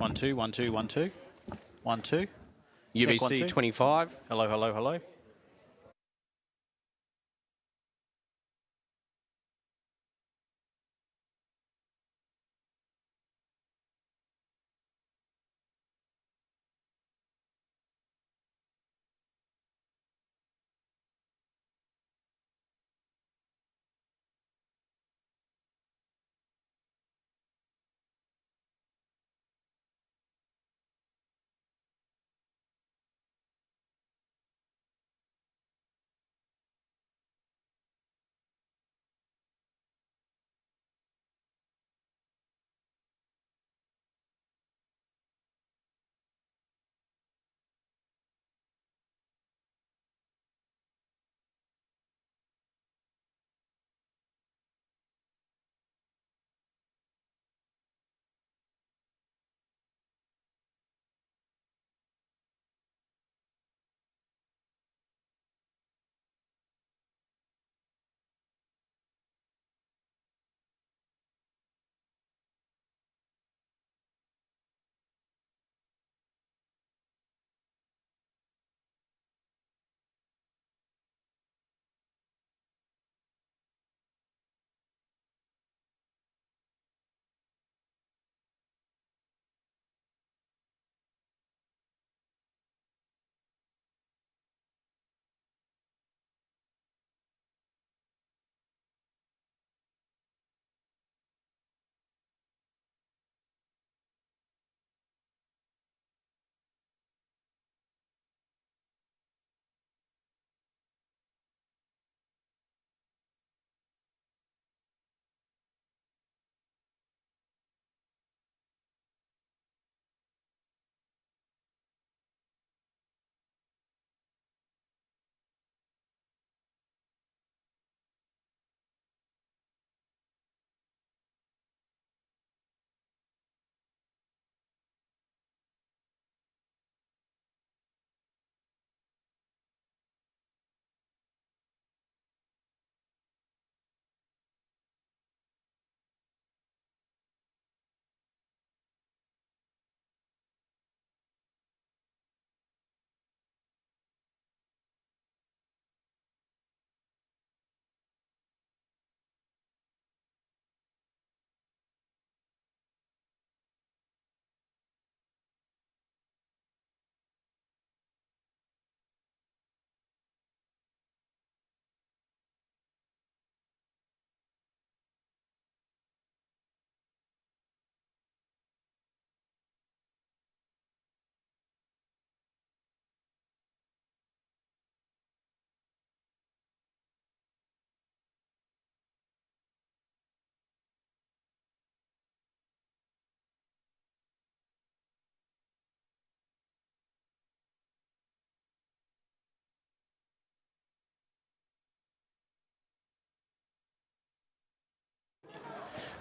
1 2 1 2 1 2 1 2. UBC 1, 2. 25. Hello, hello, hello.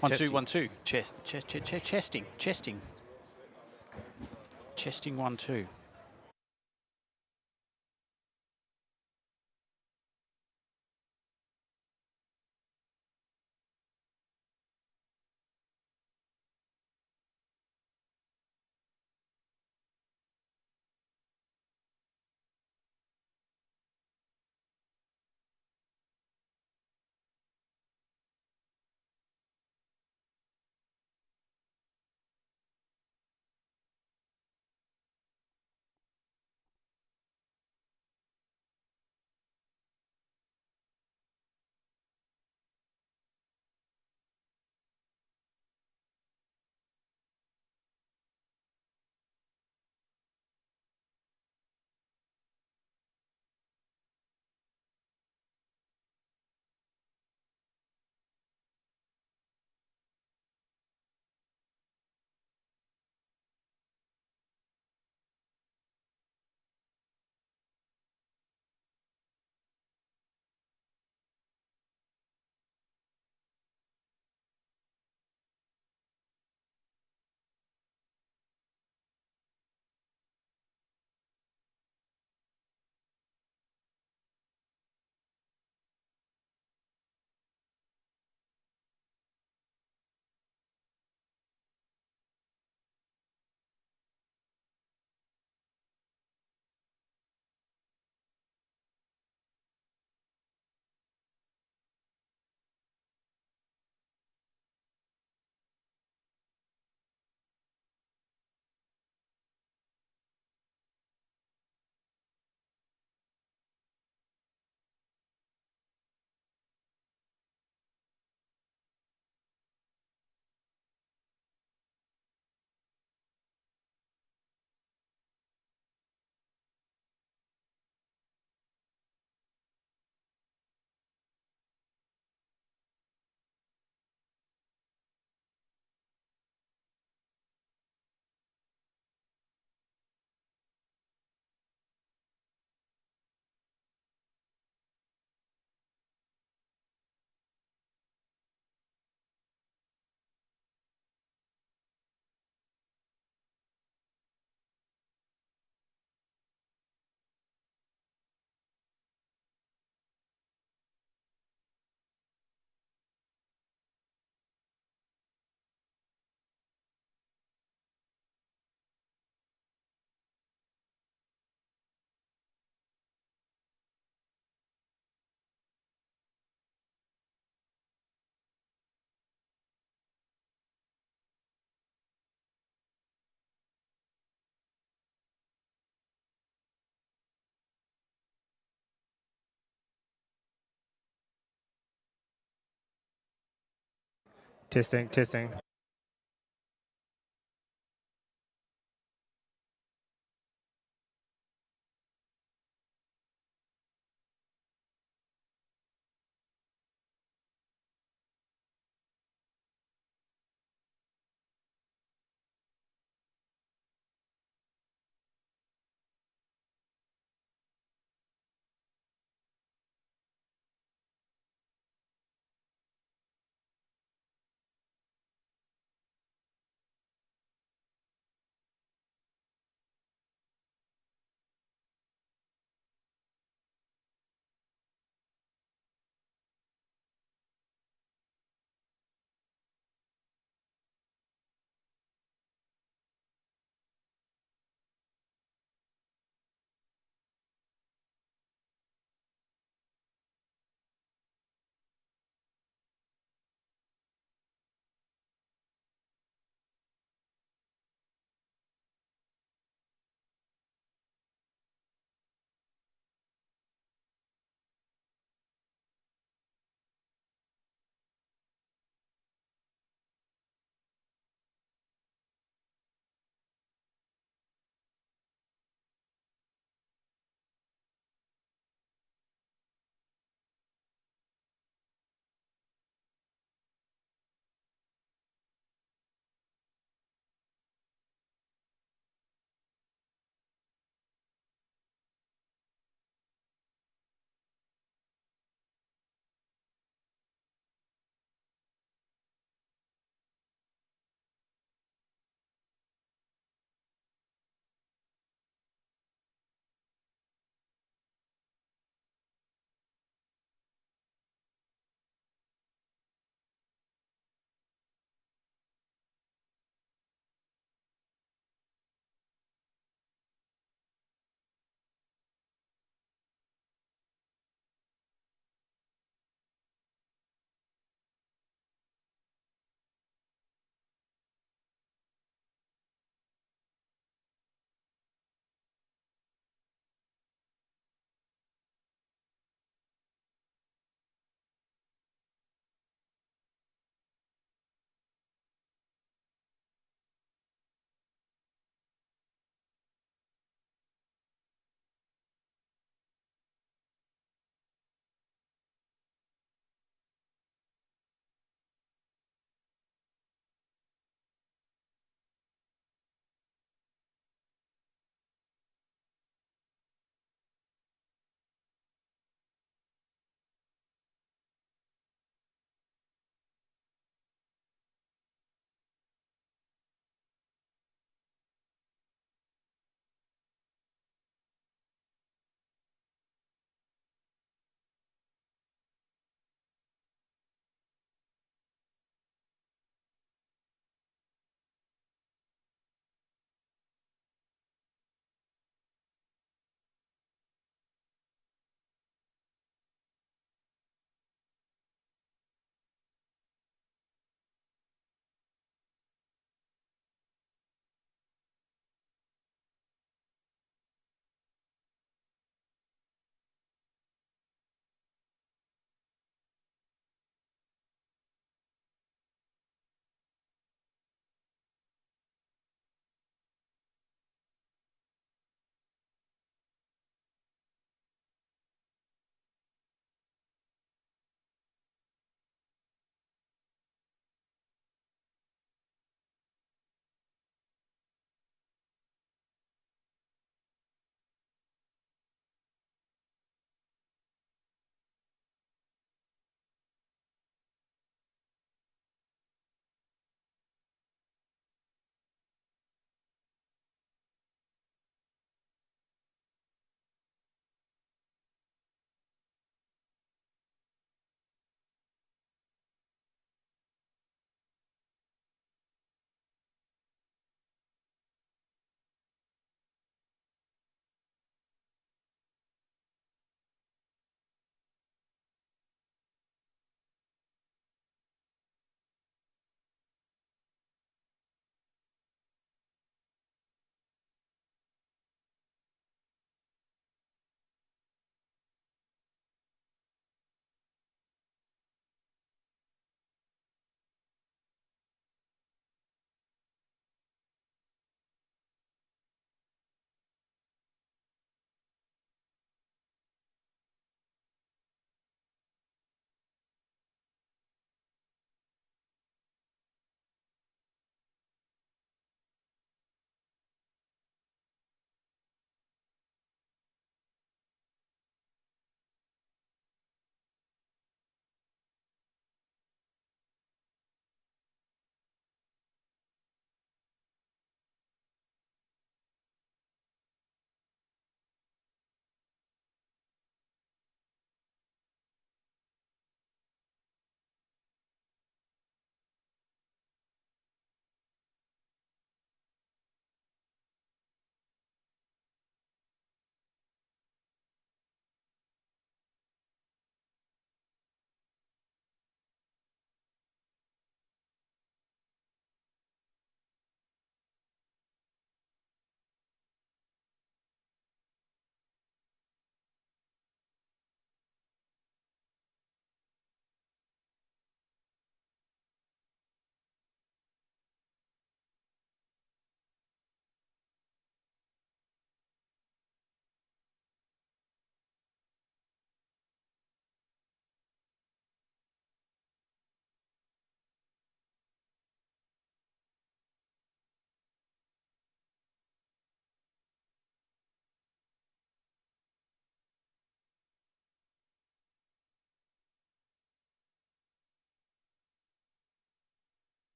One, Testing. 2 1 2. Chesting. Chesting 1 2. Testing, testing.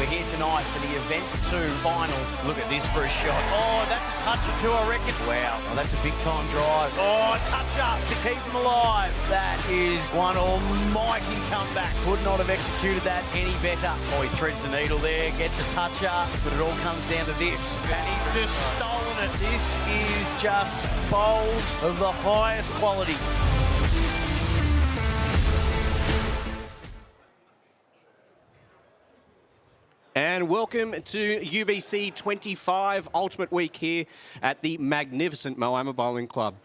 We're here tonight for the Event 2 finals. Look at this for a shot. Oh, that's a touch or two, I reckon. Wow, well, that's a big-time drive. Oh, touch up to keep them alive. That is one almighty comeback. Could not have executed that any better. Oh, he threads the needle there, gets a toucher, but it all comes down to this. And he's just stolen it. This is just bowls of the highest quality. And welcome to UBC 25 Ultimate Week here at the magnificent Moama Bowling Club.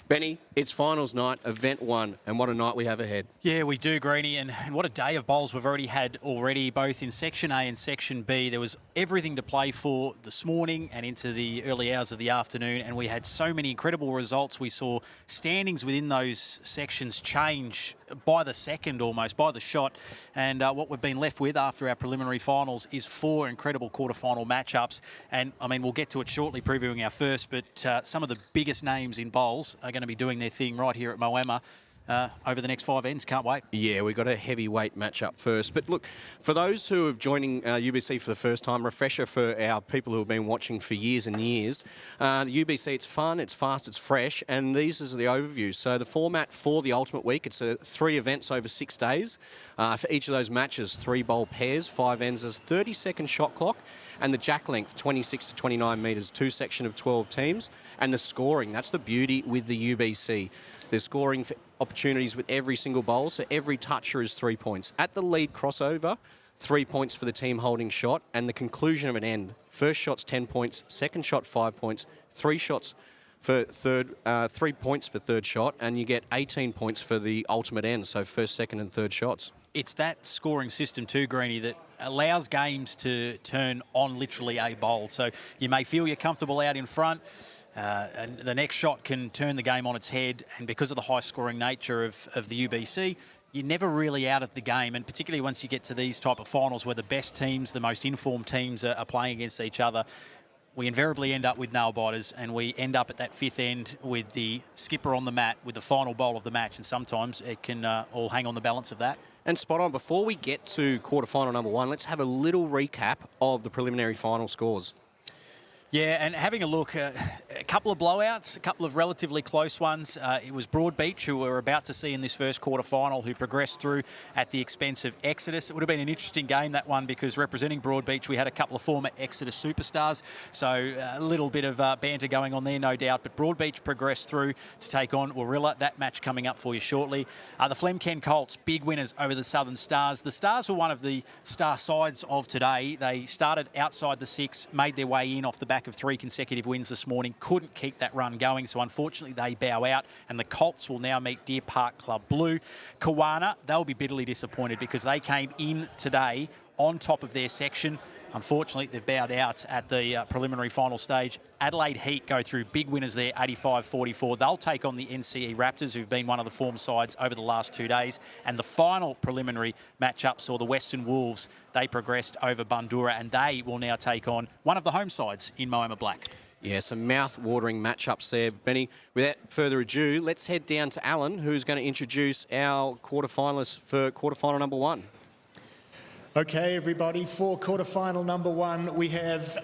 Benny, it's finals night, event 1, and what a night we have ahead. Yeah, we do, Greenie, and what a day of bowls we've already had both in Section A and Section B. There was everything to play for this morning and into the early hours of the afternoon, and we had so many incredible results. We saw standings within those sections change by the second almost, by the shot, and what we've been left with after our preliminary finals is 4 incredible quarterfinal matchups, and I mean, we'll get to it shortly previewing our first, but some of the biggest names in bowls are going to be doing their thing right here at Moama over the next 5 ends. Can't wait. Yeah, we've got a heavyweight matchup first. But look, for those who are joining UBC for the first time, refresher for our people who have been watching for years and years, the UBC, it's fun, it's fast, it's fresh, and these are the overview. So the format for the Ultimate Week, it's 3 events over 6 days. For each of those matches, 3 bowl pairs, 5 ends, there's 30-second shot clock, and the jack length, 26 to 29 metres, 2 section of 12 teams, and the scoring, that's the beauty with the UBC. There's scoring for opportunities with every single bowl, so every toucher is 3 points. At the lead crossover, 3 points for the team holding shot, and the conclusion of an end. First shot's 10 points, second shot 5 points, 3 shots for third, 3 points for third shot, and you get 18 points for the ultimate end, so first, second and third shots. It's that scoring system too, Greenie, that allows games to turn on literally a bowl. So you may feel you're comfortable out in front, and the next shot can turn the game on its head, and because of the high-scoring nature of the UBC, you're never really out of the game, and particularly once you get to these type of finals where the best teams, the most informed teams are playing against each other, we invariably end up with nail-biters, and we end up at that 5th end with the skipper on the mat with the final bowl of the match, and sometimes it can all hang on the balance of that. And spot on, before we get to quarterfinal number 1, let's have a little recap of the preliminary final scores. Yeah, and having a look, a couple of blowouts, a couple of relatively close ones. It was Broadbeach, who we're about to see in this first quarterfinal, who progressed through at the expense of Exodus. It would have been an interesting game, that one, because representing Broadbeach, we had a couple of former Exodus superstars, so a little bit of banter going on there, no doubt. But Broadbeach progressed through to take on Warilla. That match coming up for you shortly. The Flemken Colts, big winners over the Southern Stars. The Stars were one of the star sides of today. They started outside the 6, made their way in off the back of 3 consecutive wins this morning, couldn't keep that run going, so unfortunately they bow out, and the Colts will now meet Deer Park Club Blue. Kawana, they'll be bitterly disappointed because they came in today on top of their section. Unfortunately, they've bowed out at the preliminary final stage. Adelaide Heat go through big winners there, 85-44. They'll take on the NCE Raptors, who've been one of the form sides over the last 2 days. And the final preliminary matchup saw the Western Wolves. They progressed over Bundoora, and they will now take on one of the home sides in Moama Black. Yeah, some mouth-watering matchups there, Benny. Without further ado, let's head down to Alan, who's going to introduce our quarterfinalists for quarterfinal number 1. Okay, everybody, for quarterfinal number 1, we have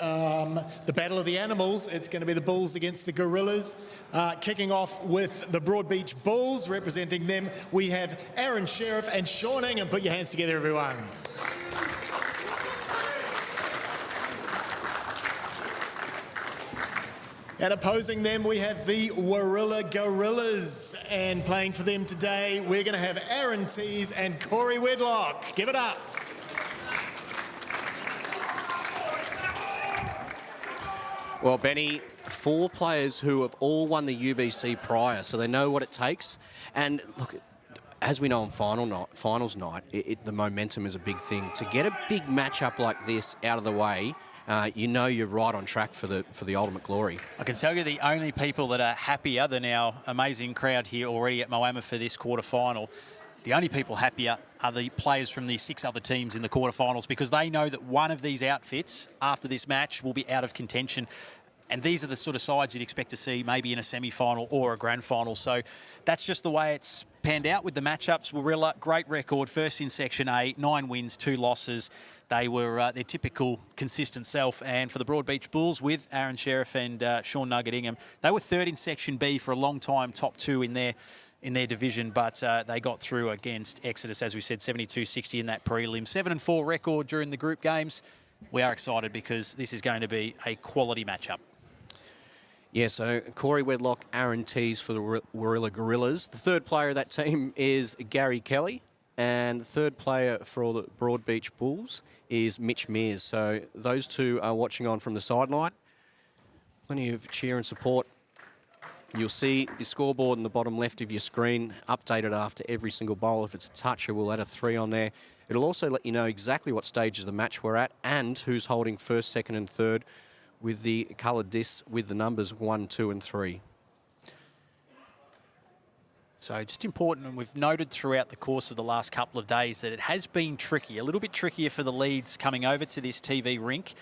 the Battle of the Animals. It's going to be the Bulls against the Gorillas. Kicking off with the Broadbeach Bulls. Representing them, we have Aaron Sheriff and Sean Ingham. Put your hands together, everyone. And opposing them, we have the Warilla Gorillas. And playing for them today, we're going to have Aaron Tees and Corey Wedlock. Give it up. Well, Benny, 4 players who have all won the UBC prior, so they know what it takes. And look, as we know on finals night, the momentum is a big thing. To get a big matchup like this out of the way, you know you're right on track for the ultimate glory. I can tell you the only people that are happier than our amazing crowd here already at Moama for this quarterfinal, the only people happier are the players from the 6 other teams in the quarterfinals, because they know that one of these outfits after this match will be out of contention. And these are the sort of sides you'd expect to see maybe in a semi-final or a grand final. So that's just the way it's panned out with the matchups. Warilla, great record, first in Section A, 9 wins, 2 losses. They were their typical consistent self. And for the Broadbeach Bulls with Aaron Sheriff and Sean Nugget Ingham, they were third in Section B for a long time, top 2 in their division, but they got through against Exodus, as we said, 72-60 in that prelim. 7-4 record during the group games. We are excited because this is going to be a quality matchup. Yeah, so Corey Wedlock, Aaron Tees for the Warilla Gorillas. The third player of that team is Gary Kelly, and the third player for the Broadbeach Bulls is Mitch Mears. So those two are watching on from the sideline. Plenty of cheer and support. You'll see the scoreboard in the bottom left of your screen updated after every single bowl. If it's a toucher, we'll add a 3 on there. It'll also let you know exactly what stage of the match we're at and who's holding first, second and third with the coloured discs with the numbers 1, 2 and 3. So just important, and we've noted throughout the course of the last couple of days that it has been tricky, a little bit trickier for the leads coming over to this TV rink.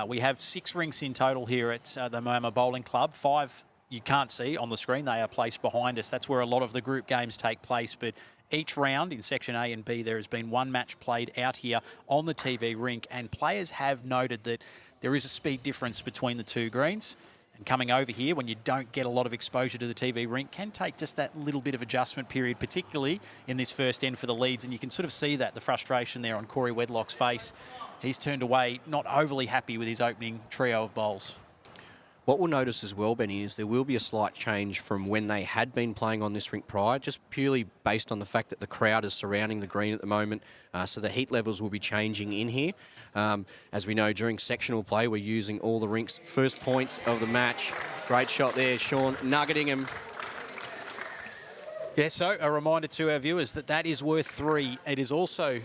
We have 6 rinks in total here at the Moama Bowling Club. 5 you can't see on the screen. They are placed behind us. That's where a lot of the group games take place. But each round in Section A and B, there has been 1 match played out here on the TV rink, and players have noted that there is a speed difference between the 2 greens. And coming over here, when you don't get a lot of exposure to the TV rink, can take just that little bit of adjustment period, particularly in this first end for the leads. And you can sort of see that, the frustration there on Corey Wedlock's face. He's turned away, not overly happy with his opening trio of bowls. What we'll notice as well, Benny, is there will be a slight change from when they had been playing on this rink prior, just purely based on the fact that the crowd is surrounding the green at the moment. So the heat levels will be changing in here. As we know, during sectional play, we're using all the rinks. First points of the match. Great shot there, Sean nuggeting him. Yeah, so a reminder to our viewers that that is worth 3. It is also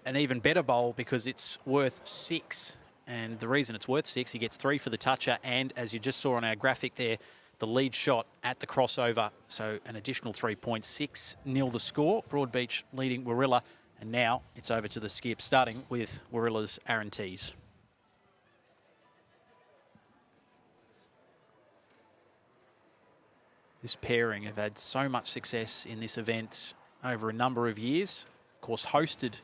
an even better bowl because it's worth 6. And the reason it's worth 6, he gets 3 for the toucher, and as you just saw on our graphic there, the lead shot at the crossover. So an additional 3 points, 6-0 the score. Broadbeach leading Warilla, and now it's over to the skip, starting with Warilla's Aaron Tees. This pairing have had so much success in this event over a number of years. Of course, hosted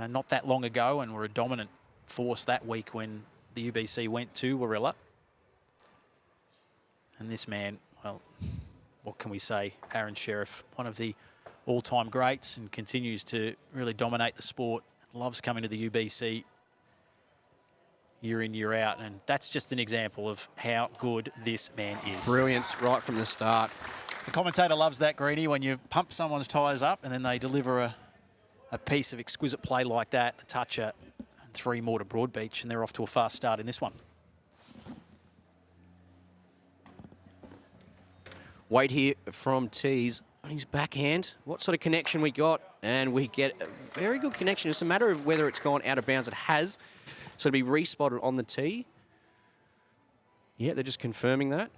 not that long ago and were a dominant force that week when the UBC went to Warilla. And this man, well, what can we say? Aaron Sheriff, one of the all-time greats, and continues to really dominate the sport. Loves coming to the UBC year in, year out, and that's just an example of how good this man is. Brilliance right from the start. The commentator loves that, Greenie, when you pump someone's tyres up and then they deliver a piece of exquisite play like that, the toucher, 3 more to Broadbeach, and they're off to a fast start in this one. Wait here from Tees on his backhand. What sort of connection we got? And we get a very good connection. It's a matter of whether it's gone out of bounds. It has. So to be respotted on the tee. Yeah, they're just confirming that.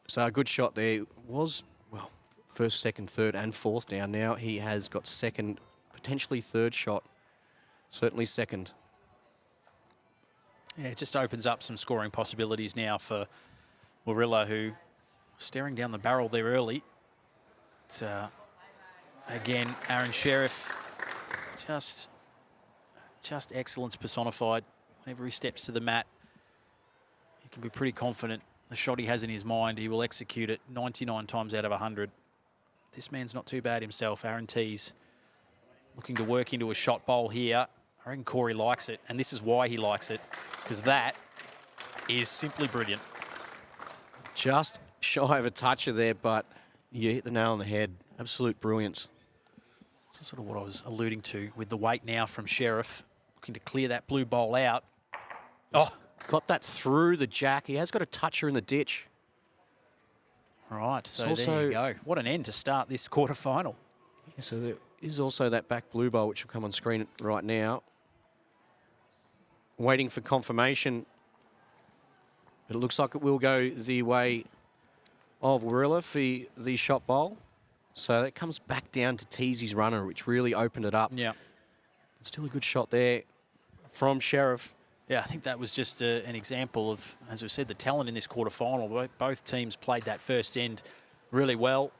So a good shot there. Was, well, first, second, third and fourth down. Now he has got second, potentially third shot. Certainly second. Yeah, it just opens up some scoring possibilities now for Warilla, who staring down the barrel there early. It's, again, Aaron Sheriff, just excellence personified. Whenever he steps to the mat, he can be pretty confident. The shot he has in his mind, he will execute it 99 times out of 100. This man's not too bad himself, Aaron Tees. Looking to work into a shot bowl here. I reckon Corey likes it, and this is why he likes it, because that is simply brilliant. Just shy of a toucher there, but you hit the nail on the head. Absolute brilliance. That's sort of what I was alluding to with the weight now from Sheriff, looking to clear that blue bowl out. Oh, got that through the jack. He has got a toucher in the ditch. Right, so there you go. What an end to start this quarterfinal. Yeah, so there is also that back blue bowl, which will come on screen right now. Waiting for confirmation. But it looks like it will go the way of Warilla for the shot bowl. So that comes back down to Teesy's runner, which really opened it up. Yeah. Still a good shot there from Sheriff. Yeah, I think that was just an example of, as we said, the talent in this quarterfinal. Both teams played that first end really well.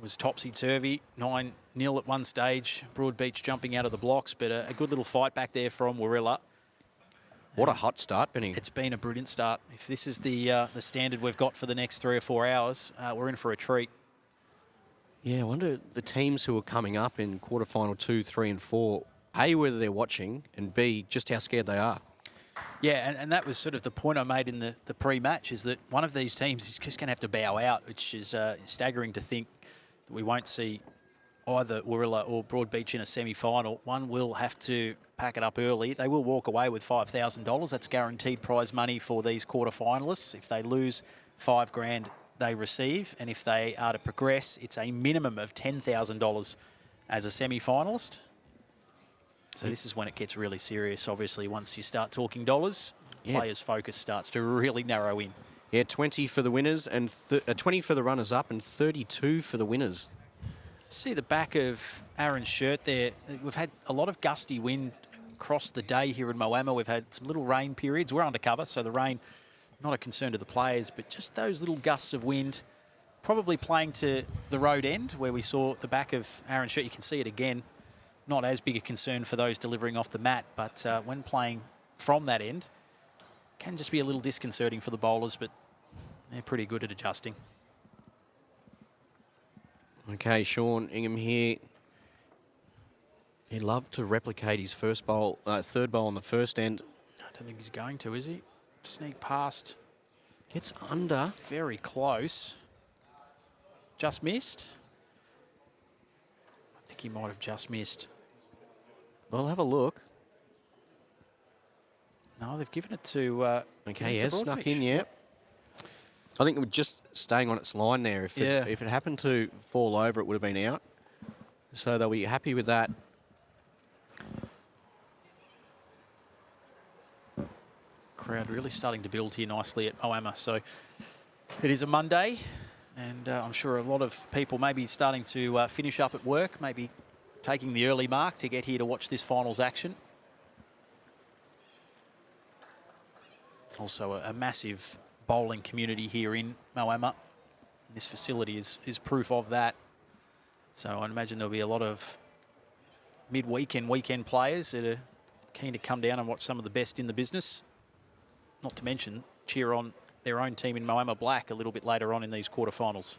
was topsy-turvy, 9-0 at one stage. Broadbeach jumping out of the blocks, but a good little fight back there from Warilla. What a hot start, Benny. It's been a brilliant start. If this is the standard we've got for the next 3 or 4 hours, we're in for a treat. Yeah, I wonder the teams who are coming up in quarterfinal 2, 3 and 4, A, whether they're watching, and B, just how scared they are. Yeah, and that was sort of the point I made in the pre-match, is that one of these teams is just going to have to bow out, which is staggering to think that we won't see either Warilla or Broadbeach in a semi-final. One will have to pack it up early. They will walk away with $5,000. That's guaranteed prize money for these quarterfinalists. If they lose $5,000, they receive, and if they are to progress, it's a minimum of $10,000 as a semi-finalist. So this is when it gets really serious. Obviously, once you start talking dollars, players' focus starts to really narrow in. Yeah, 20 for the winners and 20 for the runners-up and 32 for the winners. See the back of Aaron's shirt there. We've had a lot of gusty wind across the day here in Moama. We've had some little rain periods. We're undercover, so the rain, not a concern to the players, but just those little gusts of wind, probably playing to the road end where we saw the back of Aaron's shirt. You can see it again. Not as big a concern for those delivering off the mat, but when playing from that end, can just be a little disconcerting for the bowlers, but they're pretty good at adjusting. Okay, Sean Ingham here. He'd love to replicate his third bowl on the first end. I don't think he's going to, is he? Sneak past. Gets under. Very close. Just missed. I think he might have just missed. Well, have a look. No, they've given it to... Okay, yeah, snuck in, yeah. I think it was just staying on its line there. If it happened to fall over, it would have been out. So they'll be happy with that. Crowd really starting to build here nicely at Moama. So it is a Monday, and I'm sure a lot of people may be starting to finish up at work, maybe taking the early mark to get here to watch this finals action. Also a massive bowling community here in Moama. This facility is proof of that. So I imagine there'll be a lot of mid-weekend, weekend players that are keen to come down and watch some of the best in the business. Not to mention cheer on their own team in Moama Black a little bit later on in these quarterfinals.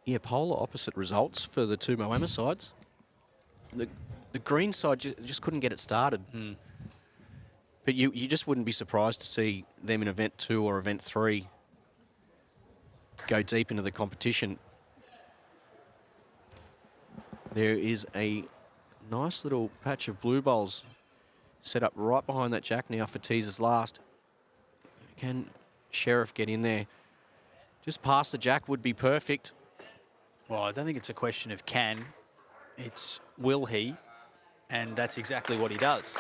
Yeah, polar opposite results for the two Moama sides. The green side just couldn't get it started. But you just wouldn't be surprised to see them in Event 2 or Event 3 go deep into the competition. There is a nice little patch of blue bowls set up right behind that jack now for teasers last. Can Sheriff get in there? Just past the jack would be perfect. Well, I don't think it's a question of can, it's will he, and that's exactly what he does.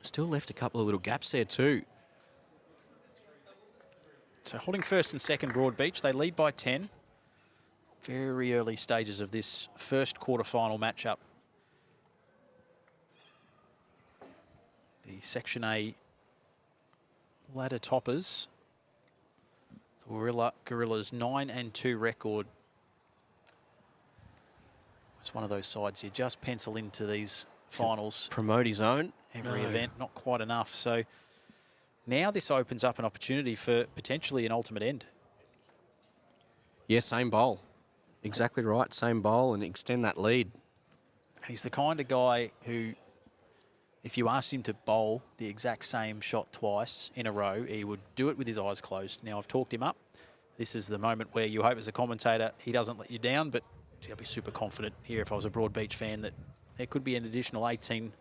Still left a couple of little gaps there too. So holding first and second Broadbeach, they lead by 10. Very early stages of this first quarterfinal matchup. The Section A ladder toppers. The Gorillas 9-2 record. It's one of those sides you just pencil into these finals. Promote his own. Every event, not quite enough. So now this opens up an opportunity for potentially an ultimate end. Yeah, same bowl. Exactly right, same bowl, and extend that lead. And he's the kind of guy who, if you asked him to bowl the exact same shot twice in a row, he would do it with his eyes closed. Now, I've talked him up. This is the moment where you hope as a commentator he doesn't let you down, but I'd be super confident here if I was a Broadbeach fan that there could be an additional 18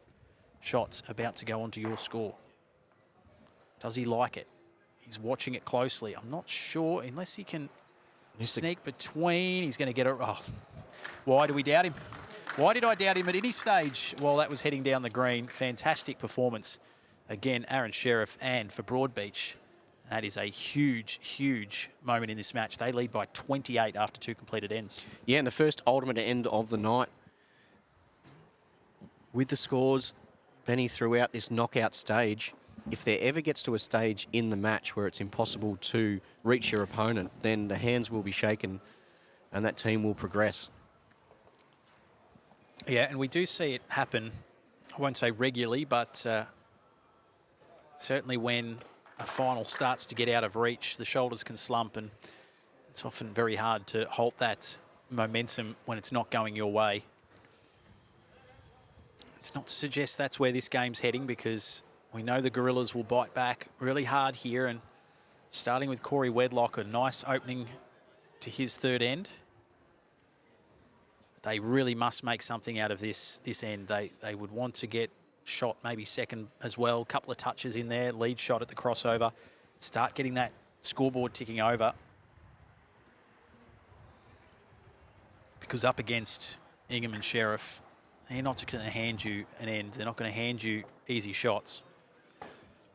shots about to go onto your score. Does he like it? He's watching it closely. I'm not sure, unless he can sneak between. He's going to get it. Oh, why do we doubt him? Why did I doubt him at any stage while that was heading down the green? Fantastic performance. Again, Aaron Sheriff, and for Broadbeach, that is a huge, huge moment in this match. They lead by 28 after 2 completed ends. Yeah, and the first ultimate end of the night. With the scores, Benny, throughout this knockout stage, if there ever gets to a stage in the match where it's impossible to reach your opponent, then the hands will be shaken and that team will progress. Yeah, and we do see it happen, I won't say regularly, but certainly when a final starts to get out of reach, the shoulders can slump, and it's often very hard to halt that momentum when it's not going your way. It's not to suggest that's where this game's heading, because we know the Gorillas will bite back really hard here, and starting with Corey Wedlock, a nice opening to his third end. They really must make something out of this end. They would want to get shot maybe second as well. Couple of touches in there, lead shot at the crossover. Start getting that scoreboard ticking over. Because up against Ingham and Sheriff, they're not just going to hand you an end. They're not going to hand you easy shots.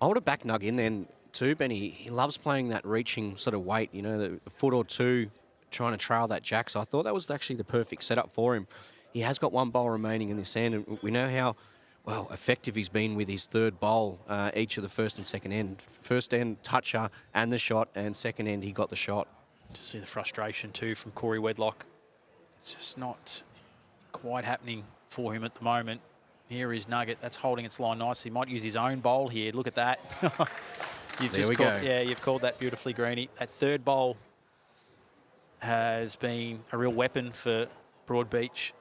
I would have back Nug in then too, Benny. He loves playing that reaching sort of weight, you know, the foot or two, trying to trail that jack. So I thought that was actually the perfect setup for him. He has got one bowl remaining in this end, and we know how, well, effective he's been with his third bowl, each of the first and second end. First end, toucher and the shot, and second end, he got the shot. To see the frustration too from Corey Wedlock. It's just not quite happening for him at the moment. Here is Nugget. That's holding its line nicely. Might use his own bowl here. Look at that. You've called that beautifully, Greenie. That third bowl has been a real weapon for Broadbeach.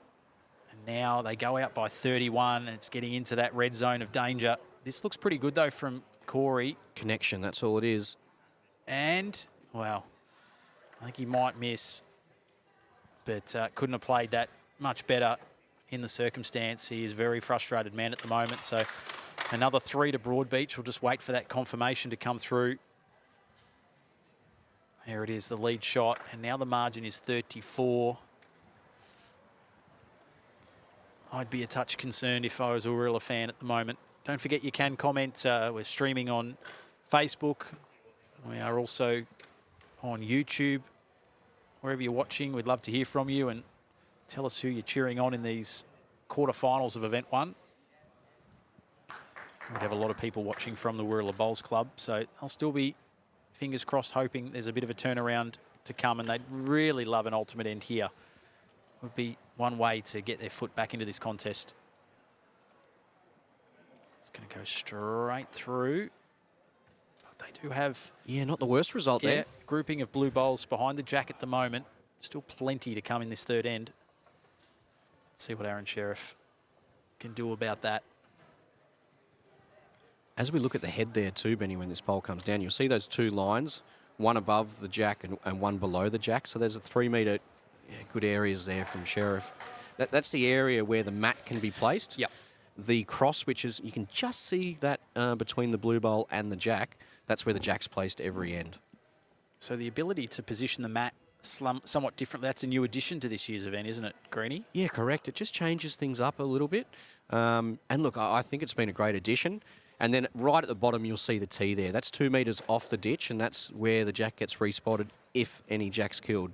And now they go out by 31, and it's getting into that red zone of danger. This looks pretty good, though, from Corey. Connection, that's all it is. And, well, I think he might miss, but couldn't have played that much better in the circumstance. He is a very frustrated man at the moment. So another 3 to Broadbeach. We'll just wait for that confirmation to come through. There it is, the lead shot. And now the margin is 34. I'd be a touch concerned if I was a Warilla fan at the moment. Don't forget you can comment. We're streaming on Facebook. We are also on YouTube. Wherever you're watching, we'd love to hear from you and tell us who you're cheering on in these quarterfinals of Event 1. We'd have a lot of people watching from the Warilla Bowls Club, so I'll still be, fingers crossed, hoping there's a bit of a turnaround to come, and they'd really love an ultimate end here. Would be one way to get their foot back into this contest. It's going to go straight through. But they do have... Yeah, not the worst result there. Grouping of blue bowls behind the jack at the moment. Still plenty to come in this third end. Let's see what Aaron Sheriff can do about that. As we look at the head there too, Benny, when this bowl comes down, you'll see those 2 lines, one above the jack and one below the jack. So there's a 3 metre, good areas there from Sheriff. That's the area where the mat can be placed. Yep. The cross, which is, you can just see that between the blue bowl and the jack, that's where the jack's placed every end. So the ability to position the mat somewhat differently, that's a new addition to this year's event, isn't it, Greenie? Yeah, correct. It just changes things up a little bit. And look, I think it's been a great addition. And then right at the bottom, you'll see the tee there. That's 2 metres off the ditch, and that's where the jack gets respotted if any jack's killed.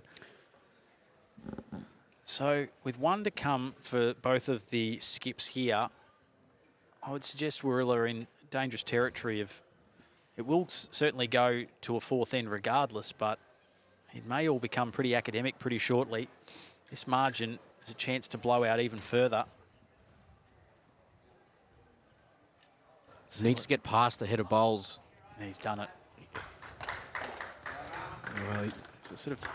So with 1 to come for both of the skips here, I would suggest Warilla are in dangerous territory of... It will certainly go to a 4th end regardless, but it may all become pretty academic pretty shortly. This margin is a chance to blow out even further. Needs to get past the head of bowls. And he's done it. Well, So it sort of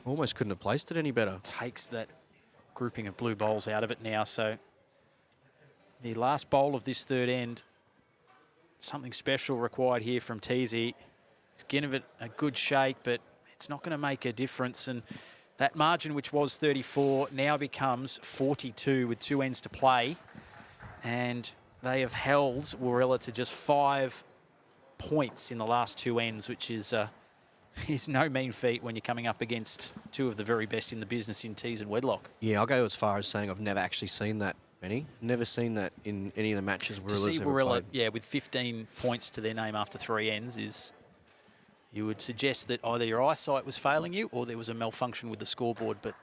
almost couldn't have placed it any better. takes that grouping of blue bowls out of it now. So the last bowl of this third end, something special required here from Teasy. He's given it a good shake, but it's not going to make a difference. And that margin, which was 34, now becomes 42 with 2 ends to play. And they have held Warilla to just 5 points in the last 2 ends, which is no mean feat when you're coming up against 2 of the very best in the business in tees and Wedlock. Yeah, I'll go as far as saying I've never actually seen that, Benny. Never seen that in any of the matches Warilla's ever Warilla, played. yeah, with 15 points to their name after 3 ends is... You would suggest that either your eyesight was failing you or there was a malfunction with the scoreboard, but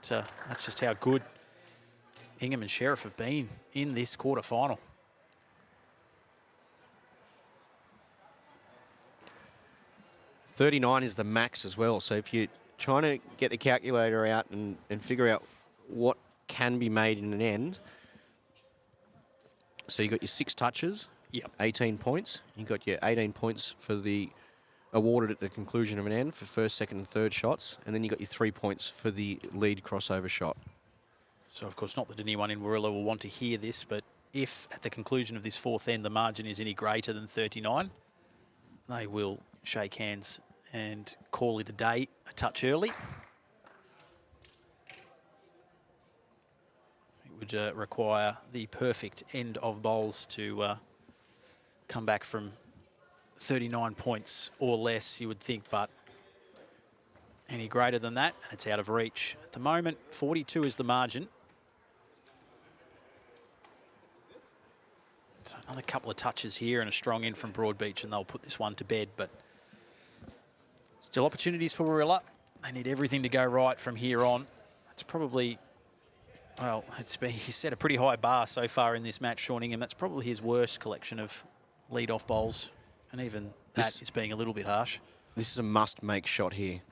that's just how good Ingham and Sheriff have been in this quarterfinal. 39 is the max as well. So if you're trying to get the calculator out and figure out what can be made in an end, so you got your 6 touches, Yep. 18 points. You got your 18 points for the awarded at the conclusion of an end for first, second, and third shots, and then you got your 3 points for the lead crossover shot. So, of course, not that anyone in Warilla will want to hear this, but if at the conclusion of this fourth end the margin is any greater than 39, they will shake hands and call it a day a touch early. It would require the perfect end of bowls to come back from 39 points or less, you would think, but any greater than that, it's out of reach. At the moment, 42 is the margin. So another couple of touches here and a strong end from Broadbeach, and they'll put this one to bed, but still opportunities for Warilla. They need everything to go right from here on. It's probably, well, he's set a pretty high bar so far in this match, Sean Ingham. That's probably his worst collection of lead-off bowls, and even that is being a little bit harsh. This is a must-make shot here.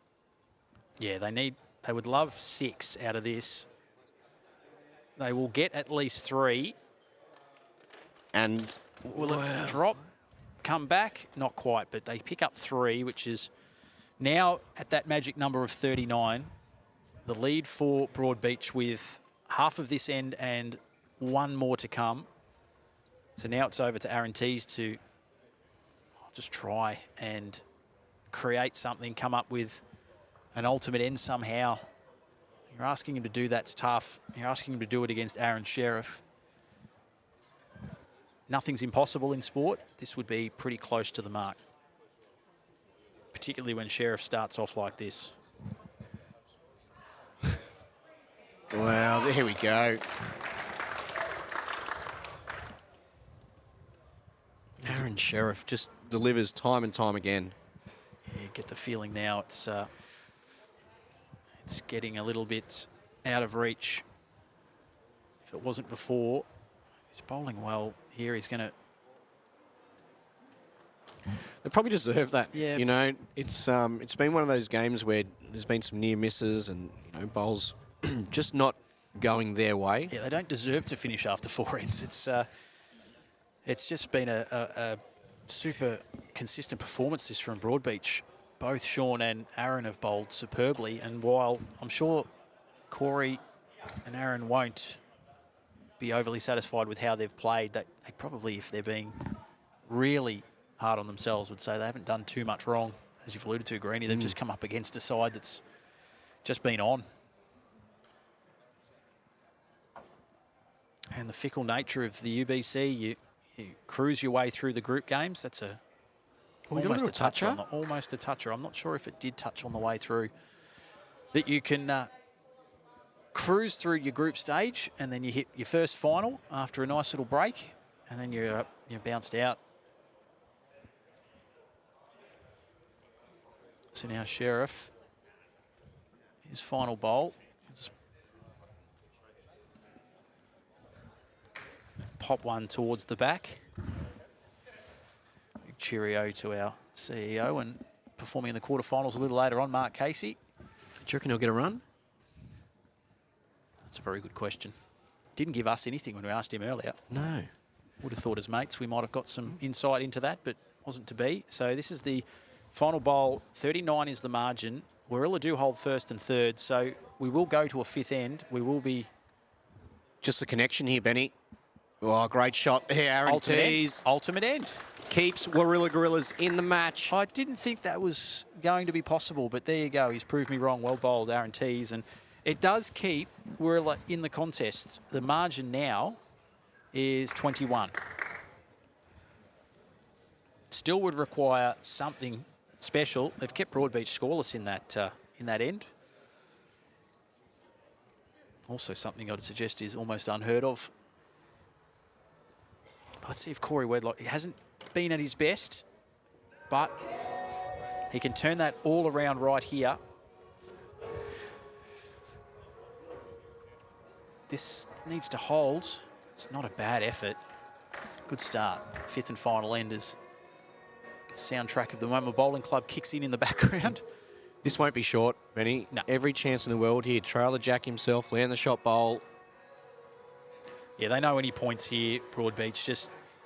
Yeah, they would love 6 out of this. They will get at least 3. And will it drop, come back? Not quite, but they pick up 3, which is now at that magic number of 39. The lead for Broadbeach with half of this end and 1 more to come. So now it's over to Aaron Tees to just try and create something, come up with an ultimate end somehow. You're asking him to do that's tough. You're asking him to do it against Aaron Sheriff. Nothing's impossible in sport. This would be pretty close to the mark, particularly when Sheriff starts off like this. well, there we go. Aaron Sheriff just delivers time and time again. Yeah, you get the feeling now it's getting a little bit out of reach. If it wasn't before, he's bowling well here. He's going to... They probably deserve that. Yeah. You know, it's been one of those games where there's been some near misses and, you know, bowls just not going their way. Yeah, they don't deserve to finish after 4 ends. It's just been a super consistent performance this from Broadbeach. Both Sean and Aaron have bowled superbly, and while I'm sure Corey and Aaron won't be overly satisfied with how they've played, that they probably, if they're being really hard on themselves, would say they haven't done too much wrong. As you've alluded to, Greenie, they've just come up against a side that's just been on. And the fickle nature of the UBC, you cruise your way through the group games. That's almost a toucher. Almost a toucher. I'm not sure if it did touch on the way through. That you can cruise through your group stage, and then you hit your first final after a nice little break, and then you're bounced out. So now Sheriff, his final bowl. Just pop one towards the back. Big cheerio to our CEO, and performing in the quarterfinals a little later on, Mark Casey. Do you reckon he'll get a run? That's a very good question. Didn't give us anything when we asked him earlier. No. Would have thought as mates we might have got some insight into that, but wasn't to be. So this is the final bowl. 39 is the margin. Warilla do hold first and third, so we will go to a 5th end. We will be... Just the connection here, Benny. Oh, great shot there, Aaron Tees. Ultimate end. Keeps Warilla Gorillas in the match. I didn't think that was going to be possible, but there you go. He's proved me wrong. Well bowled, Aaron Tees. And it does keep Warilla in the contest. The margin now is 21. Still would require something special. They've kept Broadbeach scoreless in that end. Also something I'd suggest is almost unheard of. Let's see if Corey Wedlock, he hasn't been at his best, but he can turn that all around right here. This needs to hold. It's not a bad effort. Good start. 5th and final enders. Soundtrack of the Moama Bowling Club kicks in the background. This won't be short, Benny. No. Every chance in the world here. Trail the jack himself, land the shot bowl. Yeah, they know any points here, Broadbeach.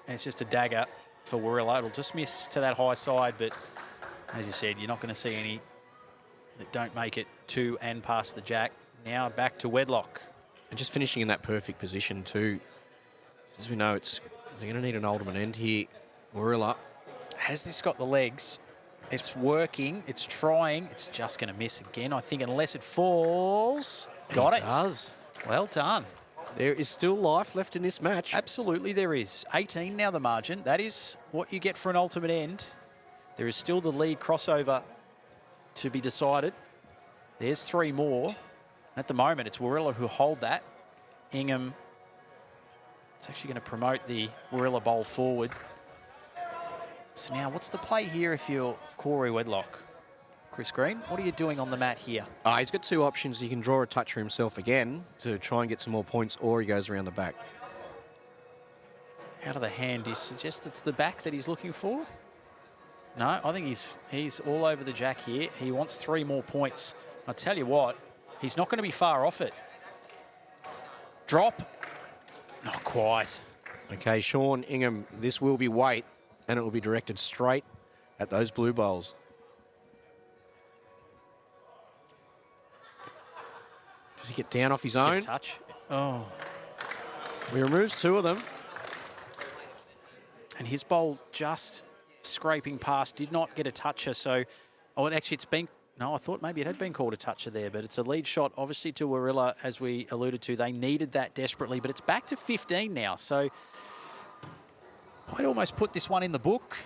It's just a dagger for Warilla. It'll just miss to that high side, but as you said, you're not going to see any that don't make it to and past the jack. Now back to Wedlock. And just finishing in that perfect position too. As we know, they're going to need an ultimate end here. Warilla. Has this got the legs? It's working. It's trying. It's just going to miss again, I think, unless it falls. Got it. It does. Well done. There is still life left in this match. Absolutely there is. 18 now the margin. That is what you get for an ultimate end. There is still the lead crossover to be decided. There's 3 more. At the moment, it's Warilla who hold that. Ingham, it's actually going to promote the Warilla bowl forward. So now, what's the play here if you're Corey Wedlock? Chris Green, what are you doing on the mat here? He's got 2 options. He can draw a toucher himself again to try and get some more points, or he goes around the back. Out of the hand, he suggests it's the back that he's looking for. No, I think he's all over the jack here. He wants 3 more points. I'll tell you what, he's not going to be far off it. Drop. Not quite. Okay, Sean Ingham, this will be weight, and it will be directed straight at those blue bowls. Does he get down off his Just own? get a touch. Oh. He removes 2 of them. And his bowl just scraping past, did not get a toucher. So, actually it's been, no, I thought maybe it had been called a toucher there, but it's a lead shot, obviously, to Warilla, as we alluded to. They needed that desperately, but it's back to 15 now. So I'd almost put this one in the book,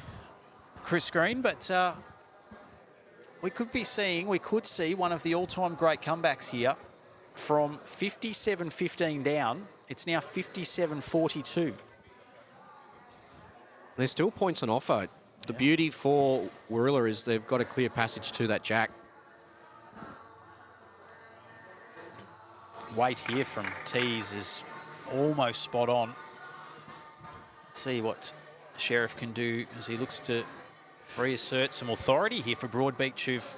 Chris Green, but we could see one of the all-time great comebacks here. From 57-15 down, it's now 57-42. There's still points on offer. The beauty for Warilla is they've got a clear passage to that jack. Weight here from Tees is almost spot on. Let's see what the Sheriff can do as he looks to reassert some authority here for Broadbeach, who've,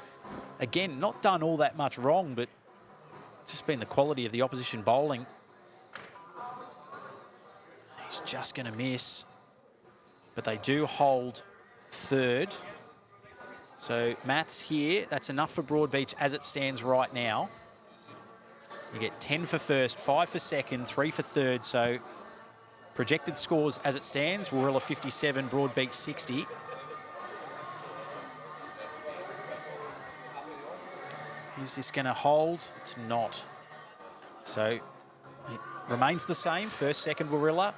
again, not done all that much wrong, but just been the quality of the opposition bowling. He's just going to miss. But they do hold third. So Matt's here. That's enough for Broadbeach as it stands right now. You get 10 for first, 5 for second, 3 for third. So projected scores as it stands, Warilla 57, Broadbeach 60. Is this going to hold? It's not. So it remains the same. First, second, Warilla.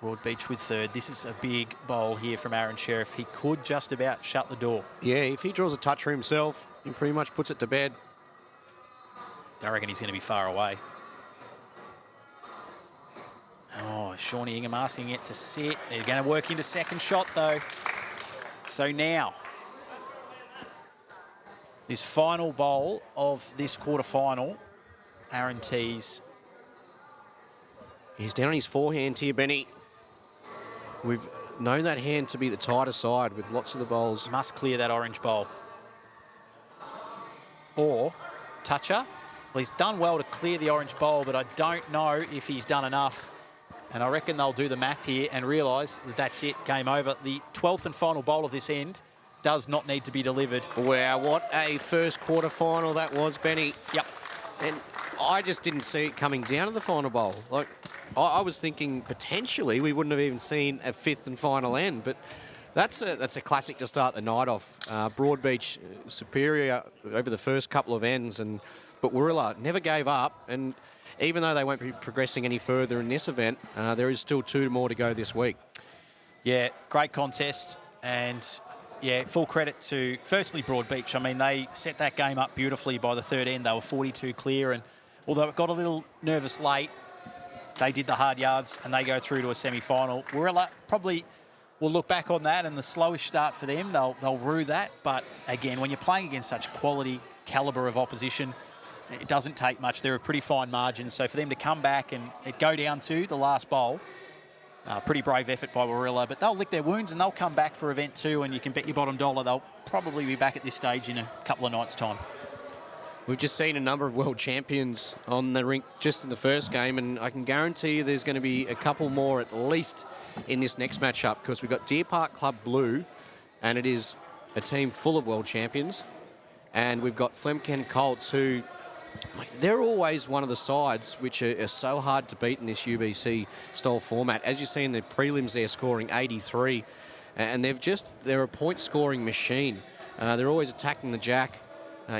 Broadbeach with third. This is a big bowl here from Aaron Sheriff. He could just about shut the door. Yeah, if he draws a toucher himself, he pretty much puts it to bed. I reckon he's going to be far away. Oh, Shawnee Ingham asking it to sit. They're going to work into second shot, though. So now, this final bowl of this quarterfinal, Aaron Tees. He's down on his forehand here, Benny. We've known that hand to be the tighter side with lots of the bowls. Must clear that orange bowl. Or toucher. Well, he's done well to clear the orange bowl, but I don't know if he's done enough. And I reckon they'll do the math here and realise that that's it, game over. The 12th and final bowl of this end does not need to be delivered. Wow, what a first quarter final that was, Benny. Yep. And I just didn't see it coming down to the final bowl. Like, I was thinking potentially we wouldn't have even seen a 5th and final end, but that's a classic to start the night off. Broadbeach superior over the first couple of ends, but Warilla never gave up, and even though they won't be progressing any further in this event, there is still 2 more to go this week. Yeah, great contest, and yeah, full credit to, firstly, Broadbeach. I mean, they set that game up beautifully by the third end. They were 42 clear, and although it got a little nervous late, they did the hard yards, and they go through to a semi-final. Warilla probably will look back on that, and the slowish start for them, they'll rue that. But again, when you're playing against such quality calibre of opposition, it doesn't take much. They're a pretty fine margin. So for them to come back and it go down to the last bowl, Pretty brave effort by Warilla, but they'll lick their wounds and they'll come back for event 2, and you can bet your bottom dollar they'll probably be back at this stage in a couple of nights' time. We've just seen a number of world champions on the rink just in the first game, and I can guarantee you there's going to be a couple more at least in this next matchup, because we've got Deer Park Club Blue, and it is a team full of world champions, and we've got Flemken Colts, who they're always one of the sides which are so hard to beat in this UBC style format. As you see in the prelims, they're scoring 83, and they're a point scoring machine. They're always attacking the jack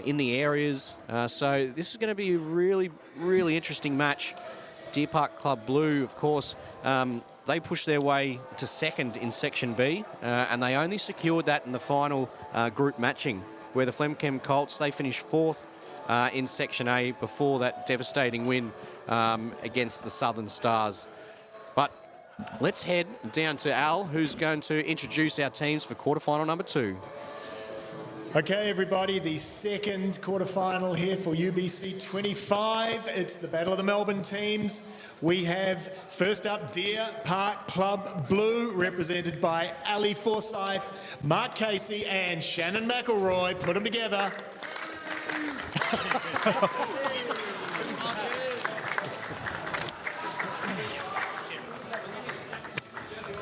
in the areas. So this is going to be a really, really interesting match. Deer Park Club Blue, of course, they pushed their way to second in Section B, and they only secured that in the final group matching, where the Flemken Colts, they finished fourth in Section A before that devastating win against the Southern Stars. But let's head down to Al, who's going to introduce our teams for quarterfinal number 2. Okay, everybody, the second quarterfinal here for UBC 25. It's the Battle of the Melbourne teams. We have, first up, Deer Park Club Blue, represented by Ali Forsyth, Mark Casey, and Shannon McElroy. Put them together.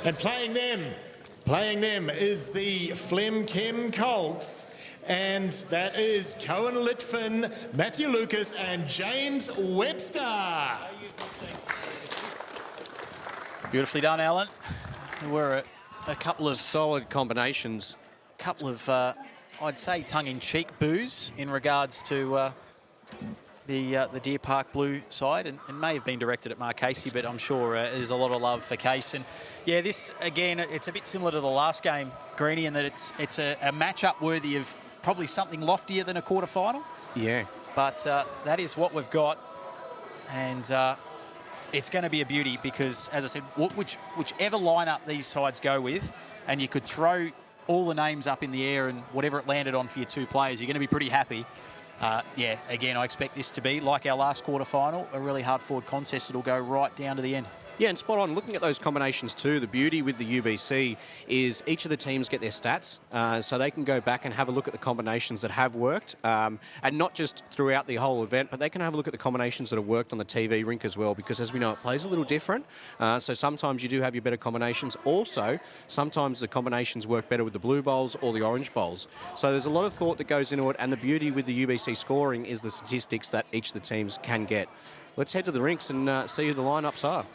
And playing them is the Flemken Colts. And that is Cohen Litfin, Matthew Lucas, and James Webster. Beautifully done, Alan. There were a couple of Solid combinations. couple of, I'd say, tongue-in-cheek boos in regards to the Deer Park Blue side, and may have been directed at Mark Casey, but I'm sure there's a lot of love for Case. And yeah, this again, it's a bit similar to the last game, Greeny, in that it's a matchup worthy of probably something loftier than a quarterfinal. Yeah. But that is what we've got, and it's going to be a beauty because, as I said, whichever lineup these sides go with, and you could throw all the names up in the air and whatever it landed on for your 2 players, you're going to be pretty happy. Yeah, again, I expect this to be, like our last quarterfinal, a really hard-fought contest. It'll go right down to the end. Yeah, and spot on. Looking at those combinations too, the beauty with the UBC is each of the teams get their stats, so they can go back and have a look at the combinations that have worked, and not just throughout the whole event, but they can have a look at the combinations that have worked on the TV rink as well, because as we know, it plays a little different. So sometimes you do have your better combinations. Also, sometimes the combinations work better with the blue bowls or the orange bowls. So there's a lot of thought that goes into it, and the beauty with the UBC scoring is the statistics that each of the teams can get. Let's head to the rinks and see who the lineups are.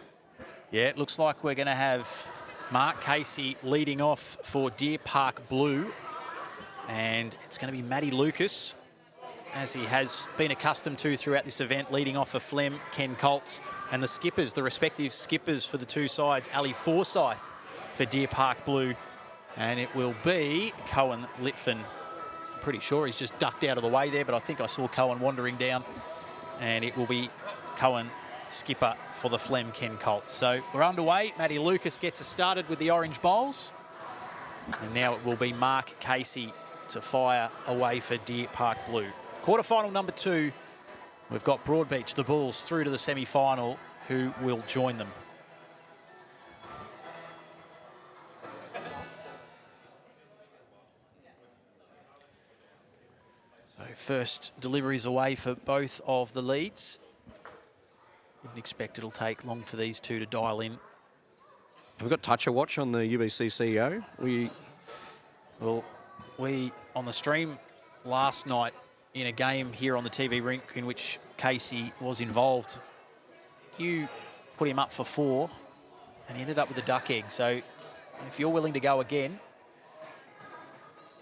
Yeah, it looks like we're going to have Mark Casey leading off for Deer Park Blue. And it's going to be Matty Lucas, as he has been accustomed to throughout this event, leading off for Flemken Colts. And the skippers, the respective skippers for the 2 sides, Ali Forsyth for Deer Park Blue. And it will be Cohen Litfin. I'm pretty sure he's just ducked out of the way there, but I think I saw Cohen wandering down. And it will be Cohen skipper for the Flemken Colts. So we're underway. Matty Lucas gets us started with the orange bowls. And now it will be Mark Casey to fire away for Deer Park Blue. Quarterfinal number 2, we've got Broadbeach, the Bulls, through to the semi-final. Who will join them? So first deliveries away for both of the leads. Wouldn't expect it'll take long for these 2 to dial in. We've got Toucher Watch on the UBC CEO. We on the stream last night in a game here on the TV rink in which Casey was involved, you put him up for 4 and he ended up with a duck egg. So if you're willing to go again.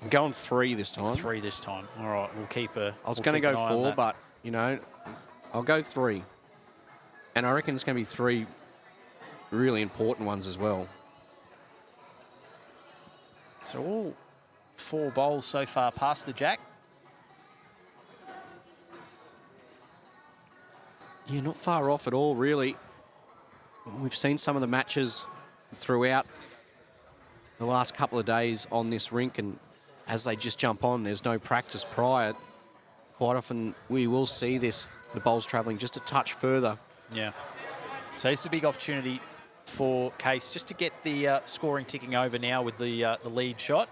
I'm going 3 this time. 3 this time. All right, we'll keep a... I was going to go 4, but, you know, I'll go 3. And I reckon it's going to be 3 really important ones as well. So all 4 bowls so far past the jack. You're not far off at all, really. We've seen some of the matches throughout the last couple of days on this rink, and as they just jump on, there's no practice prior. Quite often we will see the bowls travelling just a touch further. Yeah. So it's a big opportunity for Case just to get the scoring ticking over now with the lead shot.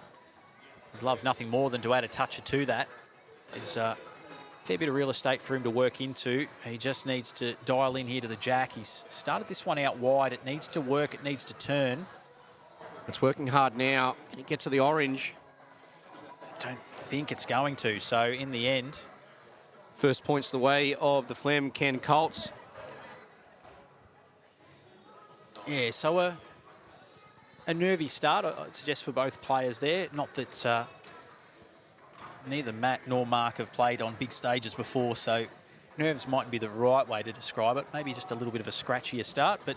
I'd love nothing more than to add a toucher to that. There's a fair bit of real estate for him to work into. He just needs to dial in here to the jack. He's started this one out wide. It needs to work. It needs to turn. It's working hard now. Can he get to the orange? Don't think it's going to. So in the end, first points the way of the Flem Ken Colts. yeah, so a nervy start, I'd suggest, for both players there. Not that neither Matt nor Mark have played on big stages before, so nerves mightn't be the right way to describe it. Maybe just a little bit of a scratchier start, but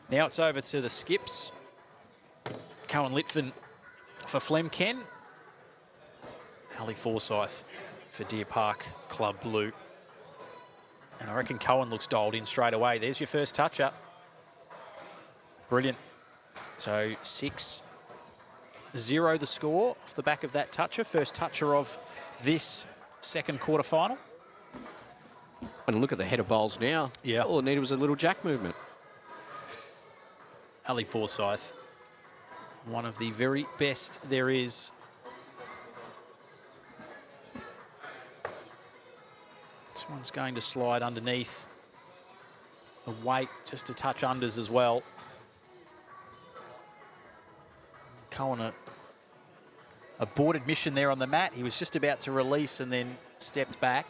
now it's over to the skips. Cohen Litvin for Flem Ken. Ali Forsyth for Deer Park Club Blue. And I reckon Cohen looks dialed in straight away. There's your first touch up. Brilliant. So 6-0 the score off the back of that toucher. First toucher of this second quarterfinal. And look at the head of bowls now. Yeah. All it needed was a little jack movement. Ali Forsyth, one of the very best there is. This one's going to slide underneath. The weight just a touch unders as well. Cohen a boarded mission there on the mat. He was just about to release and then stepped back.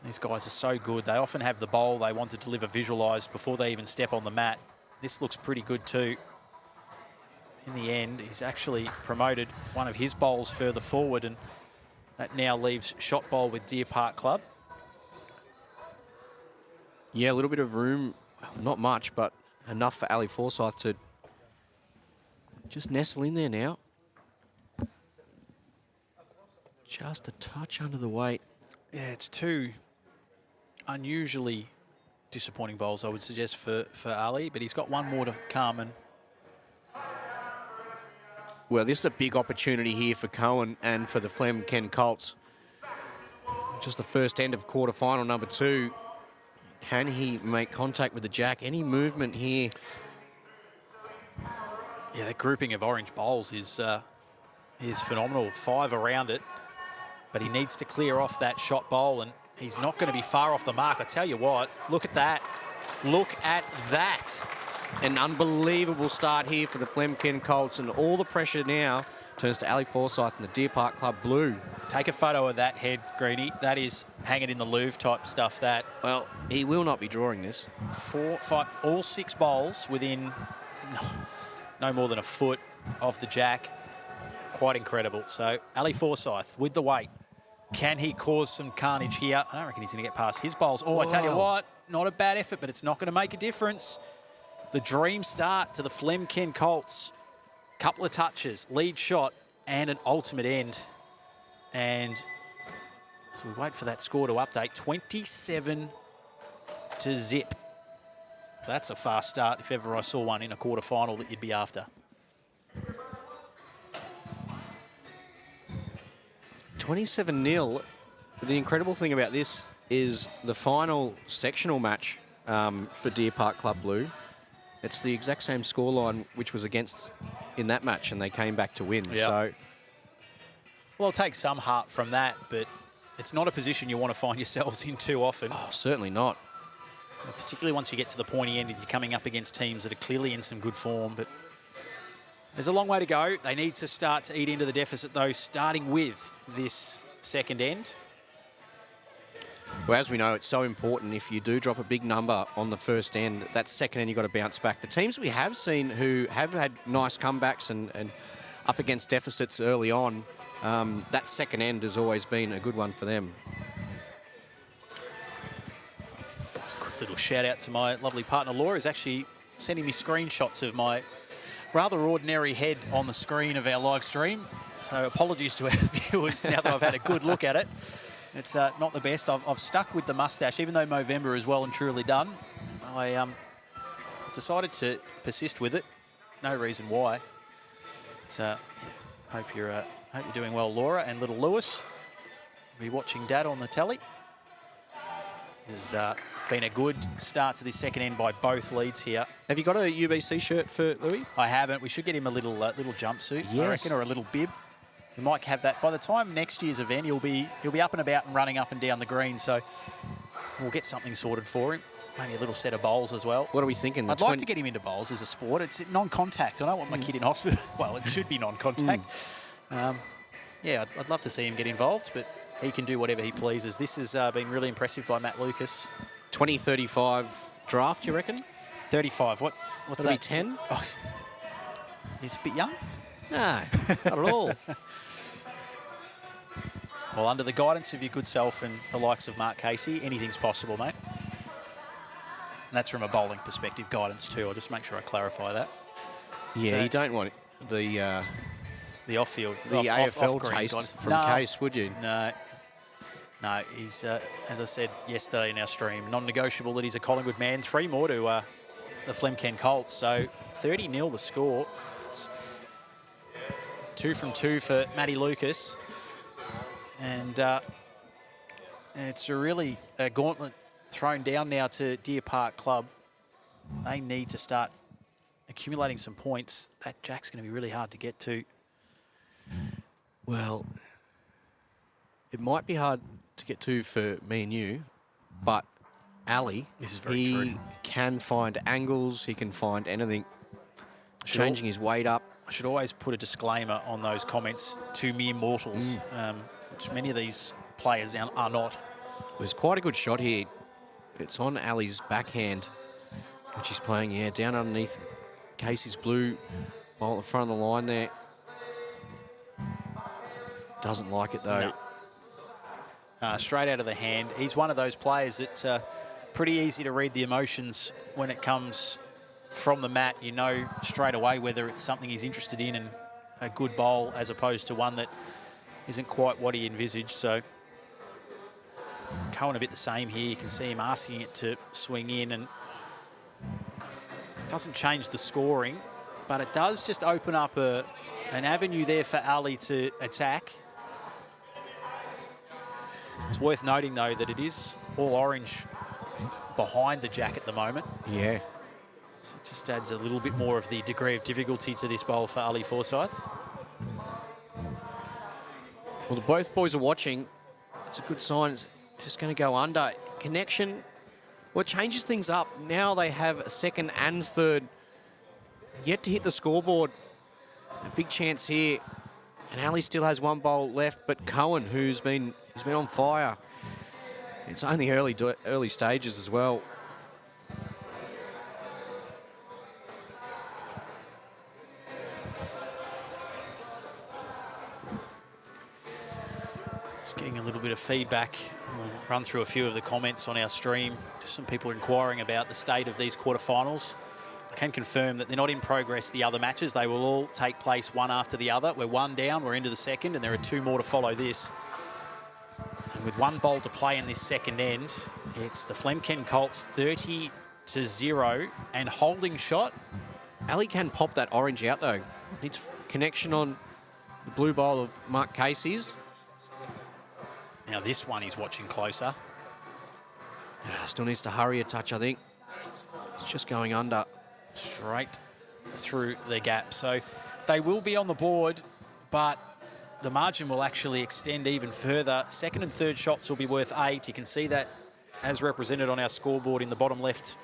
These guys are so good. They often have the bowl they want to deliver visualised before they even step on the mat. This looks pretty good too. In the end, he's actually promoted one of his bowls further forward, and that now leaves shot bowl with Deer Park Club. Yeah, a little bit of room. Not much, but enough for Ali Forsyth to just nestle in there now. Just a touch under the weight. Yeah, it's two unusually disappointing bowls, I would suggest, for Ali, but he's got one more to come. And well, this is a big opportunity here for Cohen and for the Flem Ken Colts. Just the first end of quarterfinal number 2. Can he make contact with the jack? Any movement here? yeah, that grouping of orange bowls is phenomenal. 5 around it, but he needs to clear off that shot bowl, and he's not going to be far off the mark. I tell you what, look at that. Look at that. An unbelievable start here for the Flem Ken Colts, and all the pressure now turns to Ali Forsyth and the Deer Park Club Blue. Take a photo of that head, Greeny. That is hanging in the Louvre type stuff, that. Well, he will not be drawing this. 4, 5, all 6 bowls within no more than a foot of the jack. Quite incredible. So Ali Forsyth with the weight. Can he cause some carnage here? I don't reckon he's going to get past his bowls. Oh, I tell you what, not a bad effort, but it's not going to make a difference. The dream start to the Flem Ken Colts. Couple of touches, lead shot, and an ultimate end. And so we wait for that score to update. 27-0. That's a fast start if ever I saw one in a quarterfinal that you'd be after. 27-0. The incredible thing about this is the final sectional match for Deer Park Club Blue. It's the exact same scoreline which was against in that match, and they came back to win. Yep. So, well, take some heart from that, but it's not a position you want to find yourselves in too often. oh, certainly not. Particularly once you get to the pointy end and you're coming up against teams that are clearly in some good form. But there's a long way to go. They need to start to eat into the deficit, though, starting with this second end. Well, as we know, it's so important if you do drop a big number on the first end, that second end you've got to bounce back. The teams we have seen who have had nice comebacks and up against deficits early on, that second end has always been a good one for them. Quick little shout out to my lovely partner Laura, who's actually sending me screenshots of my rather ordinary head on the screen of our live stream. So apologies to our viewers now that I've had a good look at it. It's not the best. I've stuck with the mustache, even though Movember is well and truly done. I decided to persist with it. No reason why. But, hope you're doing well, Laura and little Lewis. Be watching Dad on the telly. Has been a good start to this second end by both leads here. Have you got a UBC shirt for Louis? I haven't. We should get him a little jumpsuit, I Yes. reckon, or a little bib. We might have that by the time next year's event. He'll be up and about and running up and down the green. So we'll get something sorted for him. Maybe a little set of bowls as well. What are we thinking? I'd like to get him into bowls as a sport. It's non-contact. I don't want my kid in hospital. Well, it should be non-contact. Yeah, I'd love to see him get involved, but he can do whatever he pleases. This has been really impressive by Matt Lucas. 2035 draft, you reckon? 35. What's That'll be that? 10? Oh, he's a bit young. No, not at all. Well, under the guidance of your good self and the likes of Mark Casey, anything's possible, mate. And that's from a bowling perspective, guidance too. I'll just make sure I clarify that. Yeah, So- you don't want the off-field, AFL off-green taste guidance. from No. Case, would you? No. No, he's, as I said yesterday in our stream, non-negotiable that he's a Collingwood man. 3 more to the Flemken Colts. So 30-0 the score. It's 2 from 2 for Matty Lucas. And it's a gauntlet thrown down now to Deer Park Club. They need to start accumulating some points. That jack's going to be really hard to get to. Well, it might be hard to get to for me and you, but Ali, This is very he true. can find angles, he can find anything, changing his weight up. I should always put a disclaimer on those comments to mere mortals, which many of these players are not. It was quite a good shot here. It's on Ali's backhand, which he's playing, down underneath Casey's blue ball at the front of the line there. Doesn't like it though. No. Straight out of the hand. He's one of those players that's pretty easy to read the emotions when it comes from the mat. You know straight away whether it's something he's interested in and a good bowl as opposed to one that isn't quite what he envisaged. So Cohen a bit the same here. You can see him asking it to swing in, and it doesn't change the scoring, but it does just open up an avenue there for Ali to attack. It's worth noting, though, that it is all orange behind the jack at the moment. Yeah. So it just adds a little bit more of the degree of difficulty to this bowl for Ali Forsyth. Well, both boys are watching. It's a good sign. It's just going to go under. Connection, well, it changes things up. Now they have a second and third yet to hit the scoreboard. A big chance here. And Ali still has 1 bowl left, but Cohen, who's been on fire. It's only early stages as well. Just getting a little bit of feedback. We'll run through a few of the comments on our stream. Just some people inquiring about the state of these quarterfinals. I can confirm that they're not in progress, the other matches. They will all take place one after the other. We're 1 down, we're into the second, and there are 2 more to follow this. And with 1 bowl to play in this second end, it's the Flemken Colts 30-0 and holding shot. Ali can pop that orange out though. Needs connection on the blue bowl of Mark Casey's. Now this one he's watching closer. Still needs to hurry a touch, I think. It's just going under. Straight through the gap. So they will be on the board, but the margin will actually extend even further. Second and third shots will be worth 8. You can see that as represented on our scoreboard in the bottom left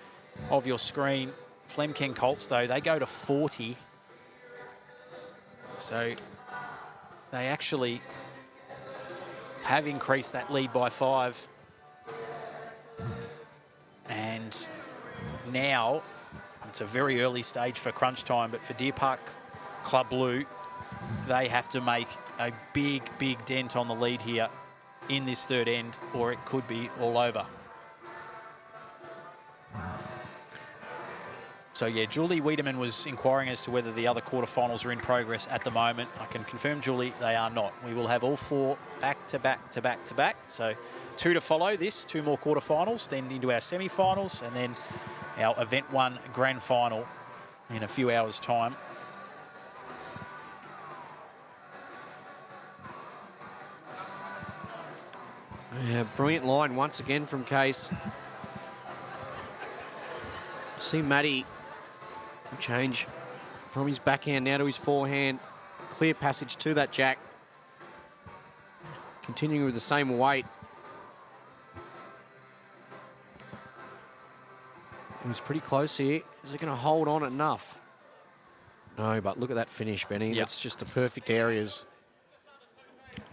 of your screen. Flemken Colts, though, they go to 40. So they actually have increased that lead by 5. And now it's a very early stage for crunch time, but for Deer Park Club Blue, they have to make a big, big dent on the lead here in this third end, or it could be all over. So yeah, Julie Wiedemann was inquiring as to whether the other quarterfinals are in progress at the moment. I can confirm, Julie, they are not. We will have all 4 back to back to back to back. So 2 to follow this, 2 more quarterfinals, then into our semi-finals, and then our Event 1 grand final in a few hours' time. Yeah, brilliant line once again from Case. See Matty change from his backhand now to his forehand. Clear passage to that jack. Continuing with the same weight. He was pretty close here. Is he going to hold on enough? No, but look at that finish, Benny. Yep. That's just the perfect areas.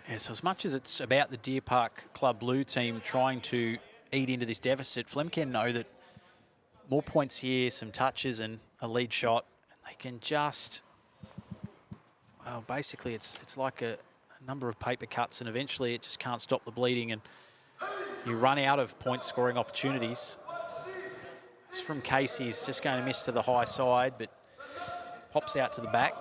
Yeah, so as much as it's about the Deer Park Club Blue team trying to eat into this deficit, Flemken know that more points here, some touches and a lead shot, and they can just, well, basically it's like a number of paper cuts, and eventually it just can't stop the bleeding, and you run out of point scoring opportunities. This from Casey is just going to miss to the high side, but pops out to the back.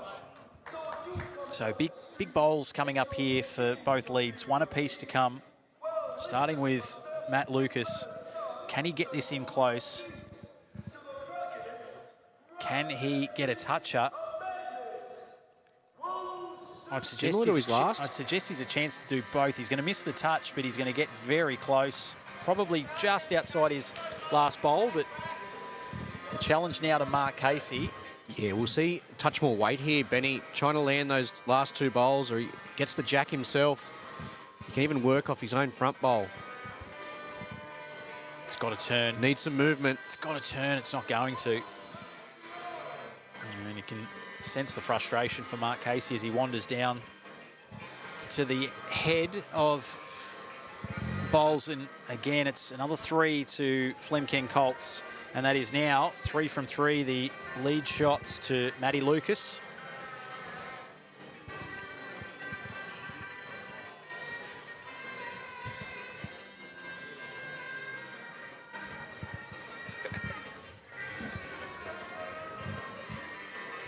So big bowls coming up here for both leads. One apiece to come, starting with Matt Lucas. Can he get this in close? Can he get a toucher? I'd Similar to his last. I'd suggest he's a chance to do both. He's going to miss the touch, but he's going to get very close. Probably just outside his last bowl, but the challenge now to Mark Casey. Yeah, we'll see a touch more weight here. Benny trying to land those last two bowls, or he gets the jack himself. He can even work off his own front bowl. It's got to turn. Needs some movement. It's got to turn. It's not going to. And you can sense the frustration for Mark Casey as he wanders down to the head of bowls. And again, it's another 3 to Flemken Colts. And that is now 3 from 3, the lead shots to Matty Lucas.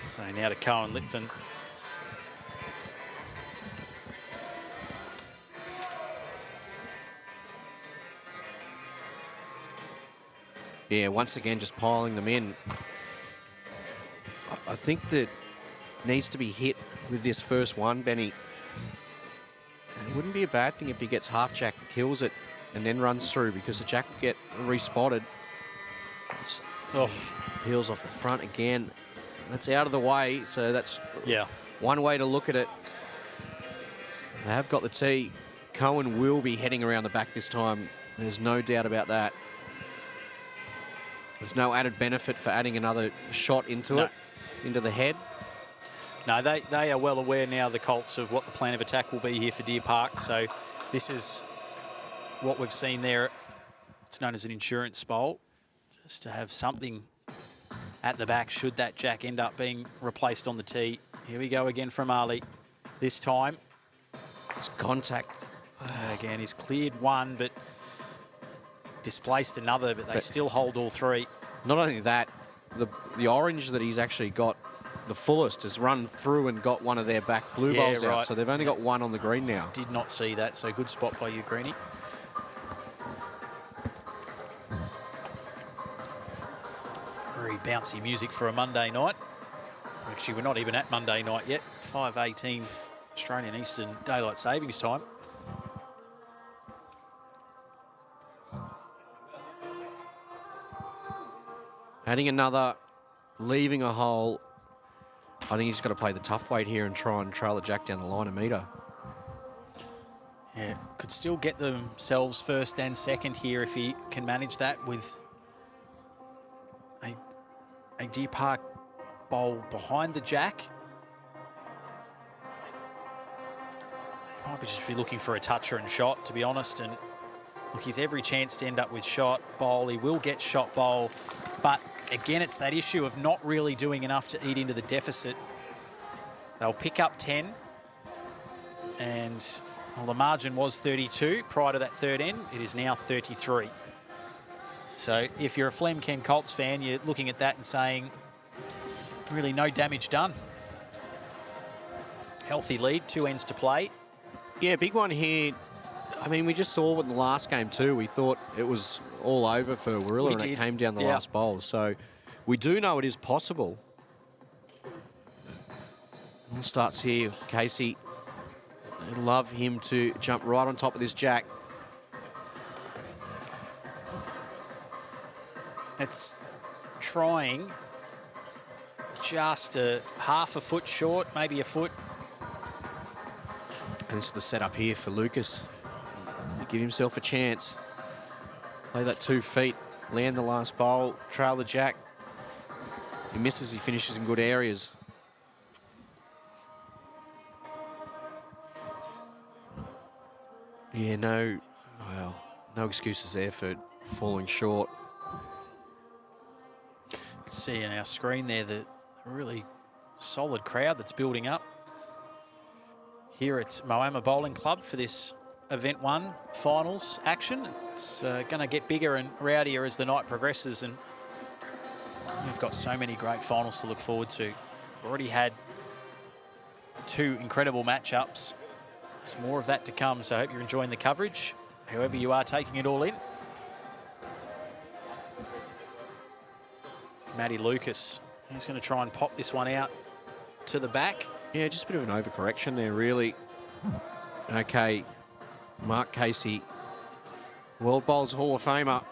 So now to Cohen Litfin. Yeah, once again, just piling them in. I think that needs to be hit with this first one, Benny. And it wouldn't be a bad thing if he gets half jack, kills it, and then runs through, because the jack will get respotted. Oh, peels off the front again. That's out of the way, so that's one way to look at it. They have got the tee. Cohen will be heading around the back this time. There's no doubt about that. There's no added benefit for adding another shot into it, into the head. No, they are well aware now, the Colts, of what the plan of attack will be here for Deer Park. So this is what we've seen there. It's known as an insurance bowl, just to have something at the back should that jack end up being replaced on the tee. Here we go again from Ali. This time, it's contact. Again, he's cleared one, but displaced another, but they still hold all 3. Not only that, the orange that he's actually got the fullest has run through and got one of their back blue bowls out, so they've only got one on the green now. Did not see that, so good spot by you, Greenie. Very bouncy music for a Monday night. Actually, we're not even at Monday night yet. 5:18 Australian Eastern Daylight Savings Time. Adding another, leaving a hole. I think he's got to play the tough weight here and try and trail the jack down the line a metre. Yeah, could still get themselves first and second here if he can manage that with a Deer Park bowl behind the jack. Might be just be looking for a toucher and shot, to be honest. And look, he's every chance to end up with shot, bowl. He will get shot, bowl. But again, it's that issue of not really doing enough to eat into the deficit. They'll pick up 10. And well, the margin was 32 prior to that third end. It is now 33. So if you're a Flemken Colts fan, you're looking at that and saying, really no damage done. Healthy lead, 2 ends to play. Yeah, big one here. I mean, we just saw it in the last game too. We thought it was all over for Warilla when it came down the last bowl. So we do know it is possible. All starts here. Casey, I'd love him to jump right on top of this jack. It's trying just a half a foot short, maybe a foot. And it's the setup here for Lucas. Give himself a chance. Play that 2 feet, land the last bowl, trail the jack. He misses, he finishes in good areas. Yeah, no excuses there for falling short. You can see on our screen there the really solid crowd that's building up here at Moama Bowling Club for this Event 1 finals action. It's going to get bigger and rowdier as the night progresses, and we've got so many great finals to look forward to. We've already had 2 incredible matchups. There's more of that to come, so I hope you're enjoying the coverage, however you are taking it all in. Matty Lucas, he's going to try and pop this one out to the back. Yeah, just a bit of an overcorrection there, really. Okay, Mark Casey, World Bowls Hall of Famer,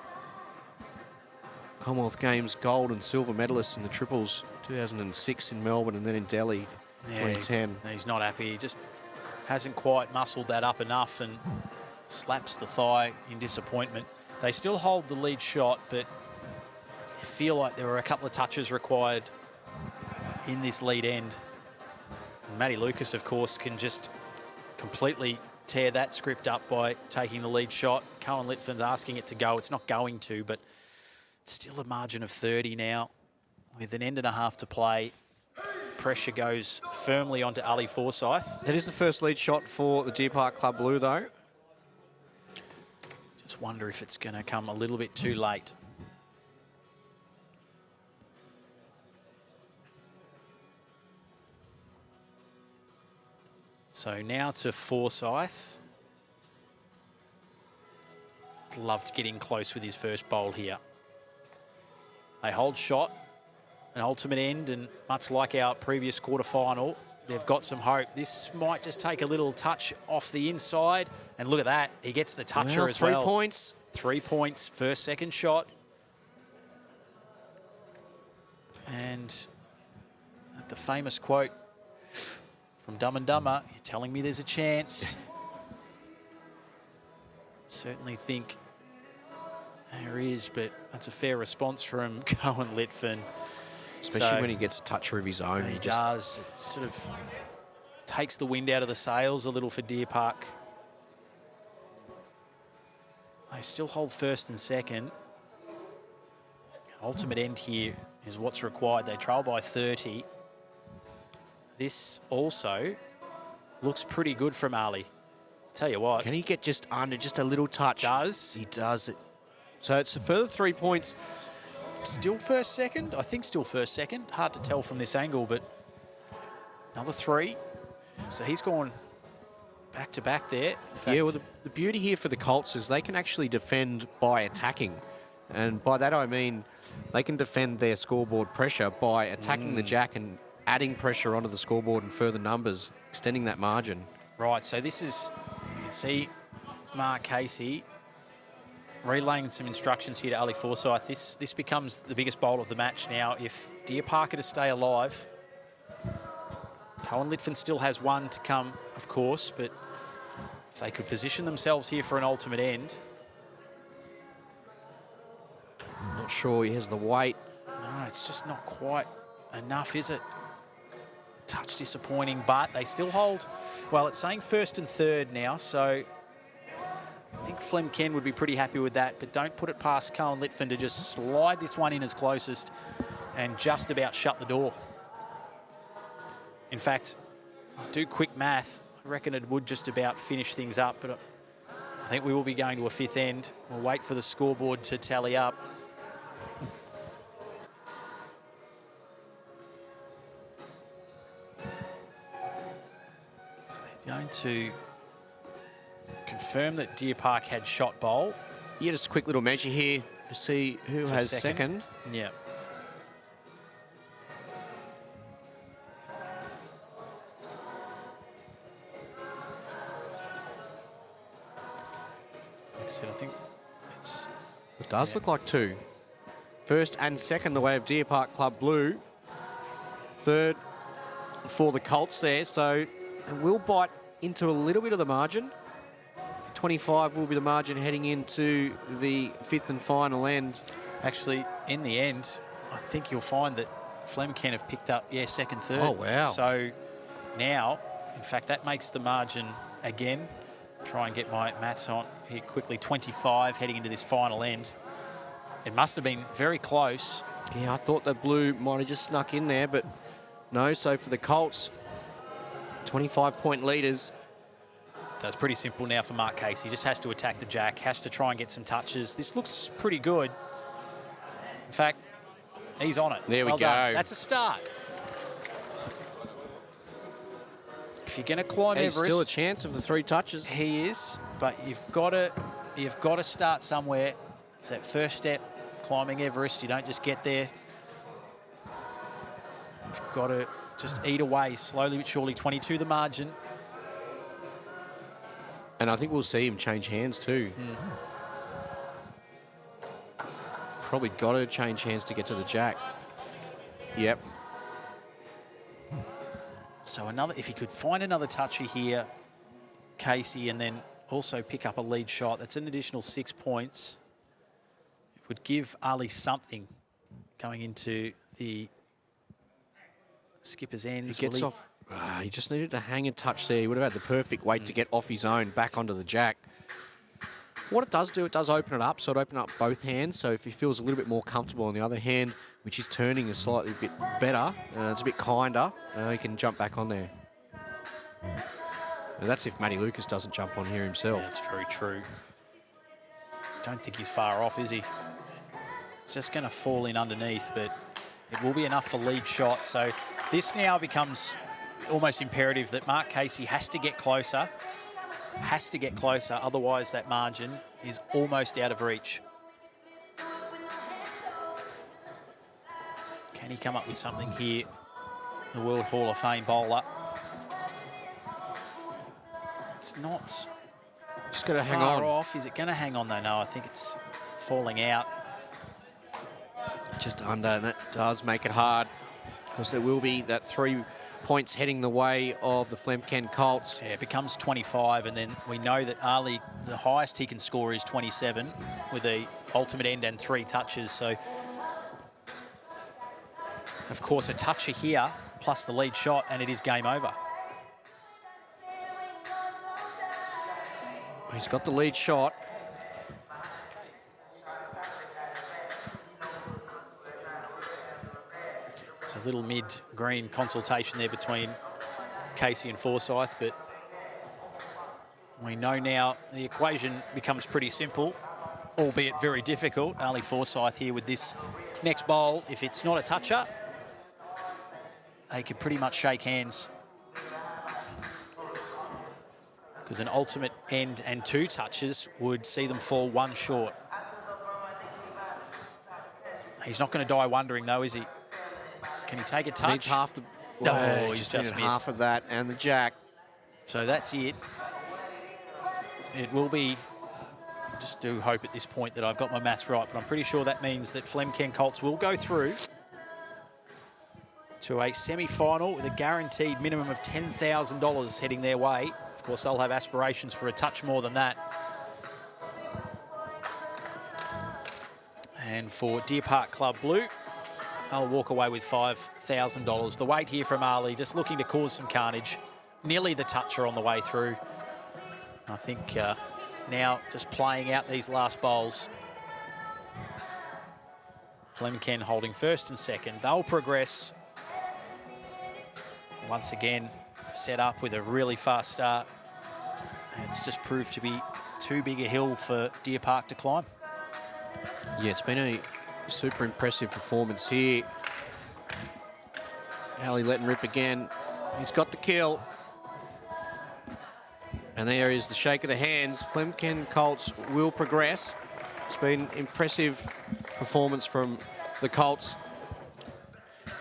Commonwealth Games gold and silver medalist in the triples, 2006 in Melbourne and then in Delhi, 2010. He's not happy. He just hasn't quite muscled that up enough and slaps the thigh in disappointment. They still hold the lead shot, but I feel like there were a couple of touches required in this lead end. And Matty Lucas, of course, can just completely tear that script up by taking the lead shot. Cohen Litvin's asking it to go. It's not going to, but it's still a margin of 30 now with an end and a half to play. Pressure goes firmly onto Ali Forsyth. That is the first lead shot for the Deer Park Club Blue, though. Just wonder if it's going to come a little bit too late. So now to Forsyth. Loved getting close with his first bowl here. They hold shot, an ultimate end, and much like our previous quarterfinal, they've got some hope. This might just take a little touch off the inside, and look at that, he gets the toucher as well. 3 points. 3 points, first, second shot. And the famous quote from Dumb and Dumber, you're telling me there's a chance. Certainly think there is, but that's a fair response from Cohen Litvin. Especially when he gets a toucher of his own. He does. It sort of takes the wind out of the sails a little for Deer Park. They still hold first and second. Ultimate end here is what's required. They trail by 30. This also looks pretty good from Ali. Tell you what. Can he get just under, just a little touch? Does. He does it. So it's a further 3 points. Still first, second? I think still first, second. Hard to tell from this angle, but another 3. So he's gone back to back there. In fact, Yeah, well, the beauty here for the Colts is they can actually defend by attacking. And by that I mean they can defend their scoreboard pressure by attacking the jack and adding pressure onto the scoreboard and further numbers, extending that margin. Right, so this is, you can see Mark Casey relaying some instructions here to Ali Forsyth. This becomes the biggest bowl of the match now. If Deer Park are to stay alive, Cohen Litvin still has 1 to come, of course, but if they could position themselves here for an ultimate end. Not sure he has the weight. No, it's just not quite enough, is it? Touch disappointing, but they still hold. Well, it's saying first and third now, so I think Flem Ken would be pretty happy with that, but don't put it past Cohen Litvin to just slide this one in as closest and just about shut the door. In fact, do quick math. I reckon it would just about finish things up, but I think we will be going to a 5th end. We'll wait for the scoreboard to tally up. Going to confirm that Deer Park had shot bowl. Yeah, just a quick little measure here to see who has second. Yeah. Like I said, I think it's... It does look like 2. First and second the way of Deer Park Club Blue. Third for the Colts there, so it will bite into a little bit of the margin. 25 will be the margin heading into the fifth and final end. Actually, in the end, I think you'll find that Flemken have picked up, second, third. Oh, wow. So now, in fact, that makes the margin again. Try and get my maths on here quickly. 25 heading into this final end. It must have been very close. Yeah, I thought the Blue might have just snuck in there, but no. So for the Colts, 25-point leaders. So it's pretty simple now for Mark Casey. He just has to attack the jack, has to try and get some touches. This looks pretty good. In fact, he's on it. There we Well go. done. That's a start. If you're going to climb There's Everest, still a chance of the 3 touches. he is, but you've got to start somewhere. It's that first step, climbing Everest. You don't just get there. You've got to just eat away slowly but surely. 22 the margin. And I think we'll see him change hands too. Probably got to change hands to get to the jack. Yep. So if he could find another toucher here, Casey, and then also pick up a lead shot, that's an additional 6 points. It would give Ali something going into the skipper's ends. He gets off. He just needed to hang a touch there. He would have had the perfect weight to get off his own back onto the jack. What it does do, it does open it up, so it open up both hands. So if he feels a little bit more comfortable on the other hand, which is turning a slightly bit better, it's a bit kinder, he can jump back on there. And that's if Matty Lucas doesn't jump on here himself. That's very true. Don't think he's far off, is he? It's just going to fall in underneath, but it will be enough for lead shot. So this now becomes almost imperative that Mark Casey has to get closer. Otherwise that margin is almost out of reach. Can he come up with something here? The World Hall of Fame bowler. It's not Just got to hang far on. off. Is it going to hang on though? No, I think it's falling out. Just under, and that does make it hard because there will be that 3 points heading the way of the Flemken Colts. Yeah, it becomes 25, and then we know that Ali, the highest he can score is 27 with the ultimate end and 3 touches. So, of course, a toucher here plus the lead shot, and it is game over. He's got the lead shot. It's a little mid-green consultation there between Casey and Forsyth, but we know now the equation becomes pretty simple, albeit very difficult. Ali Forsyth here with this next bowl. If it's not a toucher, they could pretty much shake hands, because an ultimate end and 2 touches would see them fall 1 short. He's not going to die wondering though, is he? Can he take a touch? Needs half the... No, Oh, he's just needed missed. half of that and the jack. So that's it. It will be, just do hope at this point that I've got my maths right, but I'm pretty sure that means that Flemken Colts will go through to a semi-final with a guaranteed minimum of $10,000 heading their way. Of course, they'll have aspirations for a touch more than that. And for Deer Park Club Blue, I'll walk away with $5,000. The weight here from Ali, just looking to cause some carnage. Nearly the toucher on the way through. I think now just playing out these last bowls. Flemken holding first and second. They'll progress. Once again, set up with a really fast start. And it's just proved to be too big a hill for Deer Park to climb. Yeah, it's been a super impressive performance here. Ali letting rip again. He's got the kill. And there is the shake of the hands. Flemken Colts will progress. It's been impressive performance from the Colts.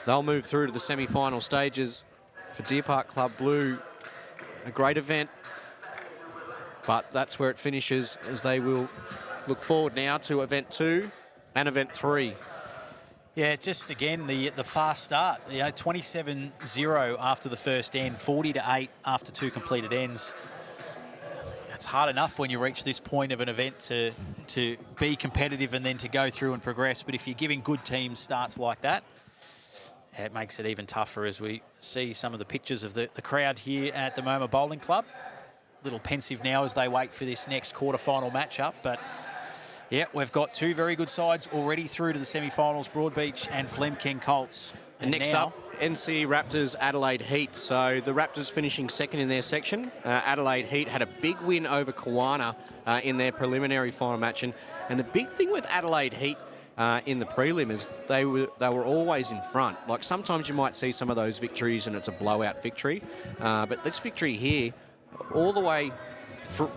They'll move through to the semi-final stages. For Deer Park Club Blue, a great event. But that's where it finishes, as they will look forward now to event 2 and event 3. Yeah, just again, the fast start. 27-0 after the first end, 40-8 after 2 completed ends. It's hard enough when you reach this point of an event to be competitive and then to go through and progress. But if you're giving good teams starts like that, it makes it even tougher as we see some of the pictures of the crowd here at the Moama Bowling Club. A little pensive now as they wait for this next quarterfinal matchup. But yeah, we've got 2 very good sides already through to the semi-finals, Broadbeach and Flemkeng Colts. And next up, NC Raptors Adelaide Heat. So the Raptors finishing second in their section. Adelaide Heat had a big win over Kawana in their preliminary final match. And the big thing with Adelaide Heat in the prelim is they were always in front. Like sometimes you might see some of those victories and it's a blowout victory. But this victory here, all the way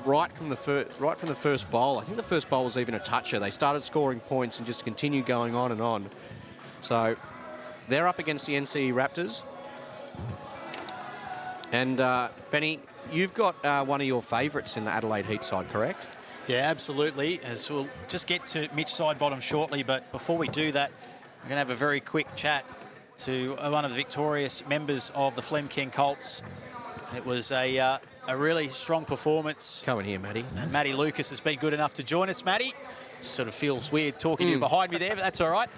right from the first bowl. I think the first bowl was even a toucher. They started scoring points and just continued going on and on. So they're up against the NCE Raptors. And Benny, you've got one of your favourites in the Adelaide Heat side, correct? Yeah, absolutely. As we'll just get to Mitch Sidebottom shortly, but before we do that, we're going to have a very quick chat to one of the victorious members of the Flemkeng Colts. It was a really strong performance. Come in here, Matty. And Matty Lucas has been good enough to join us, Matty. Sort of feels weird talking to you behind me there, but that's all right.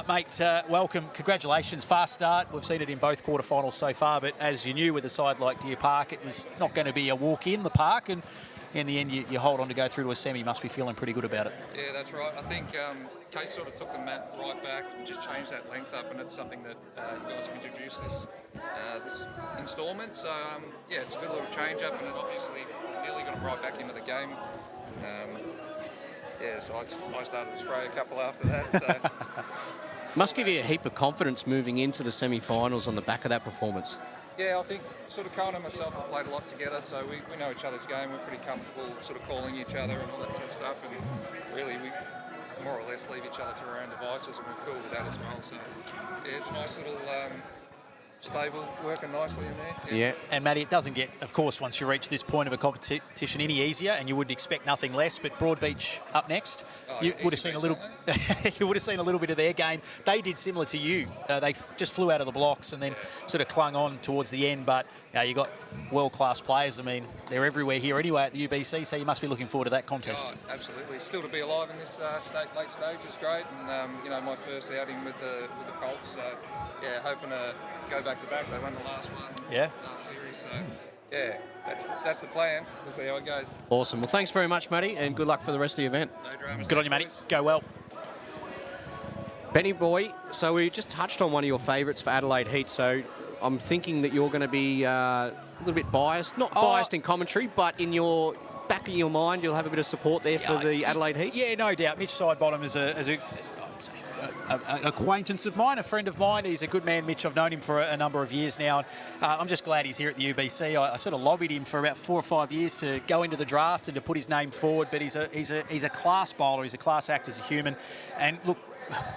Mate, welcome. Congratulations. Fast start. We've seen it in both quarterfinals so far, but as you knew with a side like Deer Park, it was not going to be a walk in the park, and in the end, you hold on to go through to a semi. You must be feeling pretty good about it. Yeah, that's right. I think Case sort of took the mat right back and just changed that length up, and it's something that you guys have introduced this instalment. So, yeah, it's a good little change up, and it obviously nearly got them right back into the game. Yeah, so I started to spray a couple after that. So. Must give you a heap of confidence moving into the semi-finals on the back of that performance. Yeah, I think sort of Cohen and myself have played a lot together, so we know each other's game. We're pretty comfortable sort of calling each other and all that sort of stuff, and really we more or less leave each other to our own devices, and we're cool with that as well. So yeah, it's a nice little stable working nicely in there. Yeah. And Matty, it doesn't get, of course, once you reach this point of a competition, any easier, and you wouldn't expect nothing less. But Broadbeach up next, you would have seen a little. You would have seen a little bit of their game. They did similar to you. They just flew out of the blocks and then sort of clung on towards the end. But you got world-class players. I mean, they're everywhere here anyway at the UBC. So you must be looking forward to that contest. Oh, absolutely. Still to be alive in this late stage is great, and my first outing with the Colts. So yeah, hoping to go back to back. They won the last one. Yeah. Last series. So yeah, that's the plan. We'll see how it goes. Awesome. Well, thanks very much, Matty, and good luck for the rest of the event. No dramas. Good on you, Matty. Go well. Benny boy, so we just touched on one of your favourites for Adelaide Heat, so I'm thinking that you're going to be a little bit biased. Not biased in commentary, but in your back of your mind, you'll have a bit of support there for the Adelaide Heat? Yeah, no doubt. Mitch Sidebottom is an acquaintance of mine, a friend of mine. He's a good man, Mitch. I've known him for a number of years now. I'm just glad he's here at the UBC. I sort of lobbied him for about 4 or 5 years to go into the draft and to put his name forward, but he's a class bowler. He's a class act as a human. And look,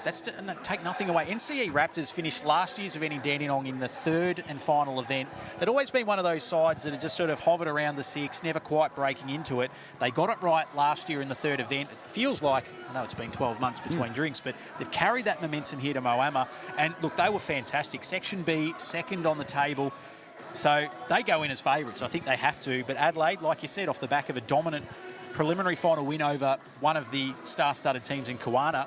that's to take nothing away. NCE Raptors finished last year's event in Dandenong in the 3rd and final event. They'd always been one of those sides that had just sort of hovered around the 6, never quite breaking into it. They got it right last year in the 3rd event. It feels like, I know it's been 12 months between drinks, but they've carried that momentum here to Moama. And look, they were fantastic. Section B, 2nd on the table. So they go in as favourites. I think they have to. But Adelaide, like you said, off the back of a dominant preliminary final win over one of the star-studded teams in Kawana,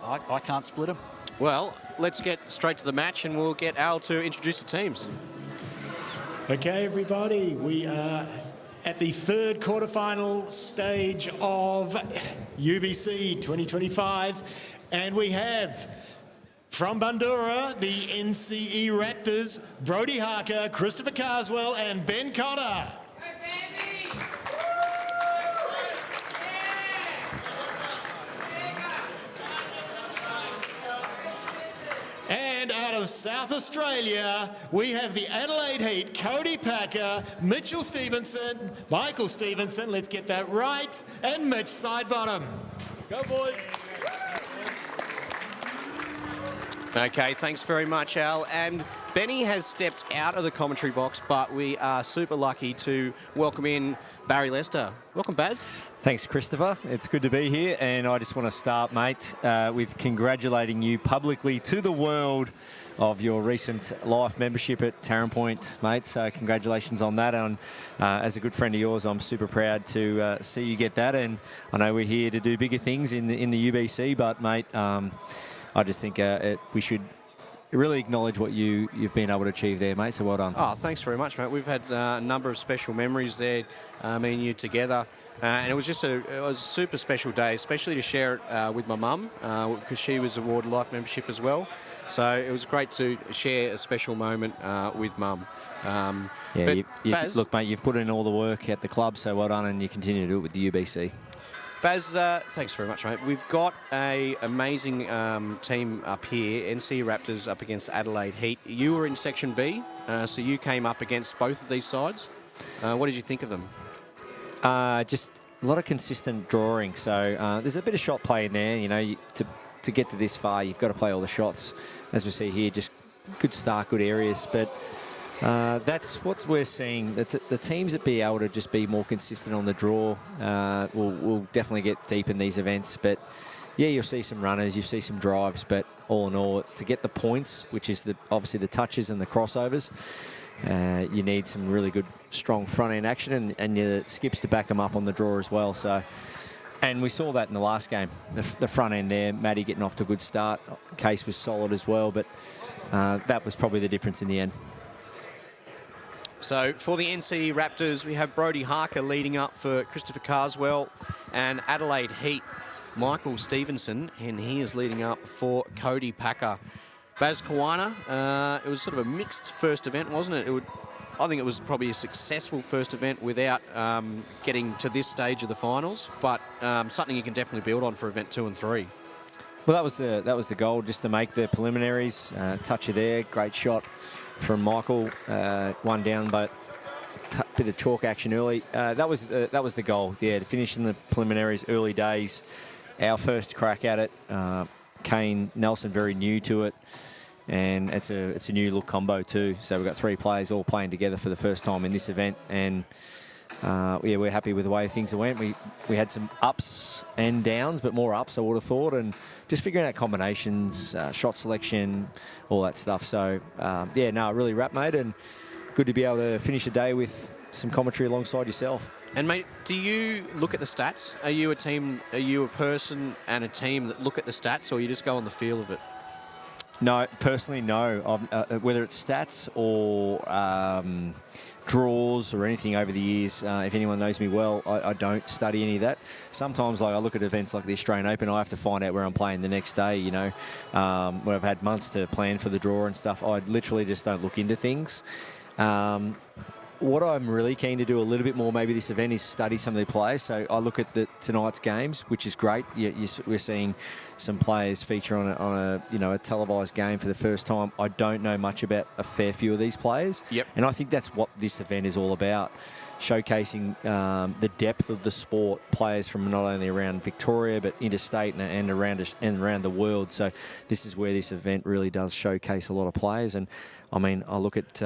I can't split them. Well, let's get straight to the match and we'll get Al to introduce the teams. Okay, everybody, we are at the 3rd quarterfinal stage of UBC 2025, and we have from Bandura, the NCE Raptors, Brody Harker, Christopher Carswell, and Ben Cotter. And out of South Australia, we have the Adelaide Heat, Cody Packer, Mitchell Stevenson, Michael Stevenson, let's get that right, and Mitch Sidebottom. Go, boys. Okay, thanks very much, Al. And Benny has stepped out of the commentary box, but we are super lucky to welcome in Barry Lester. Welcome, Baz. Thanks, Christopher. It's good to be here, and I just want to start, mate, with congratulating you publicly to the world of your recent life membership at Tarrant Point, mate. So congratulations on that. And as a good friend of yours, I'm super proud to see you get that. And I know we're here to do bigger things in the UBC, but, mate, I just think we should really acknowledge what you've been able to achieve there, mate. So well done. Oh, thanks very much, mate. We've had a number of special memories there, me and you together. And it was just a super special day, especially to share it with my mum, because she was awarded life membership as well. So it was great to share a special moment with mum. Look, mate, you've put in all the work at the club, so well done, and you continue to do it with the UBC. Baz, thanks very much, mate. We've got an amazing team up here, NC Raptors up against Adelaide Heat. You were in Section B, so you came up against both of these sides. What did you think of them? Just a lot of consistent drawing. So there's a bit of shot play in there. You know, to get to this far, you've got to play all the shots. As we see here, just good start, good areas. But that's what we're seeing. The teams that be able to just be more consistent on the draw will definitely get deep in these events. But yeah, you'll see some runners, you'll see some drives. But all in all, to get the points, which is obviously the touches and the crossovers, you need some really good, strong front-end action and your skips to back them up on the draw as well. So, and we saw that in the last game. The front end there, Maddie getting off to a good start. Case was solid as well, but that was probably the difference in the end. So for the NC Raptors, we have Brody Harker leading up for Christopher Carswell, and Adelaide Heat, Michael Stevenson, and he is leading up for Cody Packer. Baz Kawana, it was sort of a mixed first event, wasn't it? I think it was probably a successful first event without getting to this stage of the finals, but something you can definitely build on for event 2 and 3. Well, that was the goal, just to make the preliminaries. Toucher there, great shot from Michael. One down, but bit of chalk action early. That was the goal. Yeah, to finish in the preliminaries, early days. Our first crack at it. Kane Nelson very new to it. And it's a new look combo too. So we've got 3 players all playing together for the first time in this event, and yeah, we're happy with the way things went. We had some ups and downs, but more ups I would have thought, and just figuring out combinations, shot selection, all that stuff. So yeah, no, really wrapped, mate, and good to be able to finish the day with some commentary alongside yourself. And mate, do you look at the stats? Are you a person and a team that look at the stats, or you just go on the feel of it? No, personally, no. Whether it's stats or draws or anything over the years, if anyone knows me well, I don't study any of that. Sometimes, like, I look at events like the Australian Open, I have to find out where I'm playing the next day, you know, where I've had months to plan for the draw and stuff. I literally just don't look into things. What I'm really keen to do a little bit more maybe this event is study some of the players. So I look at tonight's games, which is great. We're seeing some players feature on a televised game for the first time. I don't know much about a fair few of these players. Yep. And I think that's what this event is all about, showcasing the depth of the sport, players from not only around Victoria but interstate and around the world. So this is where this event really does showcase a lot of players. And I mean, I look at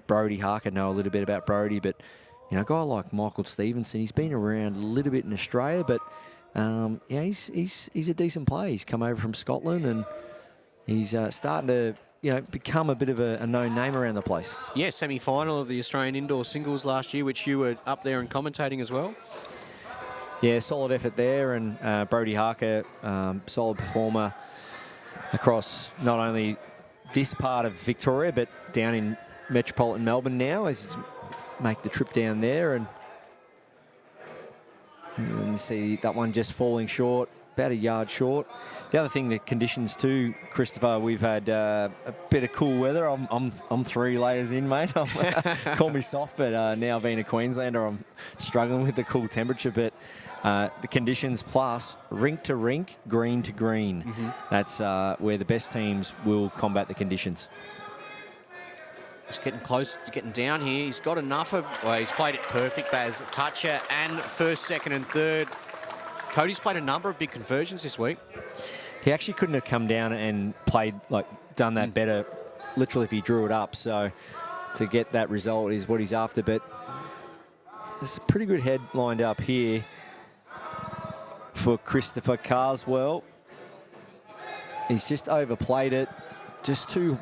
Brody Harker, know a little bit about Brody, but you know, a guy like Michael Stevenson, he's been around a little bit in Australia, but yeah, he's a decent player. He's come over from Scotland, and he's starting to become a bit of a known name around the place. Yeah, semi-final of the Australian Indoor Singles last year, which you were up there and commentating as well. Yeah, solid effort there, and Brody Harker, solid performer across not only this part of Victoria, but down in metropolitan Melbourne now, as you make the trip down there, and see that one just falling short, about a yard short. The other thing, the conditions too, Christopher, we've had a bit of cool weather. I'm 3 layers in, mate. Call me soft, but now being a Queenslander, I'm struggling with the cool temperature. But the conditions plus rink to rink, green to green. Mm-hmm. That's where the best teams will combat the conditions. He's getting close, getting down here. He's got enough of... Well, he's played it perfect, Baz. Toucher and first, second and third. Cody's played a number of big conversions this week. He actually couldn't have come down and done that better, literally, if he drew it up. So to get that result is what he's after. But there's a pretty good head lined up here. for Christopher Carswell. He's just overplayed it. Just too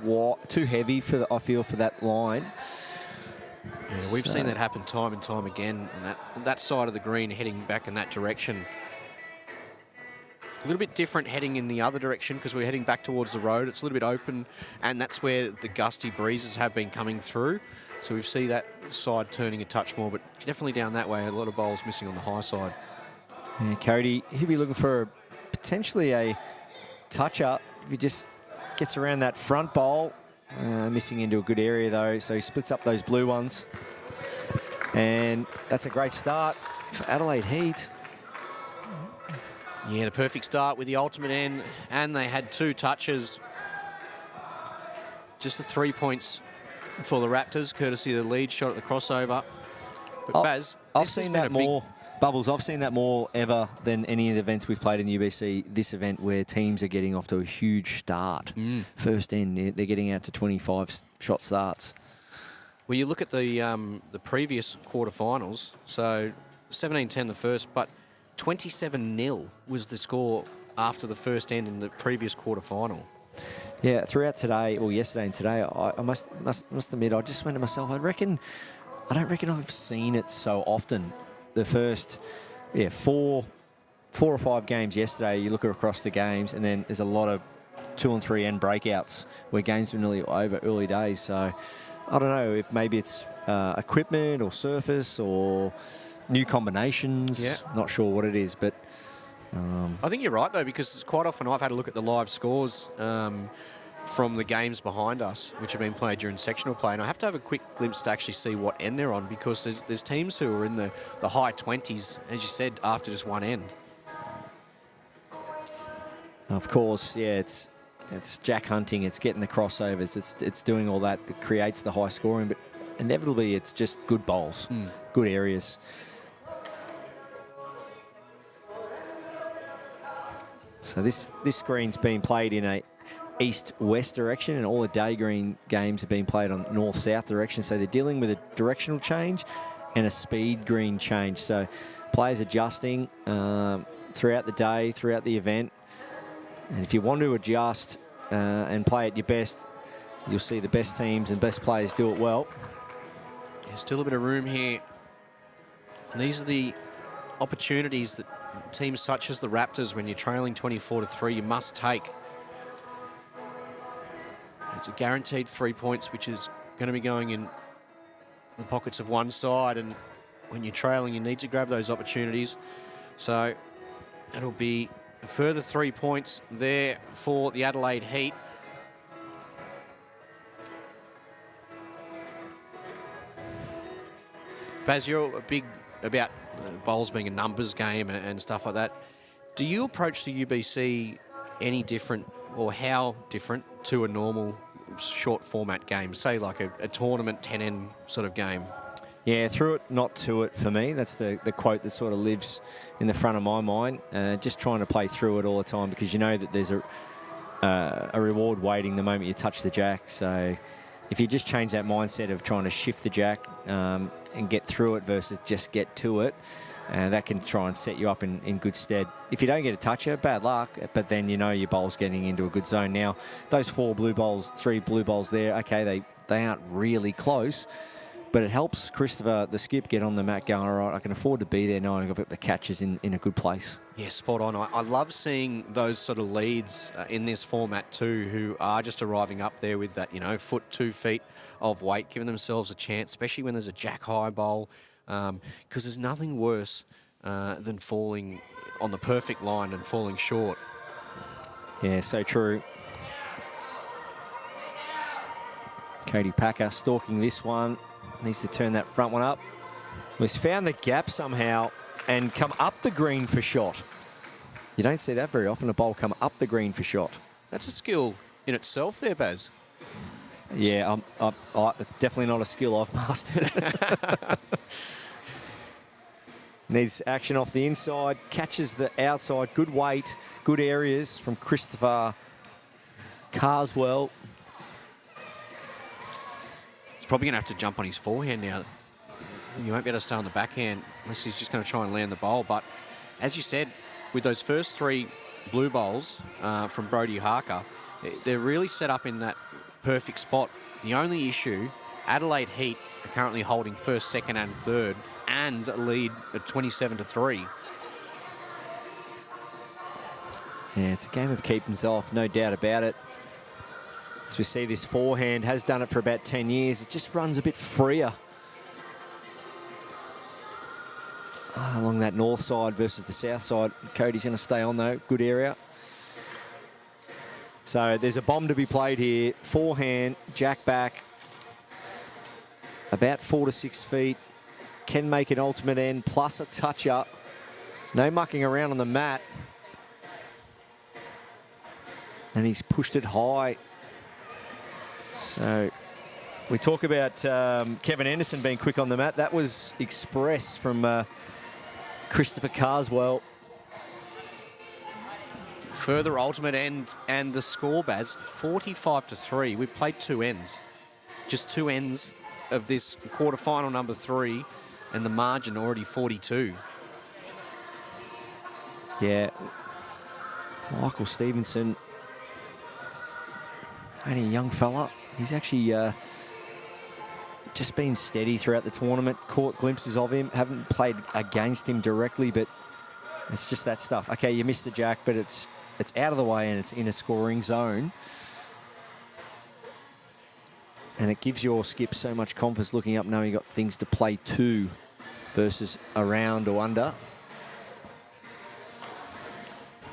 heavy for I feel, for that line. Yeah, we've seen that happen time and time again, and that side of the green heading back in that direction. A little bit different heading in the other direction because we're heading back towards the road. It's a little bit open, and that's where the gusty breezes have been coming through. So we see that side turning a touch more, but definitely down that way, a lot of bowls missing on the high side. Yeah, Cody, he'll be looking for potentially a touch-up if he just gets around that front bowl. Missing into a good area, though, so he splits up those blue ones. And that's a great start for Adelaide Heat. Yeah, the perfect start with the ultimate end, and they had 2 touches. Just the 3 points for the Raptors, courtesy of the lead shot at the crossover. But Baz, I've seen that more. Bubbles, I've seen that more ever than any of the events we've played in the UBC. This event where teams are getting off to a huge start. First end, they're getting out to 25-shot starts. Well, you look at the previous quarterfinals, so 17-10 the first, but 27-0 was the score after the first end in the previous quarterfinal. Yeah, throughout today, or yesterday and today, I must admit, I just went to myself, I don't reckon I've seen it so often. The first, 4 or 5 games yesterday, you look across the games, and then there's a lot of 2 and 3 end breakouts where games were nearly over early days. So I don't know if maybe it's equipment or surface or new combinations. Yeah. Not sure what it is, but I think you're right, though, because quite often I've had a look at the live scores from the games behind us, which have been played during sectional play, and I have to have a quick glimpse to actually see what end they're on, because there's teams who are in the high 20s, as you said, after just one end. of course, yeah, it's jack hunting, it's getting the crossovers, it's doing all that creates the high scoring, but inevitably it's just good bowls, good areas. So this green's been played in a east-west direction, and all the day green games have been played on north-south direction. So they're dealing with a directional change and a speed green change. So players adjusting throughout the day, throughout the event. And if you want to adjust and play at your best, you'll see the best teams and best players do it well. There's still a bit of room here. And these are the opportunities that teams such as the Raptors, when you're trailing 24-3, you must take. It's a guaranteed 3 points, which is going to be going in the pockets of one side, and when you're trailing, you need to grab those opportunities. So it'll be a further 3 points there for the Adelaide Heat. Baz, you're big about bowls being a numbers game and stuff like that. Do you approach the UBC any different, or how different, to a normal short format game, say like a tournament 10-end sort of game? Yeah, through it, not to it for me. That's the quote that sort of lives in the front of my mind. Just trying to play through it all the time, because you know that there's a reward waiting the moment you touch the jack. So if you just change that mindset of trying to shift the jack and get through it versus just get to it, that can try and set you up in good stead. If you don't get a toucher, bad luck, but then you know your bowl's getting into a good zone. Now, those 3 blue bowls there, okay, they aren't really close, but it helps Christopher, the skip, get on the mat going, all right, I can afford to be there knowing I've got the catches in a good place. Yeah, spot on. I love seeing those sort of leads in this format too, who are just arriving up there with that, 2 feet of weight, giving themselves a chance, especially when there's a jack high bowl, because there's nothing worse than falling on the perfect line and falling short. Yeah, so true. Cody Packer stalking this one. Needs to turn that front one up. He's found the gap somehow and come up the green for shot. You don't see that very often, a bowl come up the green for shot. That's a skill in itself there, Baz. Yeah, it's definitely not a skill I've mastered. Needs action off the inside, catches the outside, good weight, good areas from Christopher Carswell. He's probably going to have to jump on his forehand now. You won't be able to stay on the backhand unless he's just going to try and land the bowl. But as you said, with those first 3 blue bowls from Brodie Harker, they're really set up in that perfect spot. The only issue, Adelaide Heat are currently holding first, second and third and lead at 27-3. Yeah, it's a game of keep off, no doubt about it. As we see, this forehand has done it for about 10 years. It just runs a bit freer. Along that north side versus the south side. Cody's going to stay on, though. Good area. So there's a bomb to be played here. Forehand, jack back. About 4 to 6 feet. Can make an ultimate end, plus a touch-up. No mucking around on the mat. And he's pushed it high. So we talk about Kevin Anderson being quick on the mat. That was express from Christopher Carswell. Further ultimate end and the score, Baz, 45-3. We've played 2 ends. Just 2 ends of this quarterfinal number 3, and the margin already 42. Yeah. Michael Stevenson, only a young fella. He's actually just been steady throughout the tournament. Caught glimpses of him. Haven't played against him directly, but it's just that stuff. Okay, you missed the jack, but it's out of the way and it's in a scoring zone. And it gives your skip so much confidence looking up, knowing you've got things to play to versus around or under.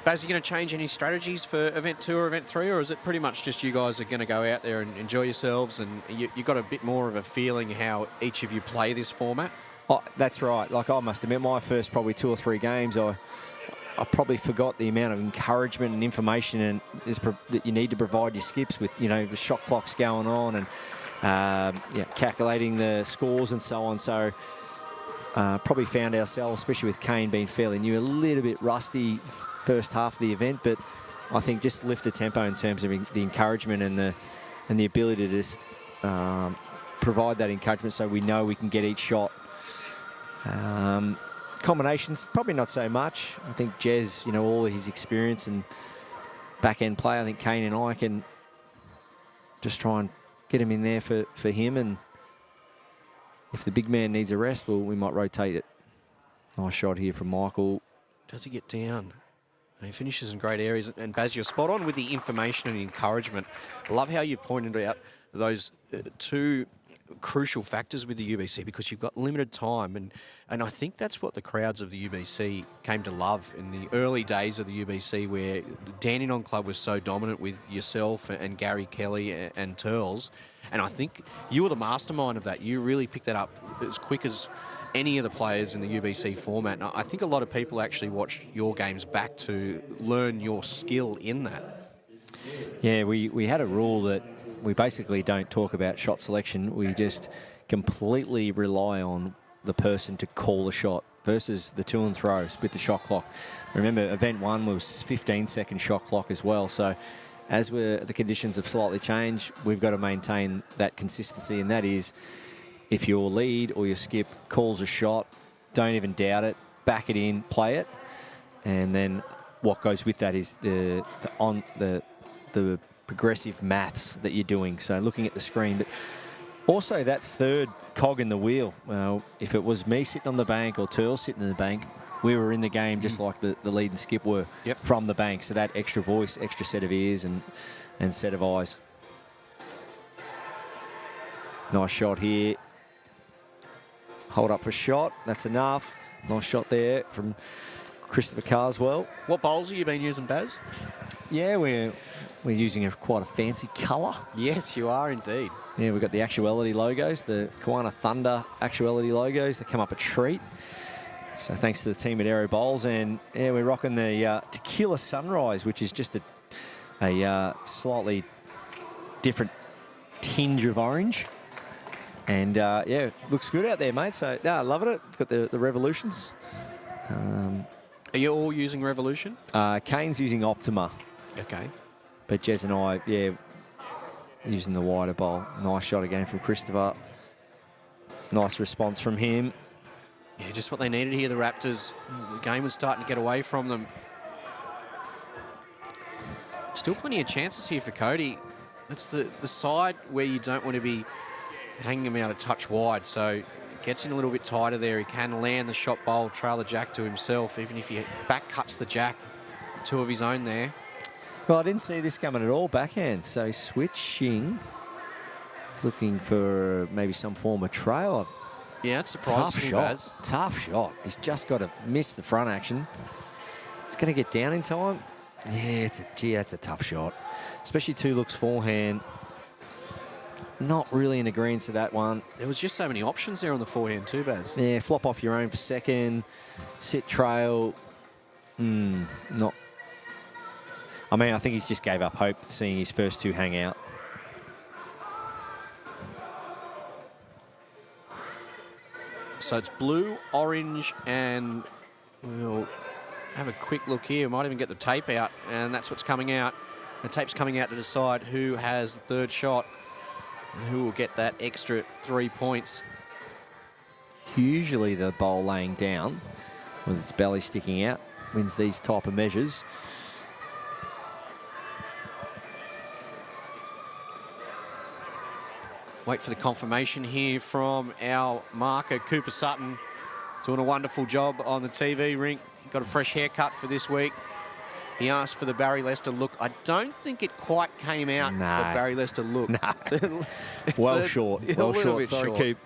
Baz, are you going to change any strategies for Event 2 or Event 3, or is it pretty much just you guys are going to go out there and enjoy yourselves, and you've got a bit more of a feeling how each of you play this format? Oh, that's right. Like, I must admit, my first probably 2 or 3 games, I probably forgot the amount of encouragement and information that you need to provide your skips with, you know, the shot clocks going on and calculating the scores and so on. So probably found ourselves, especially with Kane being fairly new, a little bit rusty first half of the event, but I think just lift the tempo in terms of the encouragement and the ability to just provide that encouragement so we know we can get each shot. Combinations, probably not so much. I think Jez, you know, all of his experience and back-end play, I think Kane and I can just try and get him in there for him, and if the big man needs a rest, well, we might rotate it. Nice shot here from Michael. Does he get down? And he finishes in great areas. And Baz, you're spot on with the information and encouragement. I love how you pointed out those 2 crucial factors with the UBC, because you've got limited time, and I think that's what the crowds of the UBC came to love in the early days of the UBC, where Dandenong Club was so dominant with yourself and Gary Kelly and Turles, and I think you were the mastermind of that. You really picked that up as quick as any of the players in the UBC format, and I think a lot of people actually watched your games back to learn your skill in that. Yeah, we had a rule that we basically don't talk about shot selection. We just completely rely on the person to call a shot versus the to and throws with the shot clock. Remember, event 1 was 15-second shot clock as well. So as the conditions have slightly changed, we've got to maintain that consistency, and that is if your lead or your skip calls a shot, don't even doubt it, back it in, play it, and then what goes with that is the progressive maths that you're doing. So looking at the screen, but also that third cog in the wheel. If it was me sitting on the bank or Turl sitting in the bank, we were in the game just like the lead and skip were from the bank. So that extra voice, extra set of ears and set of eyes. Nice shot here. Hold up for shot. That's enough. Nice shot there from Christopher Carswell. What bowls have you been using, Baz? Yeah, we're using quite a fancy colour. Yes, you are indeed. Yeah, we've got the actuality logos, the Kiwana Thunder actuality logos. They come up a treat. So thanks to the team at Aero Bowls. And yeah, we're rocking the Tequila Sunrise, which is just a slightly different tinge of orange. And yeah, looks good out there, mate. So yeah, loving it. Got the Revolutions. Are you all using Revolution? Kane's using Optima. Okay. But Jez and I, yeah, using the wider bowl. Nice shot again from Christopher. Nice response from him. Yeah, just what they needed here, the Raptors. The game was starting to get away from them. Still plenty of chances here for Cody. That's the side where you don't want to be hanging him out a touch wide. So gets in a little bit tighter there. He can land the shot bowl, trail the jack to himself, even if he back cuts the jack. 2 of his own there. Well, I didn't see this coming at all, backhand. So he's switching. He's looking for maybe some form of trail. Yeah, it's surprising. Tough shot. He's just got to miss the front action. He's going to get down in time. Yeah, that's a tough shot. Especially 2 looks forehand. Not really in agreement to that one. There was just so many options there on the forehand too, Baz. Yeah, flop off your own for second. Sit trail. Not. I mean, I think he's just gave up hope seeing his first 2 hang out. So it's blue, orange, and we'll have a quick look here. Might even get the tape out, and that's what's coming out. The tape's coming out to decide who has the 3rd shot and who will get that extra 3 points. Usually the bowl laying down with its belly sticking out wins these type of measures. Wait for the confirmation here from our marker, Cooper Sutton. Doing a wonderful job on the TV rink. Got a fresh haircut for this week. He asked for the Barry Lester look. I don't think it quite came out, the Barry Lester look. No. It's well short. Well short. Sorry, Coop.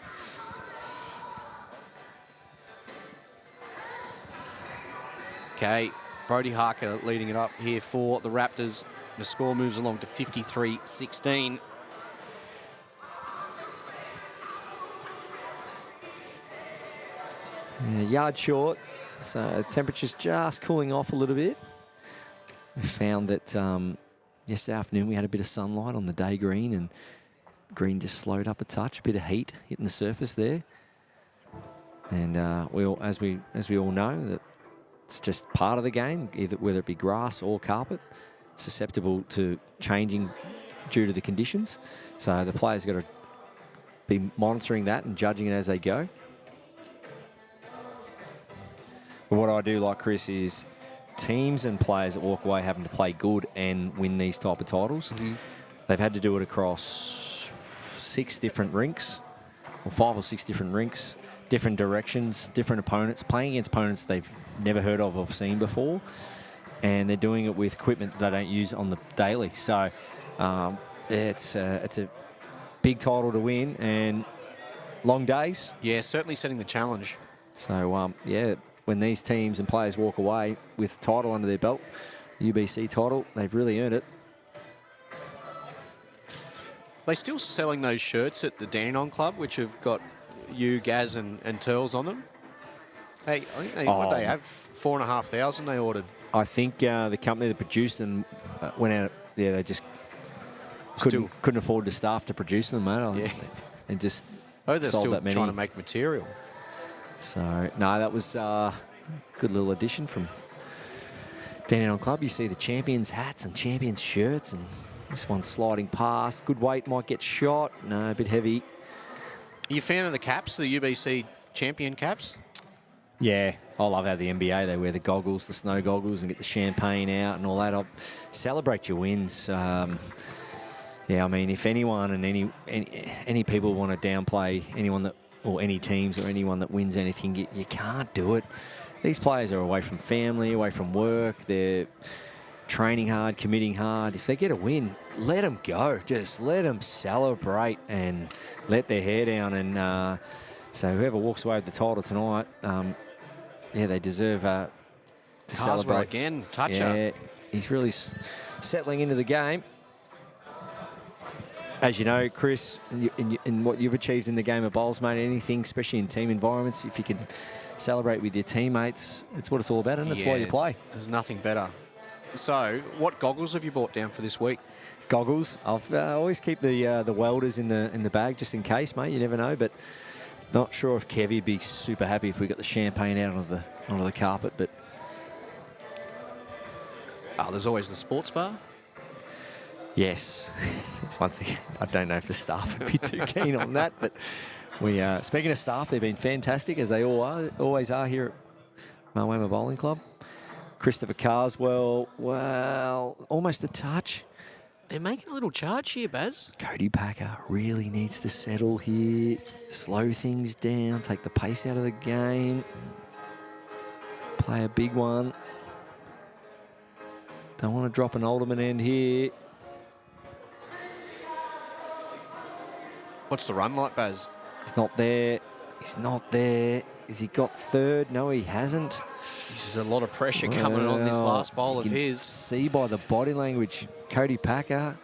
Okay, Brody Harker leading it up here for the Raptors. The score moves along to 53-16. Yeah, yard short, so temperature's just cooling off a little bit. We found that yesterday afternoon we had a bit of sunlight on the day green, and green just slowed up a touch, a bit of heat hitting the surface there. And as we all know, that it's just part of the game, either whether it be grass or carpet, susceptible to changing due to the conditions. So the players got to be monitoring that and judging it as they go. But what I do like, Chris, is teams and players that walk away having to play good and win these type of titles. They've had to do it across 6 different rinks, or 5 or 6 different rinks, different directions, different opponents, playing against opponents they've never heard of or seen before. And they're doing it with equipment they don't use on the daily. So it's a big title to win and long days. Yeah, certainly setting the challenge. So, yeah, when these teams and players walk away with a title under their belt, UBC title, they've really earned it. They still selling those shirts at the Dandenong Club, which have got you, Gaz, and Turls on them? Hey, I think what they have, 4,500 they ordered. I think the company that produced them went out. Yeah, they just couldn't afford the staff to produce them, mate. Yeah. And just they're sold still that many. trying to make material. So, no, that was a good little addition from Dandenong Club. You see the champions' hats and champions' shirts, and this one's sliding past. Good weight, might get shot. No, a bit heavy. Are you a fan of the caps, the UBC champion caps? Yeah, I love how the NBA, they wear the goggles, the snow goggles, and get the champagne out and all that. I'll celebrate your wins. Yeah, I mean, if anyone and any people want to downplay anyone that, or any teams or anyone that wins anything, you can't do it. These players are away from family, away from work. They're training hard, committing hard. If they get a win, let them go. Just let them celebrate and let their hair down. And so whoever walks away with the title tonight, yeah, they deserve to celebrate. Again, toucher. Yeah, he's really settling into the game. As you know, Chris, in what you've achieved in the game of bowls, mate, anything, especially in team environments, if you can celebrate with your teammates, it's what it's all about, and that's why you play. There's nothing better. So, what goggles have you brought down for this week? Goggles. I've always keep the welders in the bag just in case, mate. You never know, but not sure if Kevy would be super happy if we got the champagne out onto the carpet. But there's always the sports bar. Yes. Once again, I don't know if the staff would be too keen on that, but Speaking of staff, they've been fantastic, as they always are here at Moama Bowling Club. Christopher Carswell, well, almost a touch. They're making a little charge here, Baz. Cody Packer really needs to settle here, slow things down, take the pace out of the game, play a big one. Don't want to drop an ultimate end here. What's the run like, Baz? He's not there. He's not there. Has he got third? No, he hasn't. There's a lot of pressure coming on this last bowl of You can his. see by the body language, Cody Packer.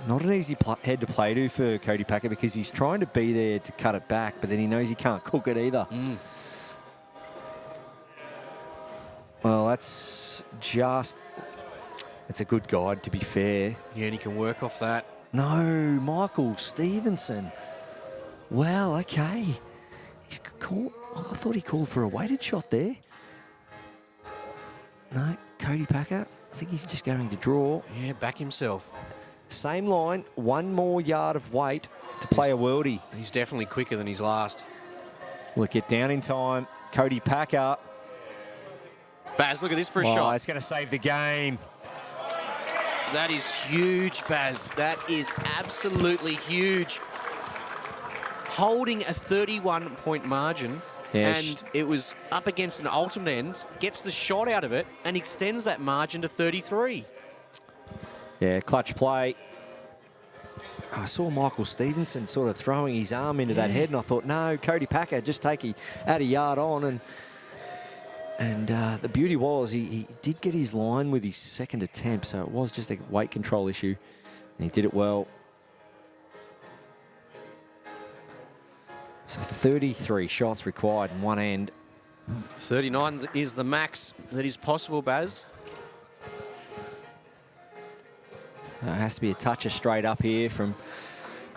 Not an easy head to play to for Cody Packer, because he's trying to be there to cut it back, but then he knows he can't cook it either. Well, it's a good guide, to be fair. Yeah, and he can work off that. No, Michael Stevenson. Well, okay. He's called. I thought he called for a weighted shot there. No, Cody Packer. I think he's just going to draw. Yeah, back himself. Same line, one more yard of weight to play a worldie. He's definitely quicker than his last. Will it get down in time? Cody Packer. Baz, look at this for a shot. It's going to save the game. That is huge, Baz. That is absolutely huge. Holding a 31-point margin, and it was up against an ultimate end, gets the shot out of it, and extends that margin to 33. Yeah, clutch play. I saw Michael Stevenson sort of throwing his arm into that head, and I thought, no, Cody Packer, just add a yard on. And the beauty was he did get his line with his second attempt, so it was just a weight control issue, and he did it well. So 33 shots required in one end. 39 is the max that is possible, Baz. It has to be a toucher straight up here from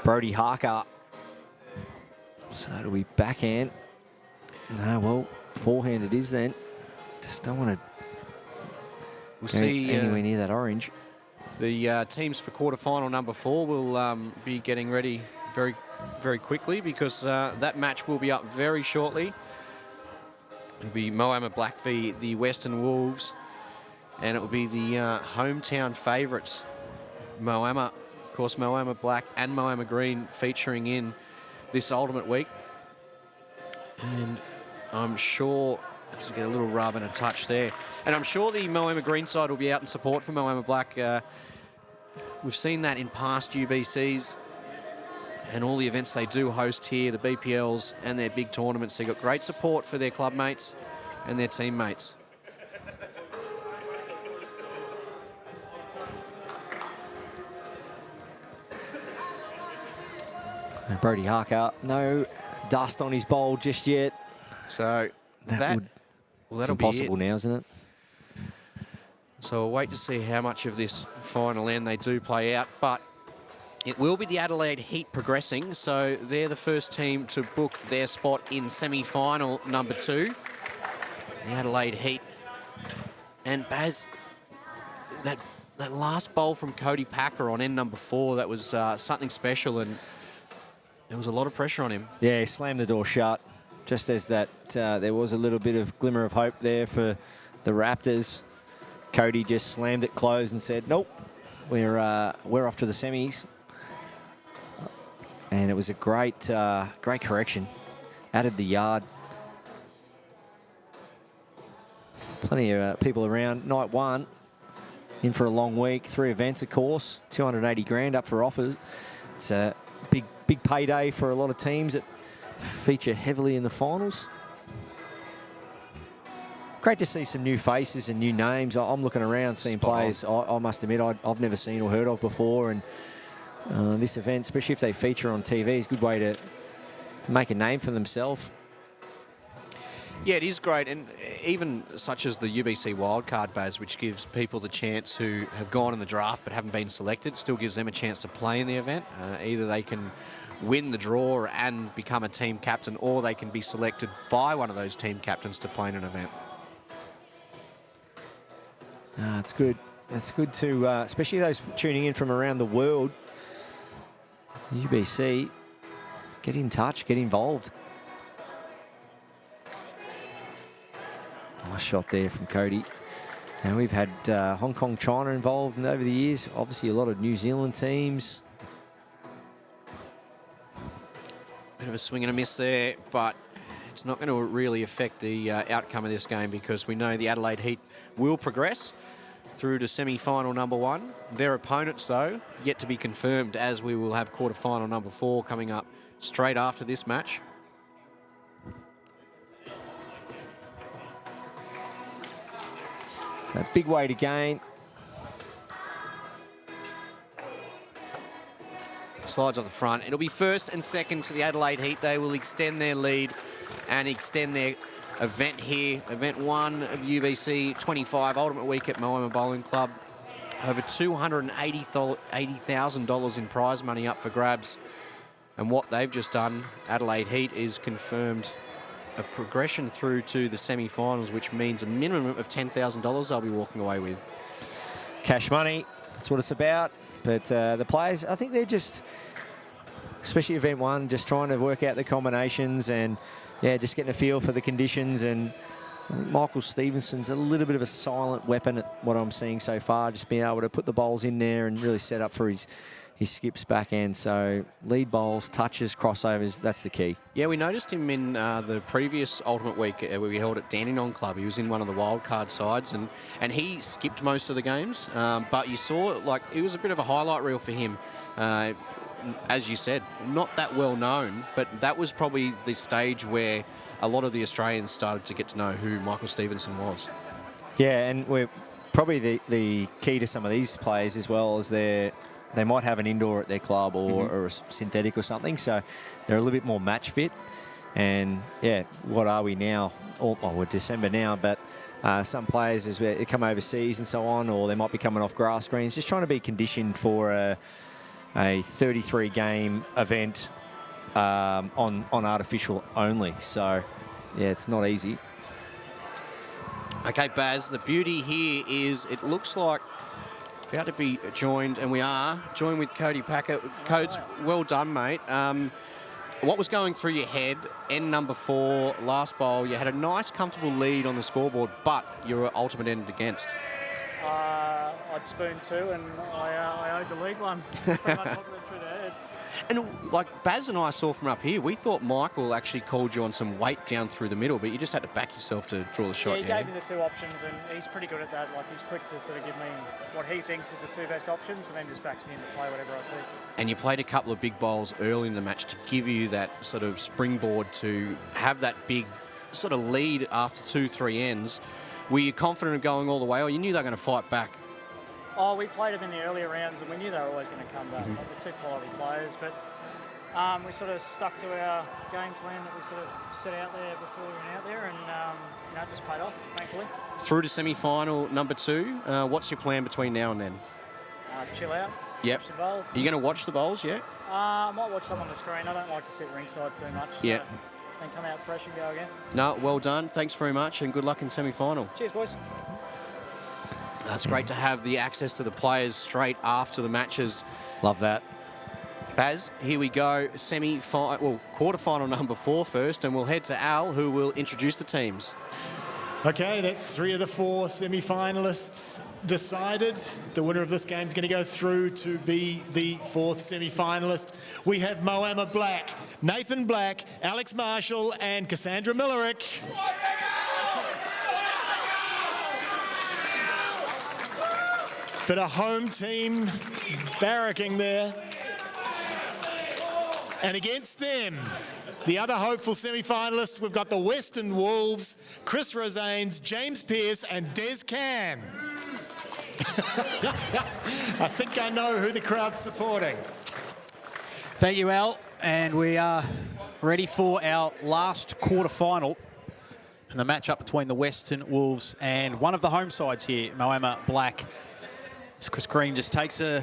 Brody Harker. So it'll be backhand. No, well, forehand it is then. Just don't want to see anywhere near that orange. The teams for quarterfinal number 4 will be getting ready very, very quickly, because that match will be up very shortly. It'll be Moama Black v the Western Wolves, and it will be the hometown favourites. Moama, of course, Moama Black and Moama Green featuring in this Ultimate Week. And I'm sure, let's get a little rub and a touch there. And I'm sure the Moama Green side will be out in support for Moama Black. We've seen that in past UBCs and all the events they do host here, the BPLs and their big tournaments. They've got great support for their club mates and their teammates. Brody Harker, no dust on his bowl just yet. So that'll it's be impossible it now, isn't it? So we'll wait to see how much of this final end they do play out. But it will be the Adelaide Heat progressing. So they're the first team to book their spot in semi-final number 2. The Adelaide Heat. And Baz, that last bowl from Cody Packer on end number 4, that was something special, and there was a lot of pressure on him. Yeah, he slammed the door shut. Just as that, there was a little bit of glimmer of hope there for the Raptors. Cody just slammed it closed and said, nope, we're off to the semis. And it was a great correction. Added the yard. Plenty of people around. Night 1, in for a long week. 3 events, of course. 280 grand up for offers. It's a big payday for a lot of teams that feature heavily in the finals. Great to see some new faces and new names. I'm looking around seeing players I must admit I've never seen or heard of before, and this event, especially if they feature on TV, is a good way to make a name for themselves. Yeah, it is great, and even such as the UBC wildcard, Baz, which gives people the chance who have gone in the draft but haven't been selected, still gives them a chance to play in the event. Either they can win the draw and become a team captain, or they can be selected by one of those team captains to play in an event. It's good. It's good to, especially those tuning in from around the world, UBC, get in touch, get involved. Nice shot there from Cody. And we've had Hong Kong, China involved over the years. Obviously, a lot of New Zealand teams. Bit of a swing and a miss there, but it's not going to really affect the outcome of this game because we know the Adelaide Heat will progress through to semi-final number 1. Their opponents, though, yet to be confirmed, as we will have quarter-final number 4 coming up straight after this match. So big way to gain. Slides off the front. It'll be first and second to the Adelaide Heat. They will extend their lead and extend their event here. Event 1 of UBC 25 Ultimate Week at Moama Bowling Club. Over $280,000 in prize money up for grabs. And what they've just done, Adelaide Heat, is confirmed a progression through to the semi-finals, which means a minimum of $10,000 they'll be walking away with. Cash money, that's what it's about. But the players, I think they're just, especially event 1, just trying to work out the combinations and, yeah, just getting a feel for the conditions. And I think Michael Stevenson's a little bit of a silent weapon at what I'm seeing so far, just being able to put the bowls in there and really set up for his skips back end. So lead bowls, touches, crossovers, that's the key. Yeah, we noticed him in the previous Ultimate Week where we held at Dandenong Club. He was in one of the wildcard sides and he skipped most of the games. But you saw, like, it was a bit of a highlight reel for him. As you said, not that well known, but that was probably the stage where a lot of the Australians started to get to know who Michael Stevenson was. Yeah, and we're probably the key to some of these players as well is they might have an indoor at their club or a synthetic or something, so they're a little bit more match fit. And yeah, what are we now? Oh, we're December now, but some players as they come overseas and so on, or they might be coming off grass greens, just trying to be conditioned for a 33-game event on artificial only. So yeah, it's not easy. Okay, Baz, the beauty here is it looks like we're about to be joined, and we are joined with Cody Packer. Codes, well done, mate. What was going through your head? End number 4, last bowl. You had a nice, comfortable lead on the scoreboard, but you were ultimate ended against. I'd spooned 2 and I owed the lead one. Pretty much what went through the head. And like Baz and I saw from up here, we thought Michael actually called you on some weight down through the middle, but you just had to back yourself to draw the shot. Yeah, he gave me the 2 options, and he's pretty good at that. Like, he's quick to sort of give me what he thinks is the 2 best options, and then just backs me in to play whatever I see. And you played a couple of big bowls early in the match to give you that sort of springboard to have that big sort of lead after 2-3 ends. Were you confident of going all the way, or you knew they were going to fight back? Oh, we played them in the earlier rounds, and we knew they were always going to come back. Like, they're 2 quality players, but we sort of stuck to our game plan that we sort of set out there before we went out there, and it just paid off, thankfully. Through to semi-final number 2, what's your plan between now and then? Chill out. Yep. Watch the bowls. Are you going to watch the bowls, yeah? I might watch some on the screen. I don't like to sit ringside too much. So Yeah. then come out fresh and go again. No, well done. Thanks very much, and good luck in semi-final. Cheers, boys. It's great to have the access to the players straight after the matches. Love that. Baz, here we go. Quarterfinal number 4 first, and we'll head to Al, who will introduce the teams. Okay, that's 3 of the 4 semi-finalists decided. The winner of this game is going to go through to be the 4th semi-finalist. We have Moama Black, Nathan Black, Alex Marshall, and Cassandra Millerick. But a home team barracking there. And against them, the other hopeful semi-finalists, we've got the Western Wolves, Chris Rosanes, James Pearce, and Des Can. I think I know who the crowd's supporting. Thank you, Al. And we are ready for our last quarter-final. And the matchup between the Western Wolves and one of the home sides here, Moama Black. Chris Green just takes a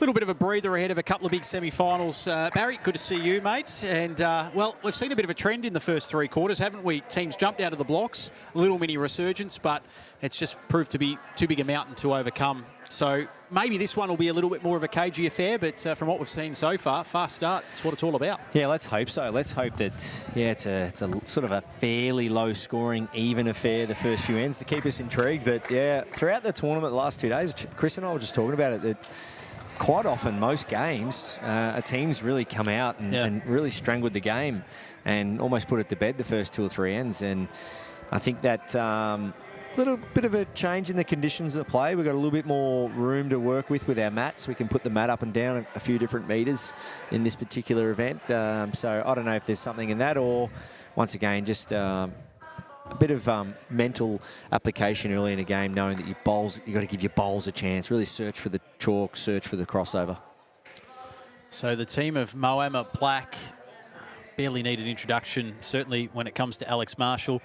little bit of a breather ahead of a couple of big semi-finals. Barry, good to see you, mate. And, well, we've seen a bit of a trend in the first 3 quarters, haven't we? Teams jumped out of the blocks, a little mini resurgence, but it's just proved to be too big a mountain to overcome So maybe this one will be a little bit more of a cagey affair, but from what we've seen so far, fast start, it's what it's all about. Yeah, let's hope so. Let's hope that, yeah, it's a sort of a fairly low-scoring, even affair, the first few ends to keep us intrigued. But, yeah, throughout the tournament the last 2 days, Chris and I were just talking about it, that quite often, most games, a team's really come out and really strangled the game and almost put it to bed the first 2 or 3 ends. And I think that little bit of a change in the conditions of the play. We've got a little bit more room to work with our mats. We can put the mat up and down a few different meters in this particular event. So I don't know if there's something in that, or once again, just a bit of mental application early in a game, knowing that you've got to give your bowls a chance. Really search for the chalk, search for the crossover. So the team of Moama Black barely need an introduction, certainly when it comes to Alex Marshall.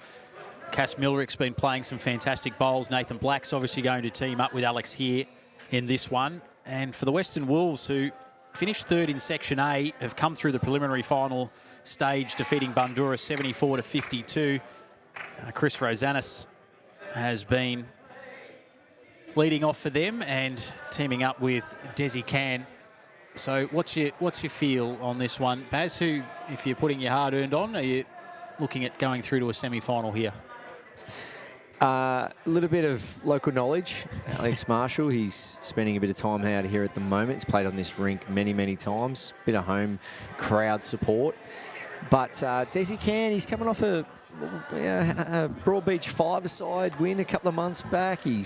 Cass Milrick's been playing some fantastic bowls. Nathan Black's obviously going to team up with Alex here in this one. And for the Western Wolves, who finished third in Section A, have come through the preliminary final stage, defeating Bundoora 74-52. Chris Rosanis has been leading off for them and teaming up with Desi Can. So what's your feel on this one? Baz, who, if you're putting your hard-earned on, are you looking at going through to a semi-final here? A little bit of local knowledge. Alex Marshall, he's spending a bit of time out here at the moment. He's played on this rink many, many times. Bit of home crowd support. But Desi Can, he's coming off a Broadbeach five-a-side win a couple of months back. He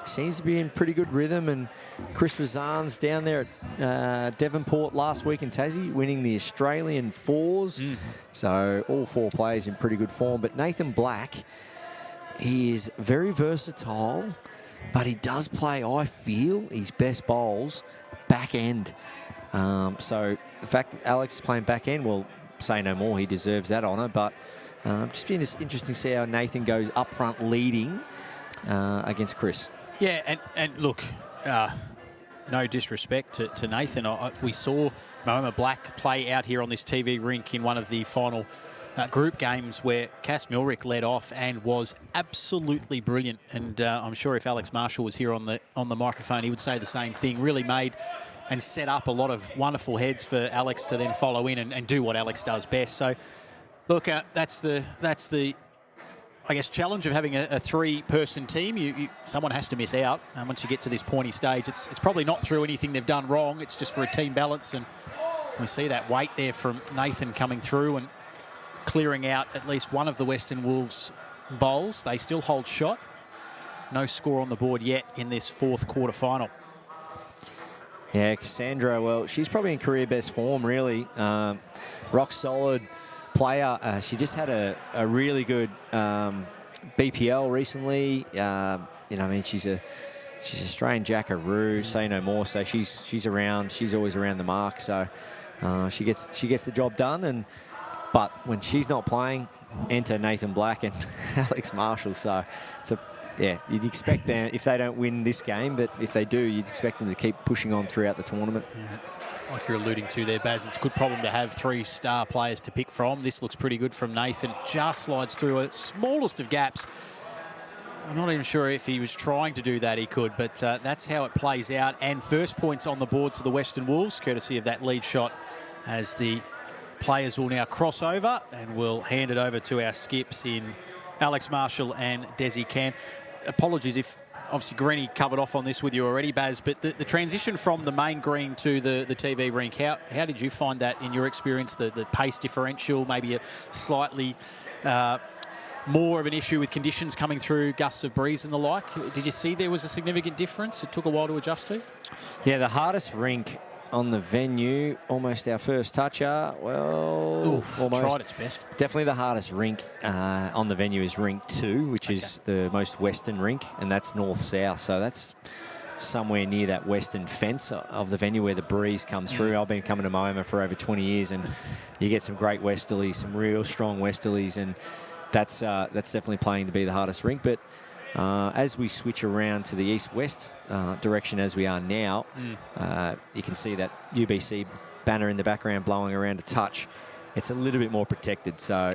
seems to be in pretty good rhythm. And Chris Razan's down there at Devonport last week in Tassie, winning the Australian fours. So all 4 players in pretty good form. But Nathan Black, he is very versatile, but he does play, I feel, his best bowls back end. So the fact that Alex is playing back end, well, say no more, he deserves that honour. But just being interesting to see how Nathan goes up front leading against Chris. Yeah, and look, no disrespect to Nathan. We saw Moama Black play out here on this TV rink in one of the final group games where Cass Milrick led off and was absolutely brilliant. And I'm sure if Alex Marshall was here on the microphone, he would say the same thing. Really made and set up a lot of wonderful heads for Alex to then follow in and do what Alex does best. So, look, that's the I guess, challenge of having a 3-person team. Someone has to miss out. And once you get to this pointy stage, it's probably not through anything they've done wrong. It's just for a team balance. And we see that weight there from Nathan coming through and clearing out at least one of the Western Wolves bowls. They still hold shot. No score on the board yet in this 4th quarter final. Yeah, Cassandra, well, she's probably in career best form, really. Rock solid player. She just had a really good BPL recently. I mean, she's Australian Jackaroo, say no more. So she's around. She's always around the mark. So she gets the job done. But when she's not playing, enter Nathan Black and Alex Marshall. So you'd expect them, if they don't win this game, but if they do, you'd expect them to keep pushing on throughout the tournament. Yeah. Like you're alluding to there, Baz, it's a good problem to have 3 star players to pick from. This looks pretty good from Nathan. Just slides through a smallest of gaps. I'm not even sure if he was trying to do that, he could, but that's how it plays out. And first points on the board to the Western Wolves, courtesy of that lead shot, as the players will now cross over and we'll hand it over to our skips in Alex Marshall and Desi Can. Apologies if obviously Greenie covered off on this with you already, Baz, but the transition from the main green to the TV rink, how did you find that in your experience, the pace differential, maybe a slightly more of an issue with conditions coming through, gusts of breeze and the like? Did you see there was a significant difference it took a while to adjust to? Yeah, the hardest rink on the venue, almost our first toucher. Well, almost. Tried its best. Definitely the hardest rink on the venue is rink 2, which is the most western rink, and that's north-south. So that's somewhere near that western fence of the venue where the breeze comes through. I've been coming to Moama for over 20 years, and you get some great westerlies, some real strong westerlies, and that's definitely playing to be the hardest rink. But as we switch around to the east-west direction as we are now, you can see that UBC banner in the background blowing around a touch. It's a little bit more protected. So,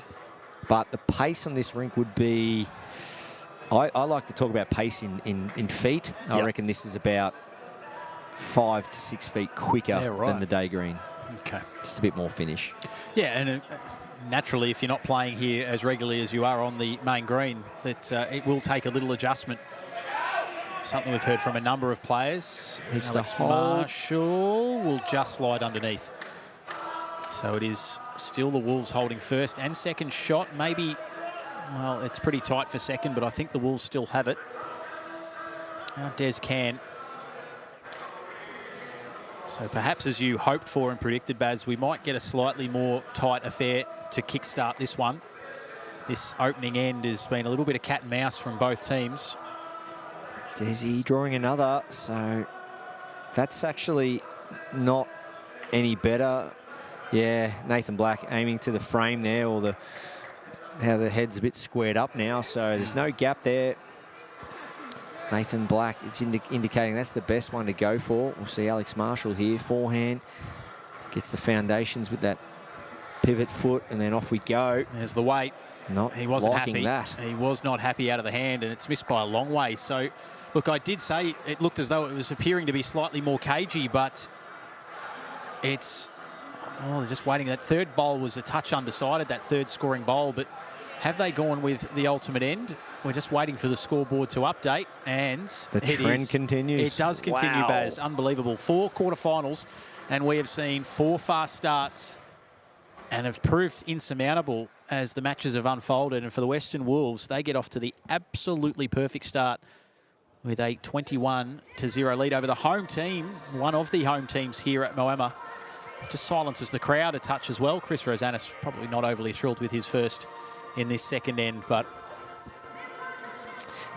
but the pace on this rink would be I like to talk about pace in feet. I reckon this is about 5 to 6 feet quicker than the day green. Okay. Just a bit more finish. Yeah, and naturally, if you're not playing here as regularly as you are on the main green, that it will take a little adjustment. Something we've heard from a number of players. Alex Marshall will just slide underneath. So it is still the Wolves holding first and second shot. Maybe, well, it's pretty tight for second, but I think the Wolves still have it. Now Des can. So perhaps as you hoped for and predicted, Baz, we might get a slightly more tight affair to kickstart this one. This opening end has been a little bit of cat and mouse from both teams. Desi drawing another, so that's actually not any better. Yeah, Nathan Black aiming to the frame there, or how the head's a bit squared up now, so there's no gap there. Nathan Black, it's indicating that's the best one to go for. We'll see Alex Marshall here, forehand. Gets the foundations with that pivot foot, and then off we go. There's the weight. He wasn't happy. He was not happy out of the hand, and it's missed by a long way. So, look, I did say it looked as though it was appearing to be slightly more cagey, but it's... Oh, they're just waiting. That third bowl was a touch undecided, that third scoring bowl, but have they gone with the ultimate end? We're just waiting for the scoreboard to update, and the trend continues. It does continue, wow. Baz. Unbelievable. 4 quarterfinals, and we have seen 4 fast starts and have proved insurmountable as the matches have unfolded. And for the Western Wolves, they get off to the absolutely perfect start with a 21-0 lead over the home team, one of the home teams here at Moama. Just silences the crowd a touch as well. Chris Rosanis probably not overly thrilled with his first in this second end, but...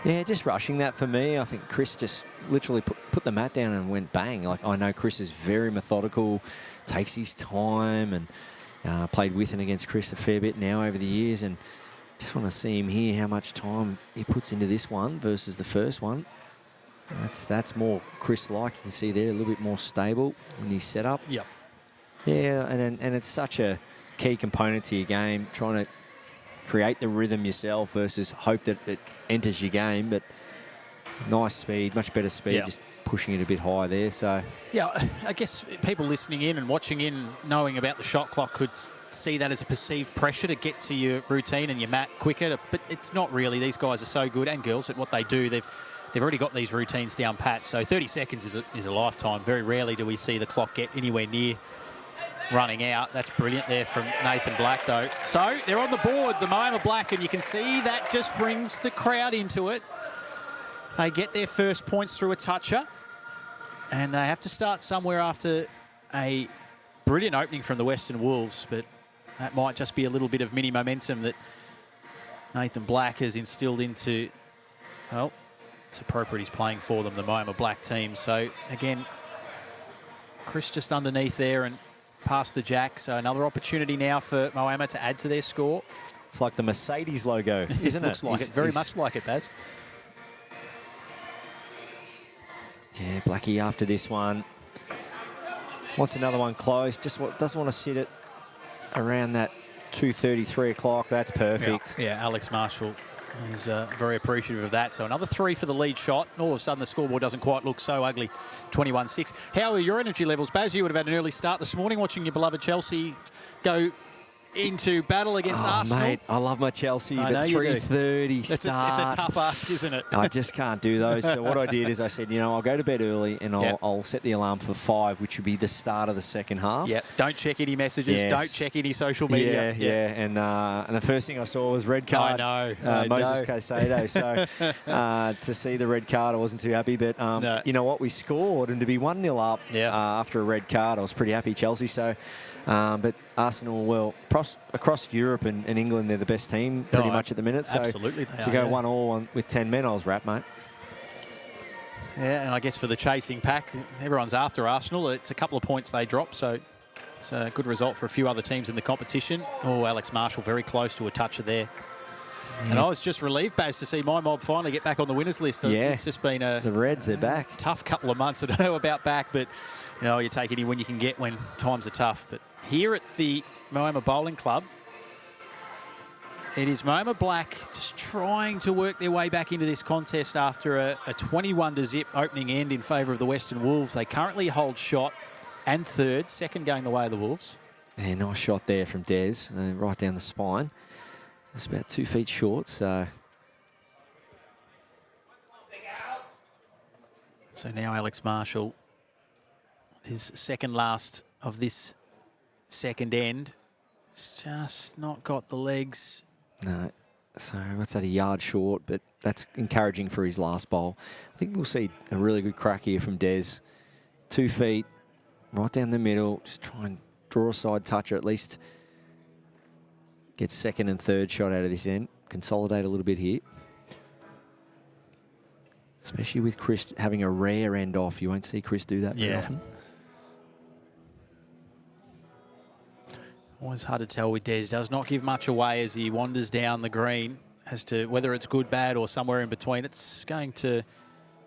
Yeah, just rushing that for me. I think Chris just literally put the mat down and went bang. Like, I know Chris is very methodical, takes his time, and played with and against Chris a fair bit now over the years, and just want to see him here, how much time he puts into this one versus the first one. That's more Chris-like. You can see there, a little bit more stable in his setup. Yep. Yeah, and it's such a key component to your game, trying to create the rhythm yourself versus hope that it enters your game. But nice speed, much better speed, just pushing it a bit higher there. So yeah, I guess people listening in and watching in, knowing about the shot clock, could see that as a perceived pressure to get to your routine and your mat quicker. But it's not really. These guys are so good, and girls, at what they do. They've already got these routines down pat. So 30 seconds is a lifetime. Very rarely do we see the clock get anywhere near running out. That's brilliant there from Nathan Black, though. So they're on the board, the Moama Black, and you can see that just brings the crowd into it. They get their first points through a toucher, and they have to start somewhere after a brilliant opening from the Western Wolves, but that might just be a little bit of mini momentum that Nathan Black has instilled into, well, it's appropriate he's playing for them, the Moama Black team. So again, Chris just underneath there and past the jack, so another opportunity now for Moama to add to their score. It's like the Mercedes logo, isn't it? Looks like it, very much like it, Baz. Yeah, Blackie after this one wants another one close. Just doesn't want to sit it around that 2:30, 3 o'clock. That's perfect. Yeah, Alex Marshall is very appreciative of that. So another 3 for the lead shot. All of a sudden, the scoreboard doesn't quite look so ugly. 21-6. How are your energy levels, Baz? You would have had an early start this morning watching your beloved Chelsea go into battle against Arsenal. Mate, I love my Chelsea, but 3:30 start. It's a tough ask, isn't it? I just can't do those. So what I did is I said, I'll go to bed early and I'll set the alarm for 5, which would be the start of the second half. Yeah. Don't check any messages. Yes. Don't check any social media. Yeah. And the first thing I saw was red card. I know. Moses Caicedo. So to see the red card, I wasn't too happy. But you know what? We scored, and to be 1-0 up after a red card, I was pretty happy, Chelsea. So. But Arsenal, well, across Europe and England, they're the best team pretty much at the minute. So absolutely, to go 1-1 with 10 men, I was wrapped, mate. Yeah, and I guess for the chasing pack, everyone's after Arsenal. It's a couple of points they drop, so it's a good result for a few other teams in the competition. Oh, Alex Marshall very close to a toucher there. Yeah. And I was just relieved, Baz, to see my mob finally get back on the winners list. Yeah. It's just been the Reds, they're back. Tough couple of months. I don't know about back, but you take any win you can get when times are tough. But here at the Moama Bowling Club, It is Moama Black just trying to work their way back into this contest after a 21-0 opening end in favour of the Western Wolves. They currently hold shot and third, second going the way of the Wolves. Yeah, nice shot there from Des, right down the spine. It's about 2 feet short, so... So now Alex Marshall, his second last of this second end, has just not got the legs. No, so what's that, a yard short, but that's encouraging for his last bowl. I think we'll see a really good crack here from Des. 2 feet, right down the middle, just try and draw a side toucher, at least get second and third shot out of this end. Consolidate a little bit here. Especially with Chris having a rare end off. You won't see Chris do that very often. Always hard to tell with Des. Does not give much away as he wanders down the green as to whether it's good, bad, or somewhere in between. It's going to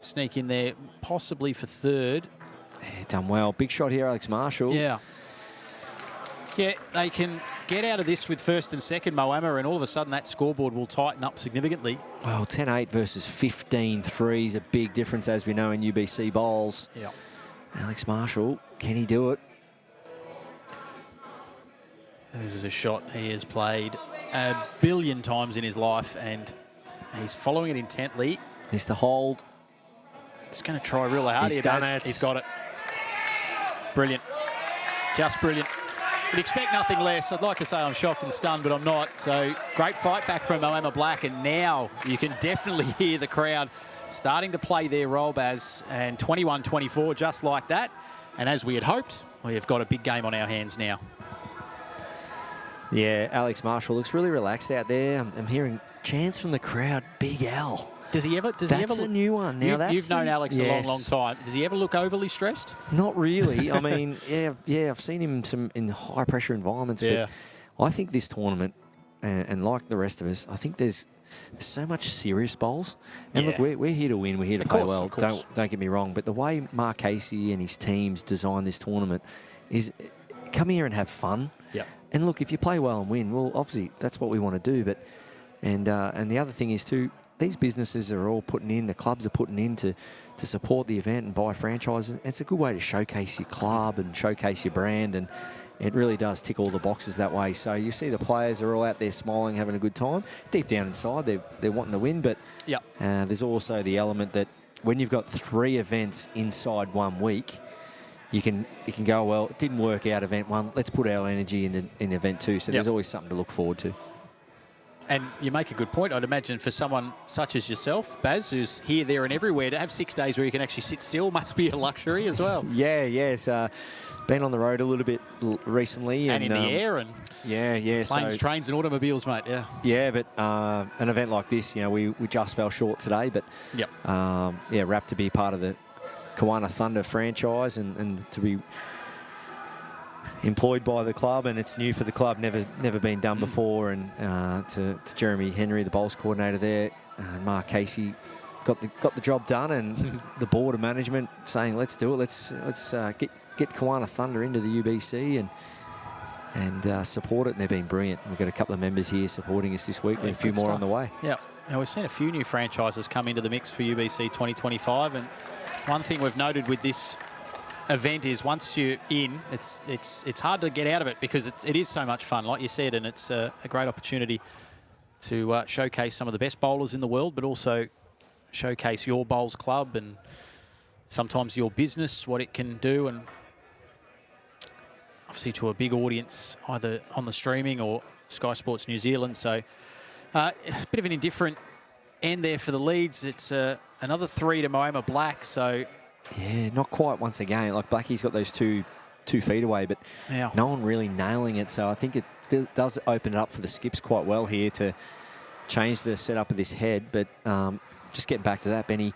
sneak in there, possibly for third. Yeah, done well. Big shot here, Alex Marshall. Yeah. Yeah, they can get out of this with first and second, Moama, and all of a sudden that scoreboard will tighten up significantly. Well, 10-8 versus 15-3 is a big difference, as we know, in UBC bowls. Yeah. Alex Marshall, can he do it? This is a shot he has played a billion times in his life, and he's following it intently. Needs to hold. He's going to try really hard. He's done it. He's got it. Brilliant. Just brilliant. You'd expect nothing less. I'd like to say I'm shocked and stunned, but I'm not. So great fight back from Moama Black, and now you can definitely hear the crowd starting to play their role, Baz, and 21-24 just like that. And as we had hoped, we have got a big game on our hands now. Yeah, Alex Marshall looks really relaxed out there. I'm hearing chants from the crowd, Big L. Does he ever? That's a new one. Now You've known Alex a long, long time. Does he ever look overly stressed? Not really. I mean, yeah, I've seen him in high pressure environments. Yeah. But I think this tournament, and like the rest of us, I think there's so much serious bowls. And look, we're here to win. We're here to play well. Don't get me wrong. But the way Mark Casey and his teams designed this tournament is come here and have fun. Yeah. And look, if you play well and win, well, obviously that's what we want to do. But and the other thing is too, these businesses are all putting in, the clubs are putting in to support the event and buy franchises. It's a good way to showcase your club and showcase your brand, and it really does tick all the boxes that way. So you see the players are all out there smiling, having a good time. Deep down inside, they're wanting to win, but there's also the element that when you've got 3 events inside 1 week, you can go, well, it didn't work out event 1, let's put our energy in event 2. So there's always something to look forward to. And you make a good point. I'd imagine for someone such as yourself, Baz, who's here, there and everywhere, to have 6 days where you can actually sit still must be a luxury as well. Yes. Been on the road a little bit recently. And in the air and planes, trains and automobiles, mate, Yeah, but an event like this, we just fell short today. But, wrapped to be part of the Kiwana Thunder franchise and to be employed by the club, and it's new for the club, never been done before. And to Jeremy Henry, the bowls coordinator there, Mark Casey got the job done, and the board of management saying, let's do it. Let's get Kiwana Thunder into the UBC and support it. And they've been brilliant. We've got a couple of members here supporting us this week, and a few more on the way. Yeah. Now we've seen a few new franchises come into the mix for UBC 2025, and one thing we've noted with this event is once you're in, it's hard to get out of it because it is so much fun, like you said, and it's a great opportunity to showcase some of the best bowlers in the world, but also showcase your bowls club and sometimes your business, what it can do, and obviously to a big audience either on the streaming or Sky Sports New Zealand. So it's a bit of an indifferent end there for the leads. It's another 3 to Moama Black, so... Yeah, not quite once again. Like Blackie's got those 2 feet away, but no one really nailing it. So I think it does open it up for the skips quite well here to change the setup of this head. But just getting back to that, Benny,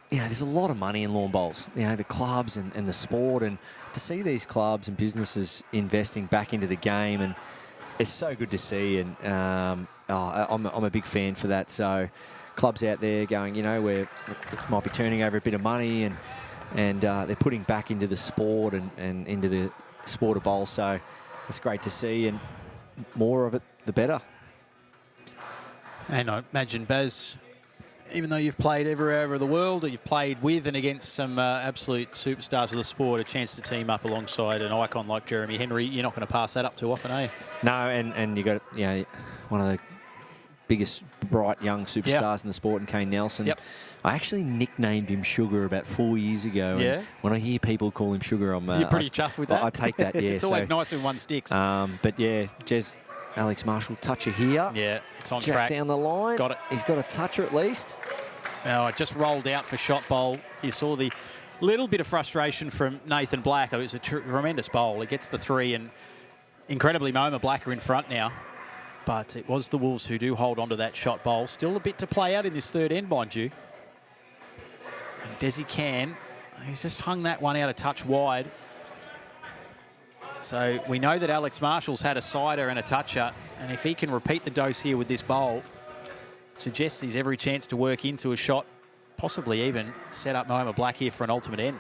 there's a lot of money in lawn bowls. The clubs and the sport, and to see these clubs and businesses investing back into the game, and it's so good to see. And I'm a big fan for that. So clubs out there going, we might be turning over a bit of money, and they're putting back into the sport and into the sport of bowl. So it's great to see, and more of it, the better. And I imagine, Baz, even though you've played everywhere over the world, you've played with and against some absolute superstars of the sport, a chance to team up alongside an icon like Jeremy Henry, you're not going to pass that up too often, eh? No, and you got one of the biggest bright young superstars in the sport, and Kane Nelson. Yep. I actually nicknamed him Sugar about 4 years ago. Yeah. And when I hear people call him Sugar, You're pretty chuffed with that? I take that, yeah. It's always nice when one sticks. But yeah, Alex Marshall, toucher here. Yeah, it's on Jack track. down the line. Got it. He's got a toucher at least. Now, I just rolled out for shot bowl. You saw the little bit of frustration from Nathan Black. It was a tremendous bowl. He gets the 3, and incredibly, Moama Black are in front now. But it was the Wolves who do hold on to that shot bowl. Still a bit to play out in this third end, mind you. And Desi Can, he's just hung that one out a touch wide. So we know that Alex Marshall's had a sider and a toucher, and if he can repeat the dose here with this bowl, suggests he's every chance to work into a shot, possibly even set up Moama Black here for an ultimate end.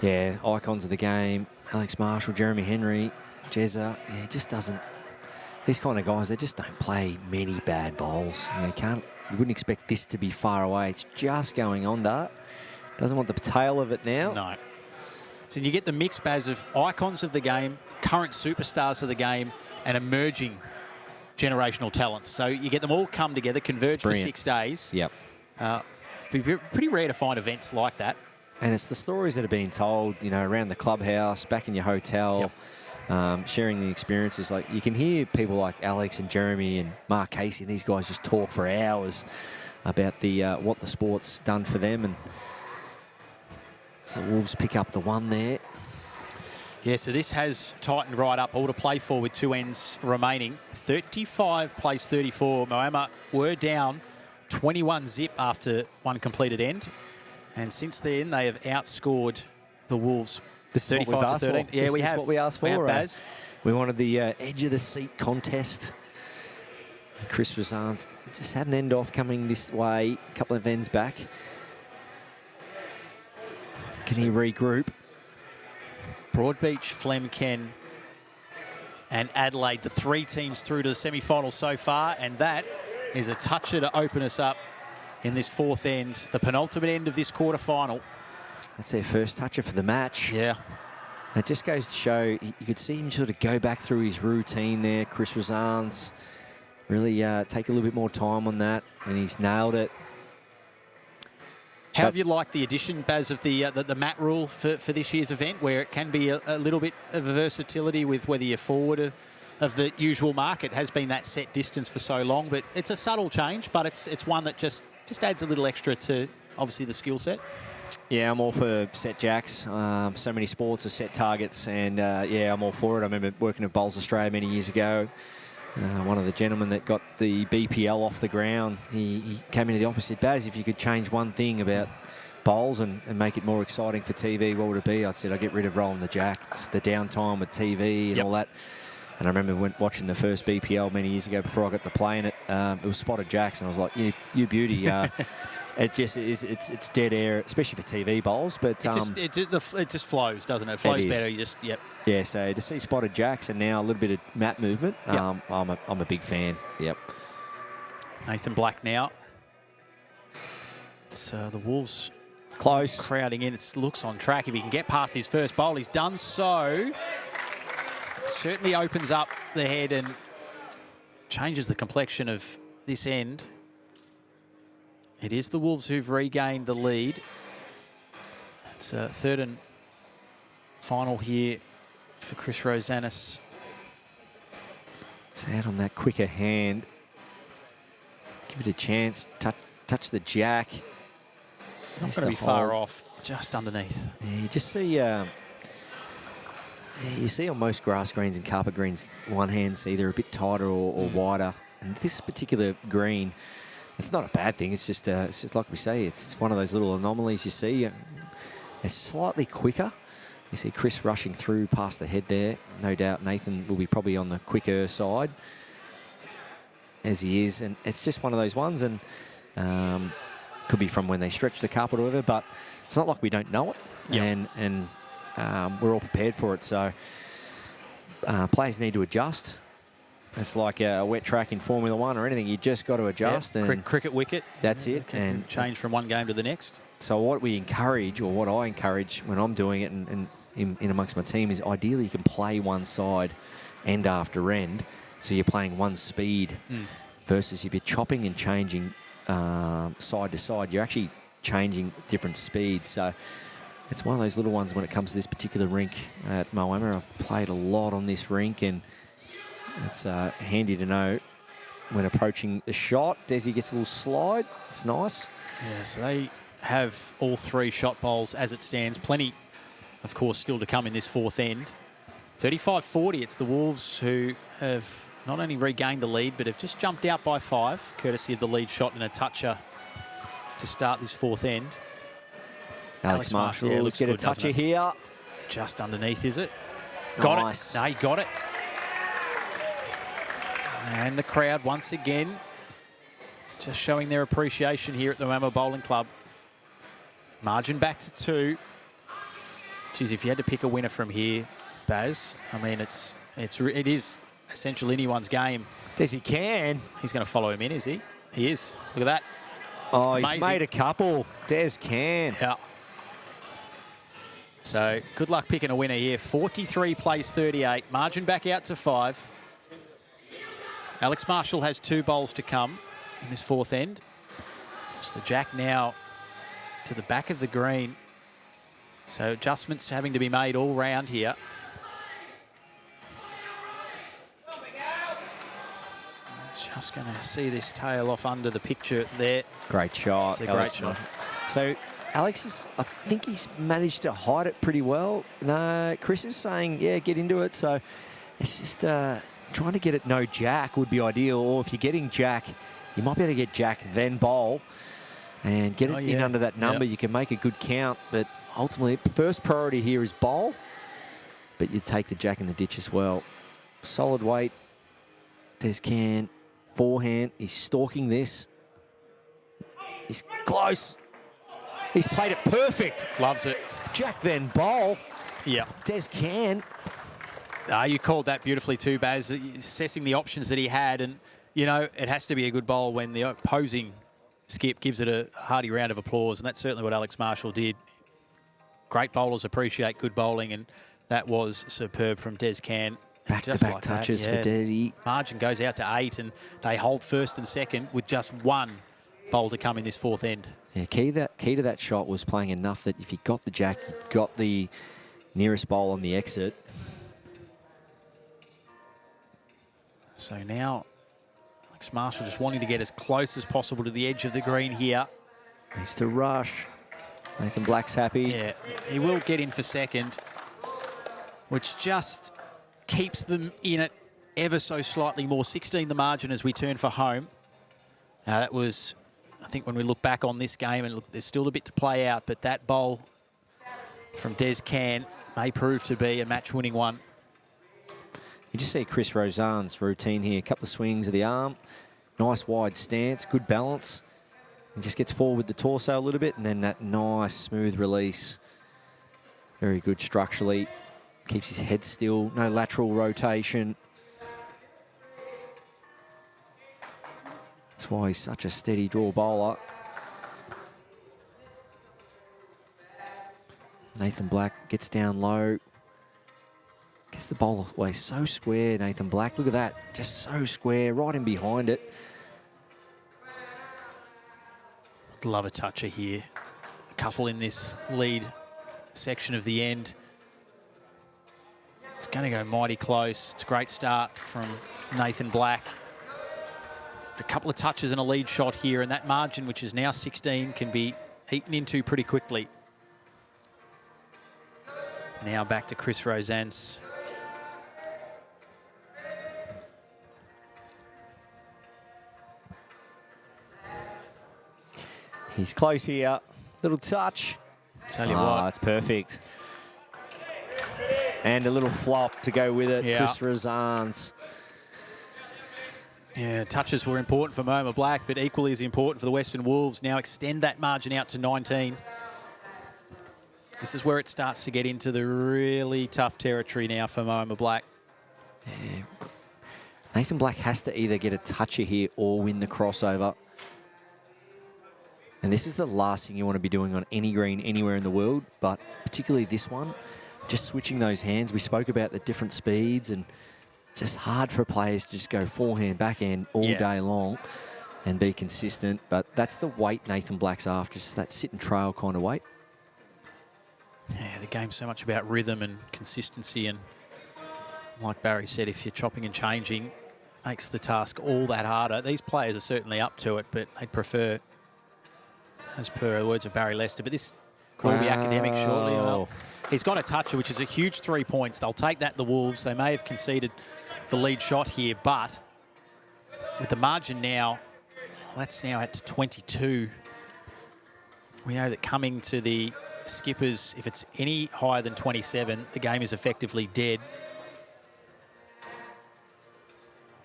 Yeah, icons of the game. Alex Marshall, Jeremy Henry, Jezza. Yeah, just doesn't. These kind of guys, they just don't play many bad bowls. You wouldn't expect this to be far away. It's just going under. Doesn't want the tail of it now. No. So you get the mix, Baz, of icons of the game, current superstars of the game, and emerging generational talents. So you get them all come together, converge for 6 days. Yep. Pretty rare to find events like that. And it's the stories that are being told, around the clubhouse, back in your hotel, sharing the experiences. Like, you can hear people like Alex and Jeremy and Mark Casey, and these guys just talk for hours about the what the sport's done for them. And so Wolves pick up the 1 there. Yeah, so this has tightened right up, all to play for with 2 ends remaining. 35 plays 34. Moama were down 21 zip after 1 completed end. And since then, they have outscored the Wolves 35 to 13. Yeah, this is what we asked for. Baz. We wanted the edge of the seat contest. Chris Razan's just had an end off coming this way, a couple of ends back. Can he regroup? Broadbeach, Flemken, and Adelaide, the 3 teams through to the semi-finals so far, and that is a toucher to open us up in this 4th end, the penultimate end of this quarterfinal. That's their first toucher for the match. Yeah. It just goes to show, you could see him sort of go back through his routine there. Chris Razan's really take a little bit more time on that, and he's nailed it. How have you liked the addition, Baz, of the mat rule for this year's event, where it can be a little bit of a versatility with whether you're forward of the usual mark? It has been that set distance for so long, but it's a subtle change, but it's one that just adds a little extra to, obviously, the skill set. Yeah, I'm all for set jacks. So many sports are set targets, and yeah, I'm all for it. I remember working at Bowls Australia many years ago. One of the gentlemen that got the BPL off the ground, he came into the office and said, Baz, if you could change one thing about bowls and make it more exciting for TV, what would it be? I said, I'd get rid of rolling the jacks, the downtime with TV and all that. And I remember watching the first BPL many years ago before I got to playing it. It was spotted jacks, and I was like, you beauty. It just is. It's dead air, especially for TV bowls. But it just flows, doesn't it? It flows better. You just Yeah. So to see spotted jacks and now a little bit of mat movement, I'm a big fan. Yep. Nathan Black now. It's the Wolves close crowding in. It looks on track. If he can get past his first bowl, he's done so. Certainly opens up the head and changes the complexion of this end. It is the Wolves who've regained the lead. It's a 3rd and final here for Chris Rosanis. It's out on that quicker hand. Give it a chance. Touch the jack. It's not going to be far off, just underneath. Yeah, you just see... you see on most grass greens and carpet greens, one hand's either a bit tighter or wider. And this particular green... It's not a bad thing. It's just like we say, it's one of those little anomalies you see. It's slightly quicker. You see Chris rushing through past the head there. No doubt Nathan will be probably on the quicker side, as he is. And it's just one of those ones, and could be from when they stretch the carpet or whatever, but it's not like we don't know it. Yep. And we're all prepared for it. So players need to adjust. It's like a wet track in Formula One or anything. You just got to adjust. Yeah, and cricket wicket. That's it. And change from one game to the next. So what we encourage, or what I encourage when I'm doing it and in amongst my team, is ideally you can play one side end after end. So you're playing one speed versus if you're chopping and changing side to side, you're actually changing different speeds. So it's one of those little ones when it comes to this particular rink at Moama. I've played a lot on this rink, and it's handy to know when approaching the shot. Desi gets a little slide. It's nice. Yeah, so they have all 3 shot bowls as it stands. Plenty, of course, still to come in this fourth end. 35-40, it's the Wolves who have not only regained the lead, but have just jumped out by 5, courtesy of the lead shot and a toucher to start this fourth end. Alex Marshall, yeah, let's get a good, doesn't toucher it? here. Just underneath, is it? Nice. Got it. No, he got it. And the crowd, once again, just showing their appreciation here at the Moama Bowling Club. Margin back to 2. Geez, if you had to pick a winner from here, Baz, I mean, it is essentially anyone's game. Desi can. He's going to follow him in, is he? He is. Look at that. Oh, he's Amazing. made a couple. Des can. Yeah. So good luck picking a winner here. 43 plays 38. Margin back out to 5. Alex Marshall has 2 bowls to come in this fourth end. It's the jack now to the back of the green. So adjustments having to be made all round here. Just going to see this tail off under the picture there. Great shot. It's a great shot. So Alex I think he's managed to hide it pretty well. No, Chris is saying, yeah, get into it. So it's just trying to get it no jack would be ideal. Or if you're getting jack, you might be able to get jack, then bowl. And get it in under that number. You can make a good count. But ultimately, first priority here is bowl. But you take the jack in the ditch as well. Solid weight. Des can. Forehand. He's stalking this. He's close. He's played it perfect. Loves it. Jack then bowl. Yeah. Des can. You called that beautifully too, Baz, assessing the options that he had. And, you know, it has to be a good bowl when the opposing skip gives it a hearty round of applause. And that's certainly what Alex Marshall did. Great bowlers appreciate good bowling, and that was superb from Des Can. Back-to-back like touches that, for Desi. Margin goes out to 8, and they hold first and second with just 1 bowl to come in this fourth end. Yeah, key to that shot was playing enough that if you got the jack, you got the nearest bowl on the exit. So now Alex Marshall just wanting to get as close as possible to the edge of the green here. Needs to rush. Nathan Black's happy. Yeah, he will get in for second, which just keeps them in it ever so slightly more. 16 the margin as we turn for home. That was, I think, when we look back on this game, and look, there's still a bit to play out, but that bowl from Des Can may prove to be a match-winning one. You just see Chris Rosan's routine here. A couple of swings of the arm. Nice wide stance, good balance. He just gets forward with the torso a little bit, and then that nice smooth release. Very good structurally. Keeps his head still, no lateral rotation. That's why he's such a steady draw bowler. Nathan Black gets down low. Gets the ball away so square, Nathan Black. Look at that, just so square, right in behind it. Love a toucher here. A couple in this lead section of the end. It's going to go mighty close. It's a great start from Nathan Black. A couple of touches and a lead shot here, and that margin, which is now 16, can be eaten into pretty quickly. Now back to Chris Rosan's. He's close here. Little touch. Tell you what. That's perfect. And a little flop to go with it. Yeah. Chris Rosan's. Yeah, touches were important for Moama Black, but equally as important for the Western Wolves. Now extend that margin out to 19. This is where it starts to get into the really tough territory now for Moama Black. Yeah. Nathan Black has to either get a toucher here or win the crossover. And this is the last thing you want to be doing on any green anywhere in the world, but particularly this one, just switching those hands. We spoke about the different speeds, and just hard for players to just go forehand, backhand all day long and be consistent. But that's the weight Nathan Black's after, just that sit and trail kind of weight. Yeah, the game's so much about rhythm and consistency, and like Barry said, if you're chopping and changing, makes the task all that harder. These players are certainly up to it, but they'd prefer, as per the words of Barry Lester, but this could be academic shortly. Well, he's got a toucher, which is a huge 3 points. They'll take that, the Wolves. They may have conceded the lead shot here, but with the margin now, that's now at 22. We know that coming to the Skippers, if it's any higher than 27, the game is effectively dead.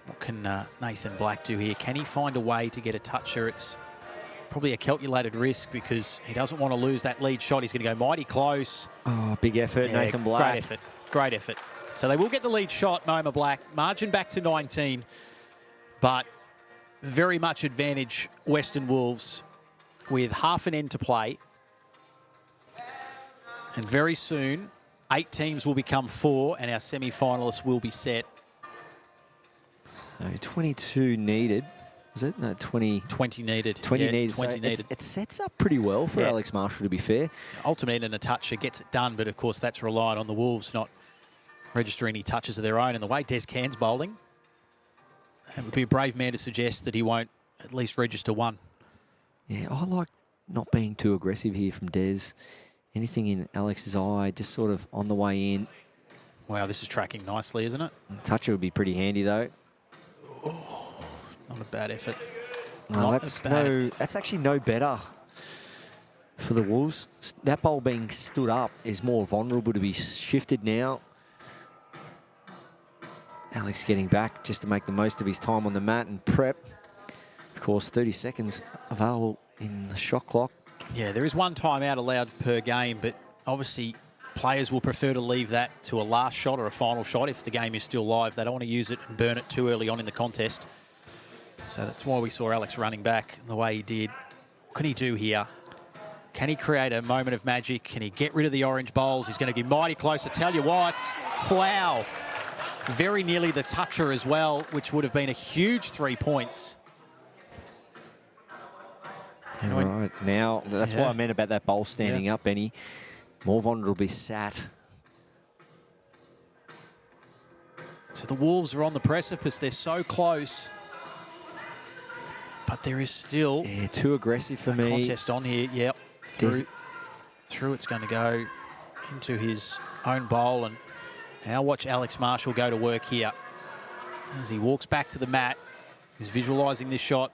What can Nathan Black do here? Can he find a way to get a toucher? It's probably a calculated risk because he doesn't want to lose that lead shot. He's going to go mighty close. Oh, big effort, yeah, Nathan Black. Great effort, great effort. So they will get the lead shot, Moama Black. Margin back to 19, but very much advantage Western Wolves with half an end to play. And very soon, 8 teams will become 4, and our semi-finalists will be set. So 22 needed. Was it? No, 20. 20 needed. 20 yeah, needed. 20 so needed. It sets up pretty well for Alex Marshall, to be fair. Ultimate end and a toucher gets it done, but of course that's reliant on the Wolves not registering any touches of their own. And the way Des Cairns bowling, it would be a brave man to suggest that he won't at least register one. Yeah, I like not being too aggressive here from Des. Anything in Alex's eye, just sort of on the way in. Wow, this is tracking nicely, isn't it? Toucher would be pretty handy, though. Oh, not a bad effort. No, that's actually no better for the Wolves. That bowl being stood up is more vulnerable to be shifted now. Alex getting back just to make the most of his time on the mat and prep. Of course, 30 seconds available in the shot clock. Yeah, there is one timeout allowed per game, but obviously players will prefer to leave that to a last shot or a final shot if the game is still live. They don't want to use it and burn it too early on in the contest. So that's why we saw Alex running back the way he did. What can he do here? Can he create a moment of magic? Can he get rid of the orange bowls? He's going to be mighty close, I tell you what. Wow. Very nearly the toucher as well, which would have been a huge 3 points. Right, now, that's what I meant about that bowl standing up, Benny. More vulnerably sat. So the Wolves are on the precipice. They're so close. But there is still... Yeah, too aggressive for me. Contest on here, yep. Through it's going to go into his own bowl. And now watch Alex Marshall go to work here. As he walks back to the mat, he's visualising this shot.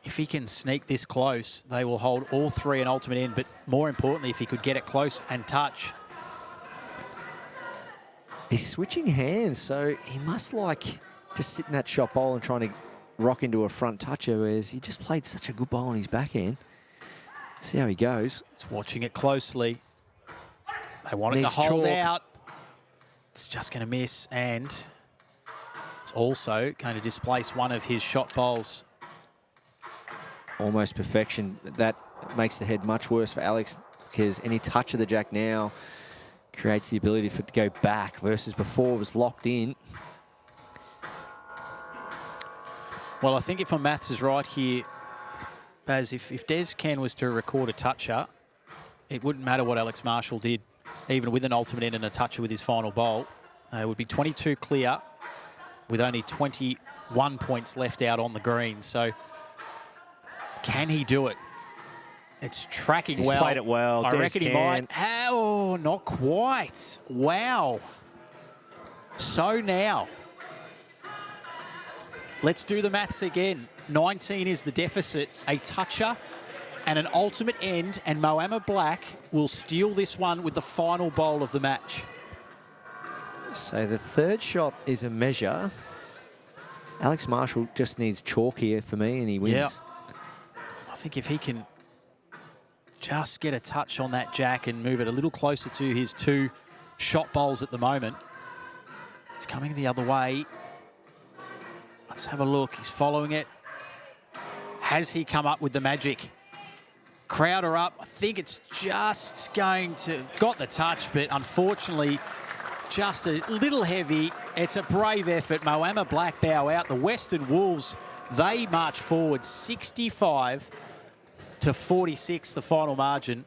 If he can sneak this close, they will hold all 3 an ultimate end. But more importantly, if he could get it close and touch. He's switching hands, so he must like just sit in that shot bowl and trying to rock into a front toucher, whereas he just played such a good bowl on his backhand. See how he goes. He's watching it closely. They want it to hold out. It's just going to miss, and it's also going to displace one of his shot bowls. Almost perfection. That makes the head much worse for Alex because any touch of the jack now creates the ability for it to go back versus before it was locked in. Well, I think if my maths is right here, Baz, if Des Cairns was to record a toucher, it wouldn't matter what Alex Marshall did, even with an ultimate end and a toucher with his final bowl. It would be 22 clear with only 21 points left out on the green. So can he do it? It's tracking well. He's played it well. I reckon he might. Oh, not quite. Wow. So now, let's do the maths again. 19 is the deficit. A toucher and an ultimate end, and Moama Black will steal this one with the final bowl of the match. So the third shot is a measure. Alex Marshall just needs chalk here for me, and he wins. Yeah. I think if he can just get a touch on that jack and move it a little closer to his 2 shot bowls at the moment, He's coming the other way. Let's have a look. He's following it. Has he come up with the magic? Crowder up. I think it's just going to... Got the touch, but unfortunately, just a little heavy. It's a brave effort. Moama Black bow out. The Western Wolves, they march forward 65 to 46, the final margin.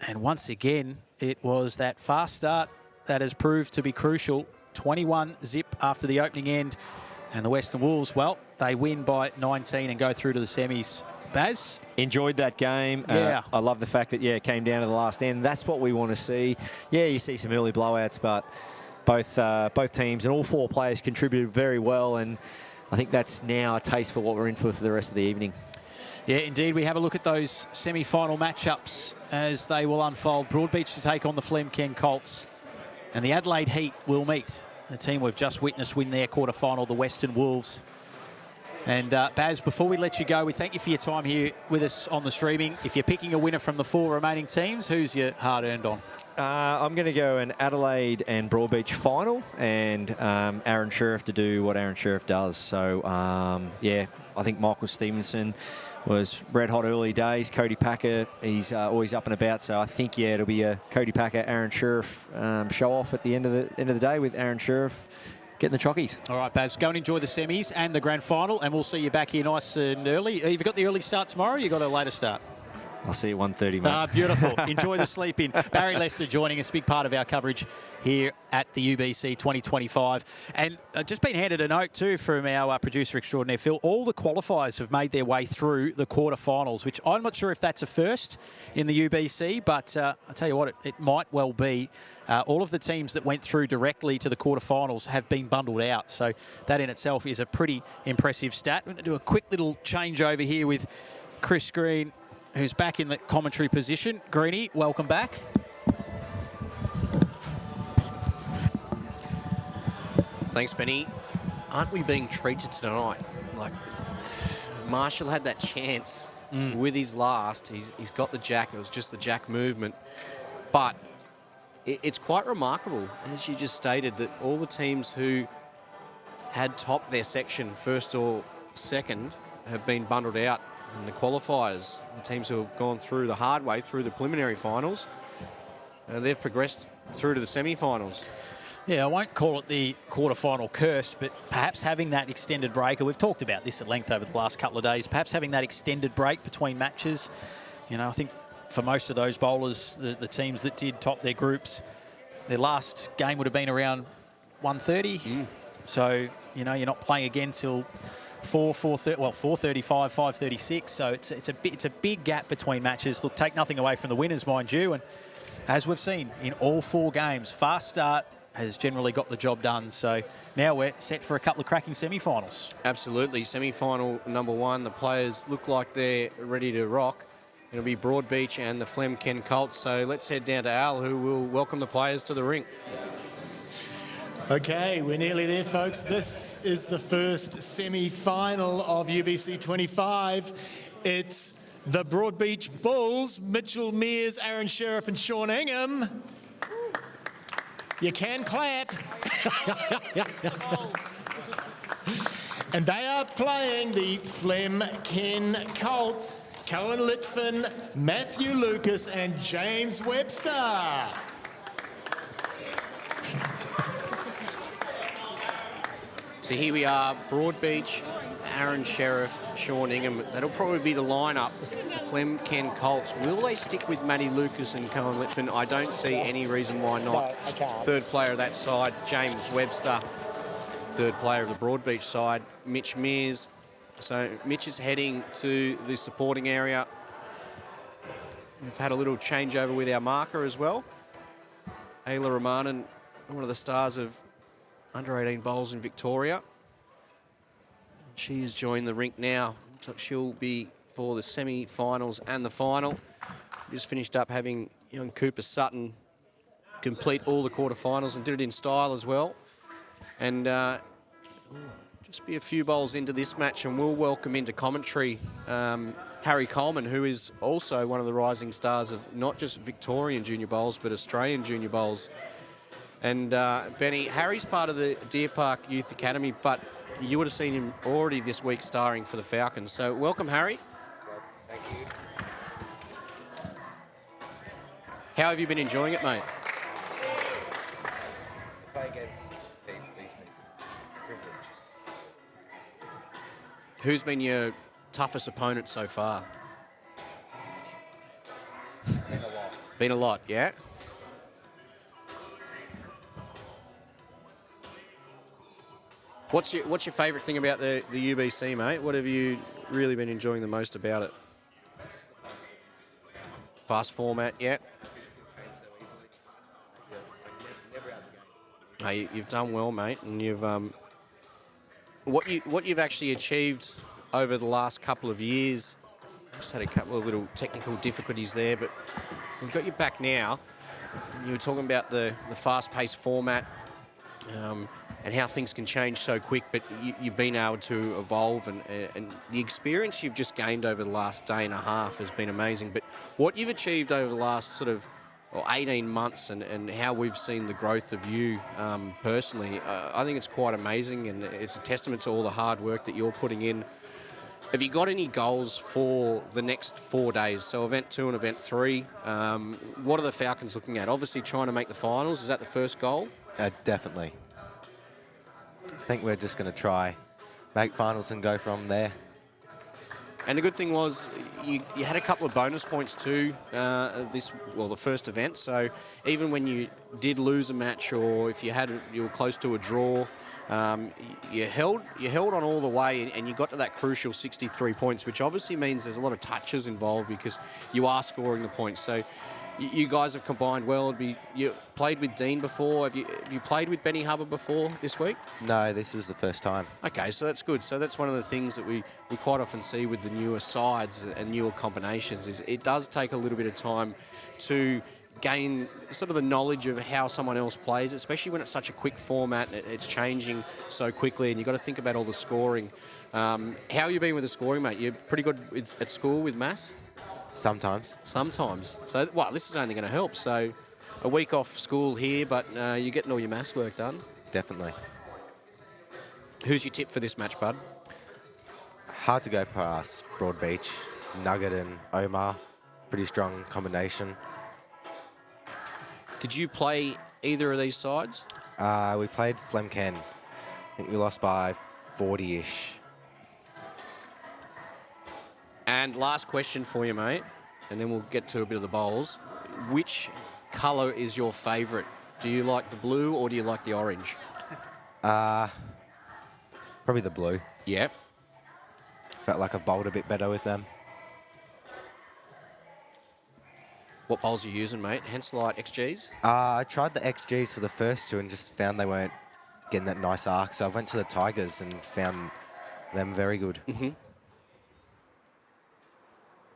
And once again, it was that fast start that has proved to be crucial. 21 zip after the opening end. And the Western Wolves, well, they win by 19 and go through to the semis. Baz? Enjoyed that game. Yeah. I love the fact that, it came down to the last end. That's what we want to see. Yeah, you see some early blowouts, but both teams and all four players contributed very well. And I think that's now a taste for what we're in for the rest of the evening. Yeah, indeed. We have a look at those semi-final matchups as they will unfold. Broadbeach to take on the Flemken Colts. And the Adelaide Heat will meet the team we've just witnessed win their quarterfinal, the Western Wolves. And Baz, before we let you go, we thank you for your time here with us on the streaming. If you're picking a winner from the four remaining teams, who's your hard-earned on? I'm going to go an Adelaide and Broadbeach final, and Aaron Sheriff to do what Aaron Sheriff does. So, I think Michael Stevenson was red hot early days. Cody Packer, he's always up and about. So I think, it'll be a Cody Packer, Aaron Sheriff show off at the end of the day with Aaron Sheriff getting the chockies. All right, Baz, go and enjoy the semis and the grand final, and we'll see you back here nice and early. Have you got the early start tomorrow, or you got a later start? I'll see you at 1:30, mate. Beautiful. Enjoy the sleep in. Barry Lester joining us, big part of our coverage here at the UBC 2025. And just been handed a note too from our producer extraordinaire, Phil. All the qualifiers have made their way through the quarterfinals, which I'm not sure if that's a first in the UBC, but I'll tell you what, it might well be. All of the teams that went through directly to the quarterfinals have been bundled out. So that in itself is a pretty impressive stat. We're going to do a quick little change over here with Chris Green, who's back in the commentary position. Greenie, welcome back. Thanks, Benny. Aren't we being treated tonight? Like, Marshall had that chance with his last. He's got the jack. It was just the jack movement. But it's quite remarkable, as you just stated, that all the teams who had topped their section, first or second, have been bundled out in the qualifiers. The teams who have gone through the hard way, through the preliminary finals, they've progressed through to the semi-finals. Yeah, I won't call it the quarterfinal curse, but perhaps having that extended break, and we've talked about this at length over the last couple of days, perhaps having that extended break between matches. I think for most of those bowlers, the teams that did top their groups, their last game would have been around 1:30. So, you're not playing again till 4:35, 5:36. So it's a big gap between matches. Look, take nothing away from the winners, mind you. And as we've seen in all four games, fast start has generally got the job done. So now we're set for a couple of cracking semi-finals. Absolutely. Semi-final number one. The players look like they're ready to rock. It'll be Broadbeach and the Flemken Colts. So let's head down to Al, who will welcome the players to the rink. Okay, we're nearly there, folks. This is the first semi-final of UBC 25. It's the Broadbeach Bulls, Mitchell Mears, Aaron Sheriff and Sean Ingham. You can clap. And they are playing the Flemken Colts, Cohen Litfin, Matthew Lucas and James Webster. So here we are, Broadbeach, Aaron Sheriff, Sean Ingham. That'll probably be the lineup. The Flemken Colts. Will they stick with Matty Lucas and Cohen Litfin? I don't see any reason why not. Third player of that side, James Webster. Third player of the Broadbeach side, Mitch Mears. So Mitch is heading to the supporting area. We've had a little changeover with our marker as well. Ayla Ramanan, one of the stars of under-18 bowls in Victoria. She has joined the rink now. So she'll be for the semi-finals and the final. Just finished up having young Cooper Sutton complete all the quarterfinals and did it in style as well. And just be a few bowls into this match and we'll welcome into commentary Harry Coleman, who is also one of the rising stars of not just Victorian junior bowls, but Australian junior bowls. And Benny, Harry's part of the Deer Park Youth Academy, but you would have seen him already this week starring for the Falcons. So welcome, Harry. Thank you. How have you been enjoying it, mate? To play against these people, privilege. Who's been your toughest opponent so far? It's been a lot. Been a lot, yeah? What's your favourite thing about the UBC, mate? What have you really been enjoying the most about it? Fast format, yeah. Hey, you've done well, mate, and you've what you've actually achieved over the last couple of years. Just had a couple of little technical difficulties there, but we've got you back now. You were talking about the fast-paced format and how things can change so quick, but you've been able to evolve, and the experience you've just gained over the last day and a half has been amazing. But what you've achieved over the last sort of 18 months and how we've seen the growth of you personally, I think it's quite amazing, and it's a testament to all the hard work that you're putting in. Have you got any goals for the next 4 days? So event 2 and event 3, what are the Falcons looking at? Obviously trying to make the finals. Is that the first goal? Definitely. I think we're just going to try make finals and go from there. And the good thing was you had a couple of bonus points too the first event. So even when you did lose a match, or if you were close to a draw, you held on all the way, and you got to that crucial 63 points, which obviously means there's a lot of touches involved because you are scoring the points. So you guys have combined well. You played with Dean before. Have you played with Benny Hubbard before this week? No, this was the first time. Okay, so that's good. So that's one of the things that we quite often see with the newer sides and newer combinations is it does take a little bit of time to gain sort of the knowledge of how someone else plays, especially when it's such a quick format and it's changing so quickly, and you've got to think about all the scoring. How have you been with the scoring, mate? You're pretty good at school with maths? Sometimes. Sometimes. So, well, this is only going to help. So, a week off school here, but you're getting all your maths work done. Definitely. Who's your tip for this match, bud? Hard to go past Broadbeach, Nugget and Omar. Pretty strong combination. Did you play either of these sides? We played Flemken. I think we lost by 40-ish. And last question for you, mate, and then we'll get to a bit of the bowls. Which colour is your favourite? Do you like the blue or do you like the orange? Probably the blue. Yep. Felt like I bowled a bit better with them. What bowls are you using, mate? Henselite XGs? I tried the XGs for the first two and just found they weren't getting that nice arc, so I went to the Tigers and found them very good. Mm-hmm.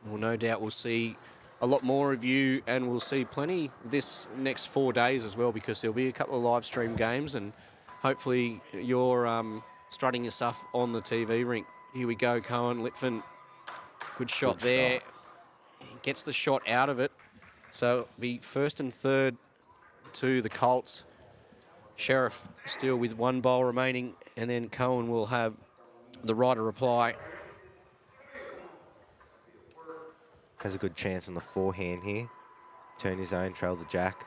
Well, no doubt we'll see a lot more of you, and we'll see plenty this next 4 days as well, because there'll be a couple of live stream games, and hopefully you're strutting your stuff on the TV rink. Here we go, Cohen Litfin. Good shot there. He gets the shot out of it. So it'll be first and third to the Colts. Sheriff still with one bowl remaining, and then Cohen will have the right of reply. Has a good chance on the forehand here. Turn his own, trail the jack.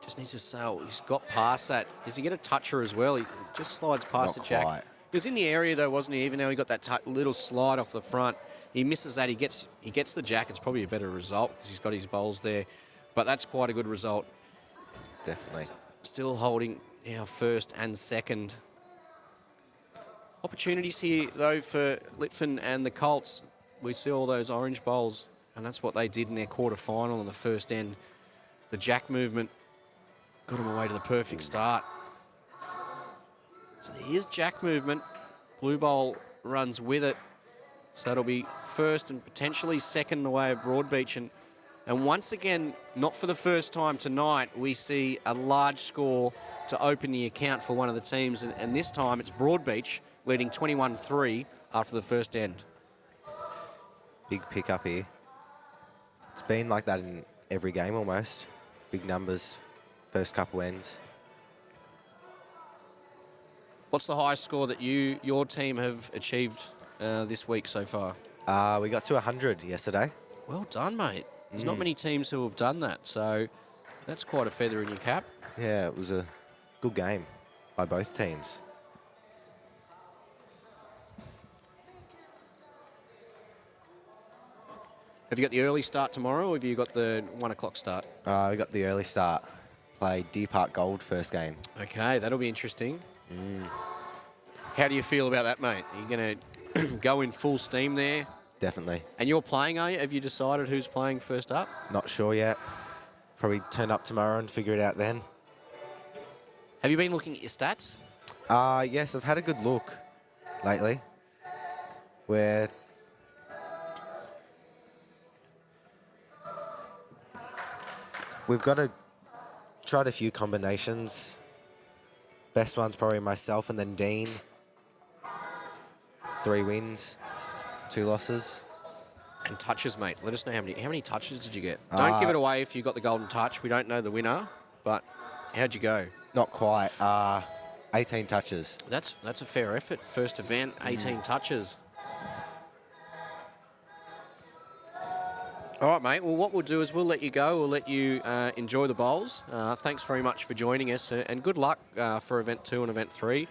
Just needs to sail. He's got past that. Does he get a toucher as well? He just slides past Not the jack. quite. He was in the area though, wasn't he? Even though he got that little slide off the front. He misses that. He gets the jack. It's probably a better result because he's got his bowls there. But that's quite a good result. Definitely. Still holding now first and second. Opportunities here though for Litfin and the Colts. We see all those orange bowls, and that's what they did in their quarter-final on the first end. The jack movement got him away to the perfect start. So here's jack movement. Blue bowl runs with it. So it'll be first and potentially second in the way of Broadbeach. And And once again, not for the first time tonight, we see a large score to open the account for one of the teams. And this time it's Broadbeach leading 21-3 after the first end. Big pick up here. It's been like that in every game almost. Big numbers, first couple ends. What's the highest score that your team have achieved this week so far? We got to 100 yesterday. Well done, mate. There's not many teams who have done that, so that's quite a feather in your cap. Yeah, it was a good game by both teams. Have you got the early start tomorrow, or have you got the 1 o'clock start? We got the early start. Played Deer Park Gold first game. Okay, that'll be interesting. How do you feel about that, mate? Are you going to go in full steam there? Definitely. And you're playing, are you? Have you decided who's playing first up? Not sure yet. Probably turn up tomorrow and figure it out then. Have you been looking at your stats? Yes, I've had a good look lately. Where we've tried a few combinations. Best one's probably myself and then Dean. 3 wins, 2 losses. And touches, mate. Let us know how many touches did you get? Don't give it away if you got the golden touch. We don't know the winner, but how'd you go? Not quite. 18 touches. That's a fair effort. First event, 18 touches. All right, mate. Well, what we'll do is we'll let you go. We'll let you enjoy the bowls. Thanks very much for joining us, and good luck for Event 2 and Event 3.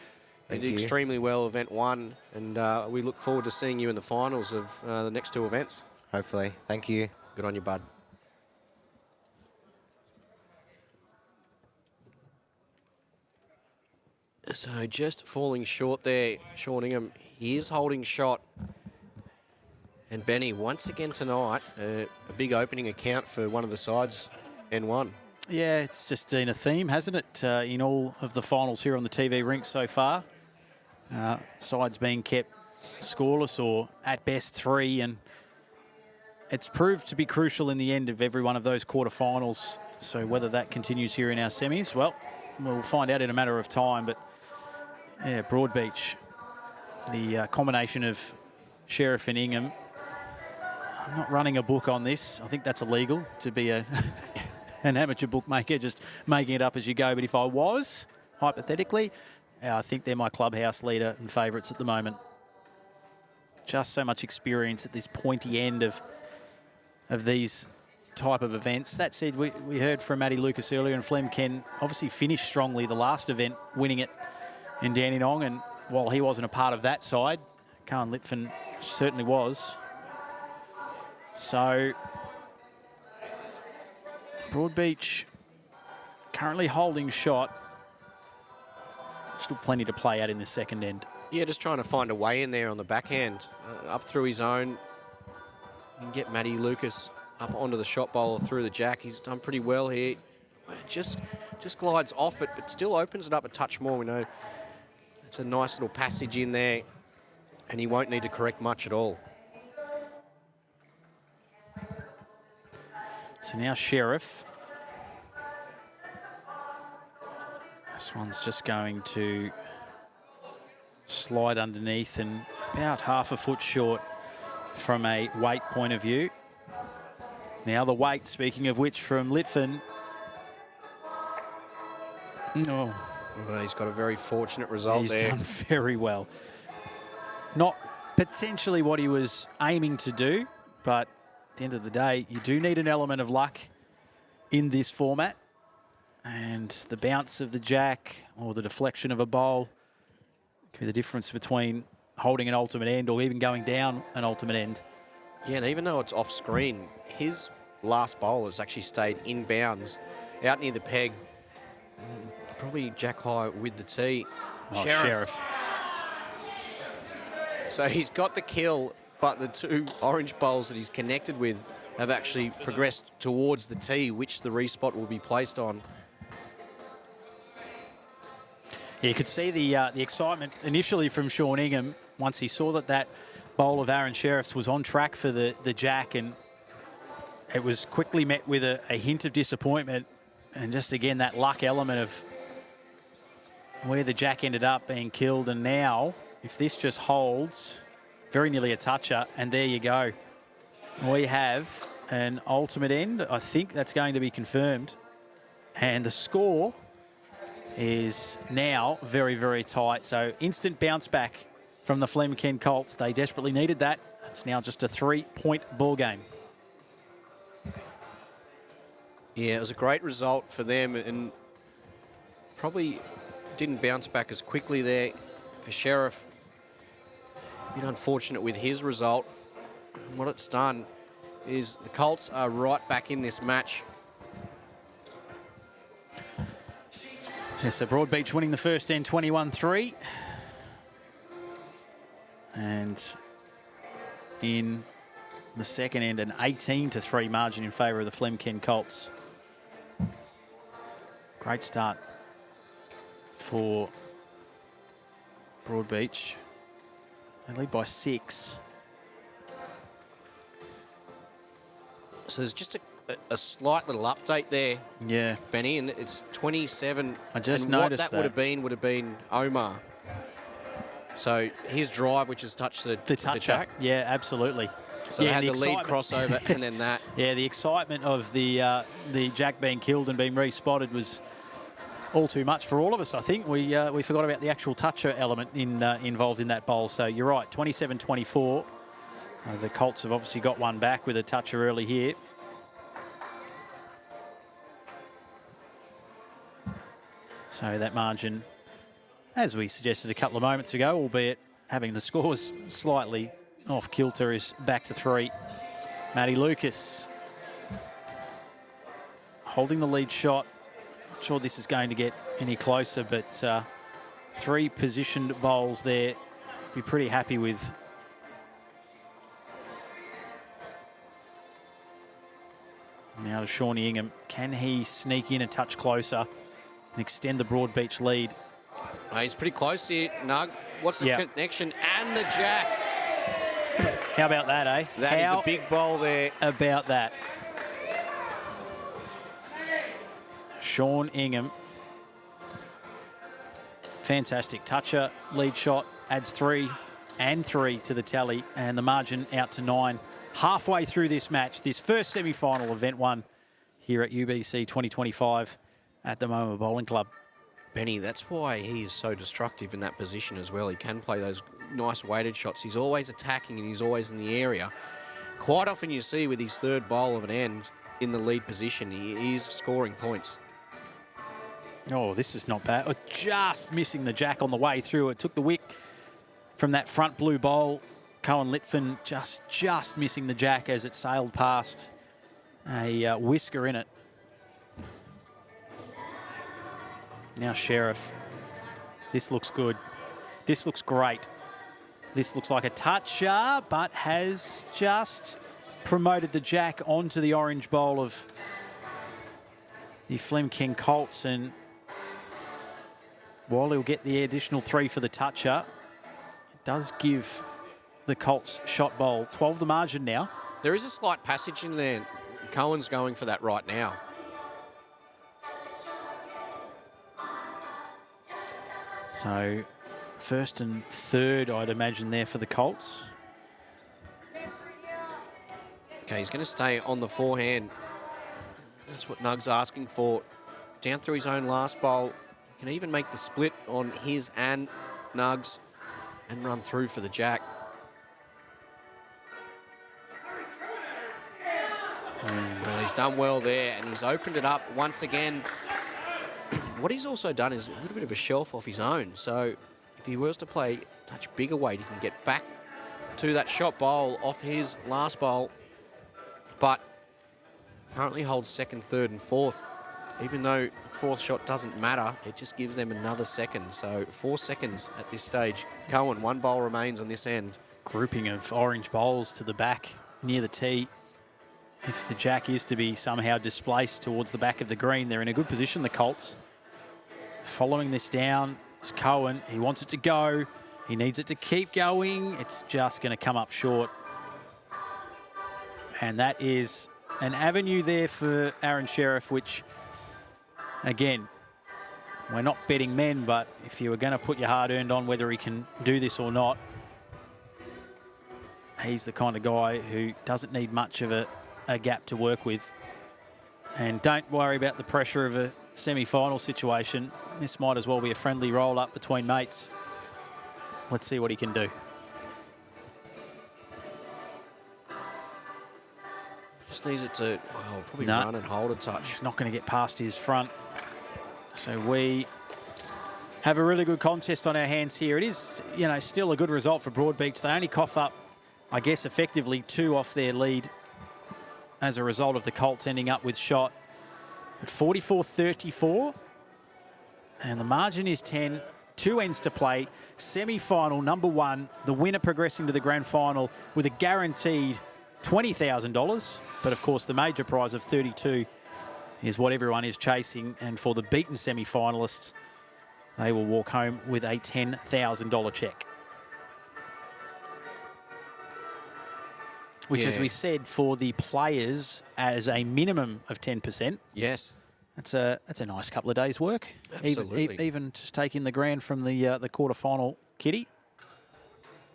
You did extremely well Event 1, and we look forward to seeing you in the finals of the next 2 events. Hopefully. Thank you. Good on you, bud. So just falling short there, Sean Ingham. He is holding shot. And Benny, once again tonight, a big opening account for one of the sides, N1. Yeah, it's just been a theme, hasn't it, in all of the finals here on the TV rink so far. Sides being kept scoreless or at best 3, and it's proved to be crucial in the end of every one of those quarterfinals. So whether that continues here in our semis, well, we'll find out in a matter of time. But yeah, Broadbeach, the combination of Sheriff and Ingham. I'm not running a book on this. I think that's illegal to be an amateur bookmaker, just making it up as you go. But if I was, hypothetically, I think they're my clubhouse leader and favourites at the moment. Just so much experience at this pointy end of these type of events. That said, we heard from Matty Lucas earlier, and Flem Ken obviously finished strongly the last event, winning it in Dandenong. And while he wasn't a part of that side, Khan Litfin certainly was. So Broadbeach currently holding shot. Still plenty to play out in the second end. Yeah, just trying to find a way in there on the backhand, up through his own. And get Matty Lucas up onto the shot bowler through the jack. He's done pretty well here. Just glides off it, but still opens it up a touch more. We know it's a nice little passage in there, and he won't need to correct much at all. So now Sheriff. This one's just going to slide underneath and about half a foot short from a weight point of view. Now the weight, speaking of which, from Litfin. Oh. Well, he's got a very fortunate result there. He's done very well. Not potentially what he was aiming to do, but at the end of the day, you do need an element of luck in this format. And the bounce of the jack or the deflection of a bowl can be the difference between holding an ultimate end or even going down an ultimate end. Yeah, and even though it's off screen, his last bowl has actually stayed in bounds, out near the peg. Probably jack high with the tee. Oh, Sheriff. So he's got the kill, but the 2 orange bowls that he's connected with have actually progressed towards the tee, which the respot will be placed on. Yeah, you could see the excitement initially from Sean Ingham once he saw that bowl of Aaron Sheriff's was on track for the jack, and it was quickly met with a hint of disappointment, and just again that luck element of where the jack ended up being killed. And now, if this just holds, very nearly a toucher, and there you go. We have an ultimate end. I think that's going to be confirmed. And the score is now very, very tight. So instant bounce back from the Flemken Colts. They desperately needed that. It's now just a 3-point ball game. Yeah, it was a great result for them, and probably didn't bounce back as quickly there for Sheriff. A bit unfortunate with his result. What it's done is the Colts are right back in this match. Yeah, so Broadbeach winning the first end 21-3. And in the second end, an 18-3 margin in favour of the Flemken Colts. Great start for Broadbeach. They lead by 6. So there's just a slight little update there, Yeah. Benny, and it's 27. I just and noticed what that would have been Omar. So his drive, which has touched the toucher. jack. Yeah, absolutely. So yeah, they had the lead excitement- crossover and then that. Yeah, the excitement of the jack being killed and being re-spotted was all too much for all of us, I think. We forgot about the actual toucher element involved in that bowl. So you're right, 27-24. The Colts have obviously got one back with a toucher early here. So that margin, as we suggested a couple of moments ago, albeit having the scores slightly off kilter, is back to 3. Matty Lucas holding the lead shot. Not sure this is going to get any closer, but 3 positioned bowls there. Be pretty happy with. Now to Shawnee Ingham. Can he sneak in a touch closer and extend the Broadbeach lead? He's pretty close here, Nug. What's the connection? And the jack. How about that, eh? That is a big bowl there. About that. Sean Ingham. Fantastic toucher, lead shot, adds 3 and 3 to the tally, and the margin out to 9. Halfway through this match, this first semi-final, event 1 here at UBC 2025 at the Moama Bowling Club. Benny, that's why he's so destructive in that position as well. He can play those nice weighted shots. He's always attacking and he's always in the area. Quite often you see with his third bowl of an end in the lead position, he is scoring points. Oh, this is not bad. Oh, just missing the jack on the way through. It took the wick from that front blue bowl. Cohen Litfin just missing the jack as it sailed past a whisker in it. Now Sheriff. This looks good. This looks great. This looks like a toucher, but has just promoted the jack onto the orange bowl of the Flemken Colts, and while he'll get the additional 3 for the toucher, it does give the Colts shot bowl 12 the margin now. There is a slight passage in there. Cohen's going for that right now. So first and third, I'd imagine, there for the Colts. Okay, he's going to stay on the forehand. That's what Nug's asking for. Down through his own last bowl. He can even make the split on his and Nug's and run through for the jack. Well, he's done well there, and he's opened it up once again. What he's also done is a little bit of a shelf off his own. So if he was to play a touch bigger weight, he can get back to that shot bowl off his last bowl. But currently holds second, third, and fourth. Even though fourth shot doesn't matter, it just gives them another second. So 4 seconds at this stage. Cohen, 1 bowl remains on this end. Grouping of orange bowls to the back near the tee. If the jack is to be somehow displaced towards the back of the green, they're in a good position, the Colts. Following this down is Cohen. He wants it to go. He needs it to keep going. It's just going to come up short. And that is an avenue there for Aaron Sheriff, which, again, we're not betting men, but if you were going to put your hard-earned on whether he can do this or not, he's the kind of guy who doesn't need much of a gap to work with. And don't worry about the pressure of a semi-final situation. This might as well be a friendly roll-up between mates. Let's see what he can do. Just needs it to probably run and hold a touch. He's not going to get past his front. So we have a really good contest on our hands here. It is, you know, still a good result for Broadbeach. They only cough up, I guess, effectively 2 off their lead as a result of the Colts ending up with shot at 44-34. And the margin is 10. 2 ends to play. Semi-final number 1. The winner progressing to the grand final with a guaranteed $20,000. But of course, the major prize of $32,000 is what everyone is chasing. And for the beaten semi-finalists, they will walk home with a $10,000 check. Which, as we said, for the players, as a minimum of 10%. Yes. That's a nice couple of days' work. Absolutely. Even just taking the grand from the quarterfinal kitty.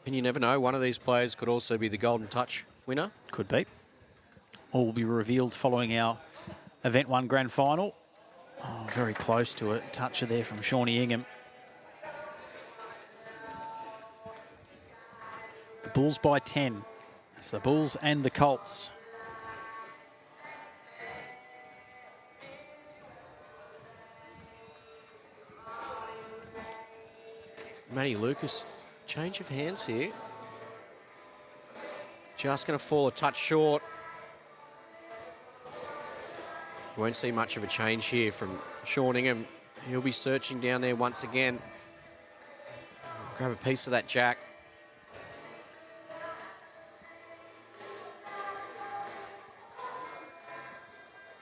And you never know, one of these players could also be the Golden Touch winner. Could be. All will be revealed following our Event 1 grand final. Oh, very close to it. Toucher there from Shawnee Ingham. The Bulls by 10. It's the Bulls and the Colts. Matty Lucas, change of hands here. Just going to fall a touch short. You won't see much of a change here from Sean Ingham. He'll be searching down there once again. Grab a piece of that jack.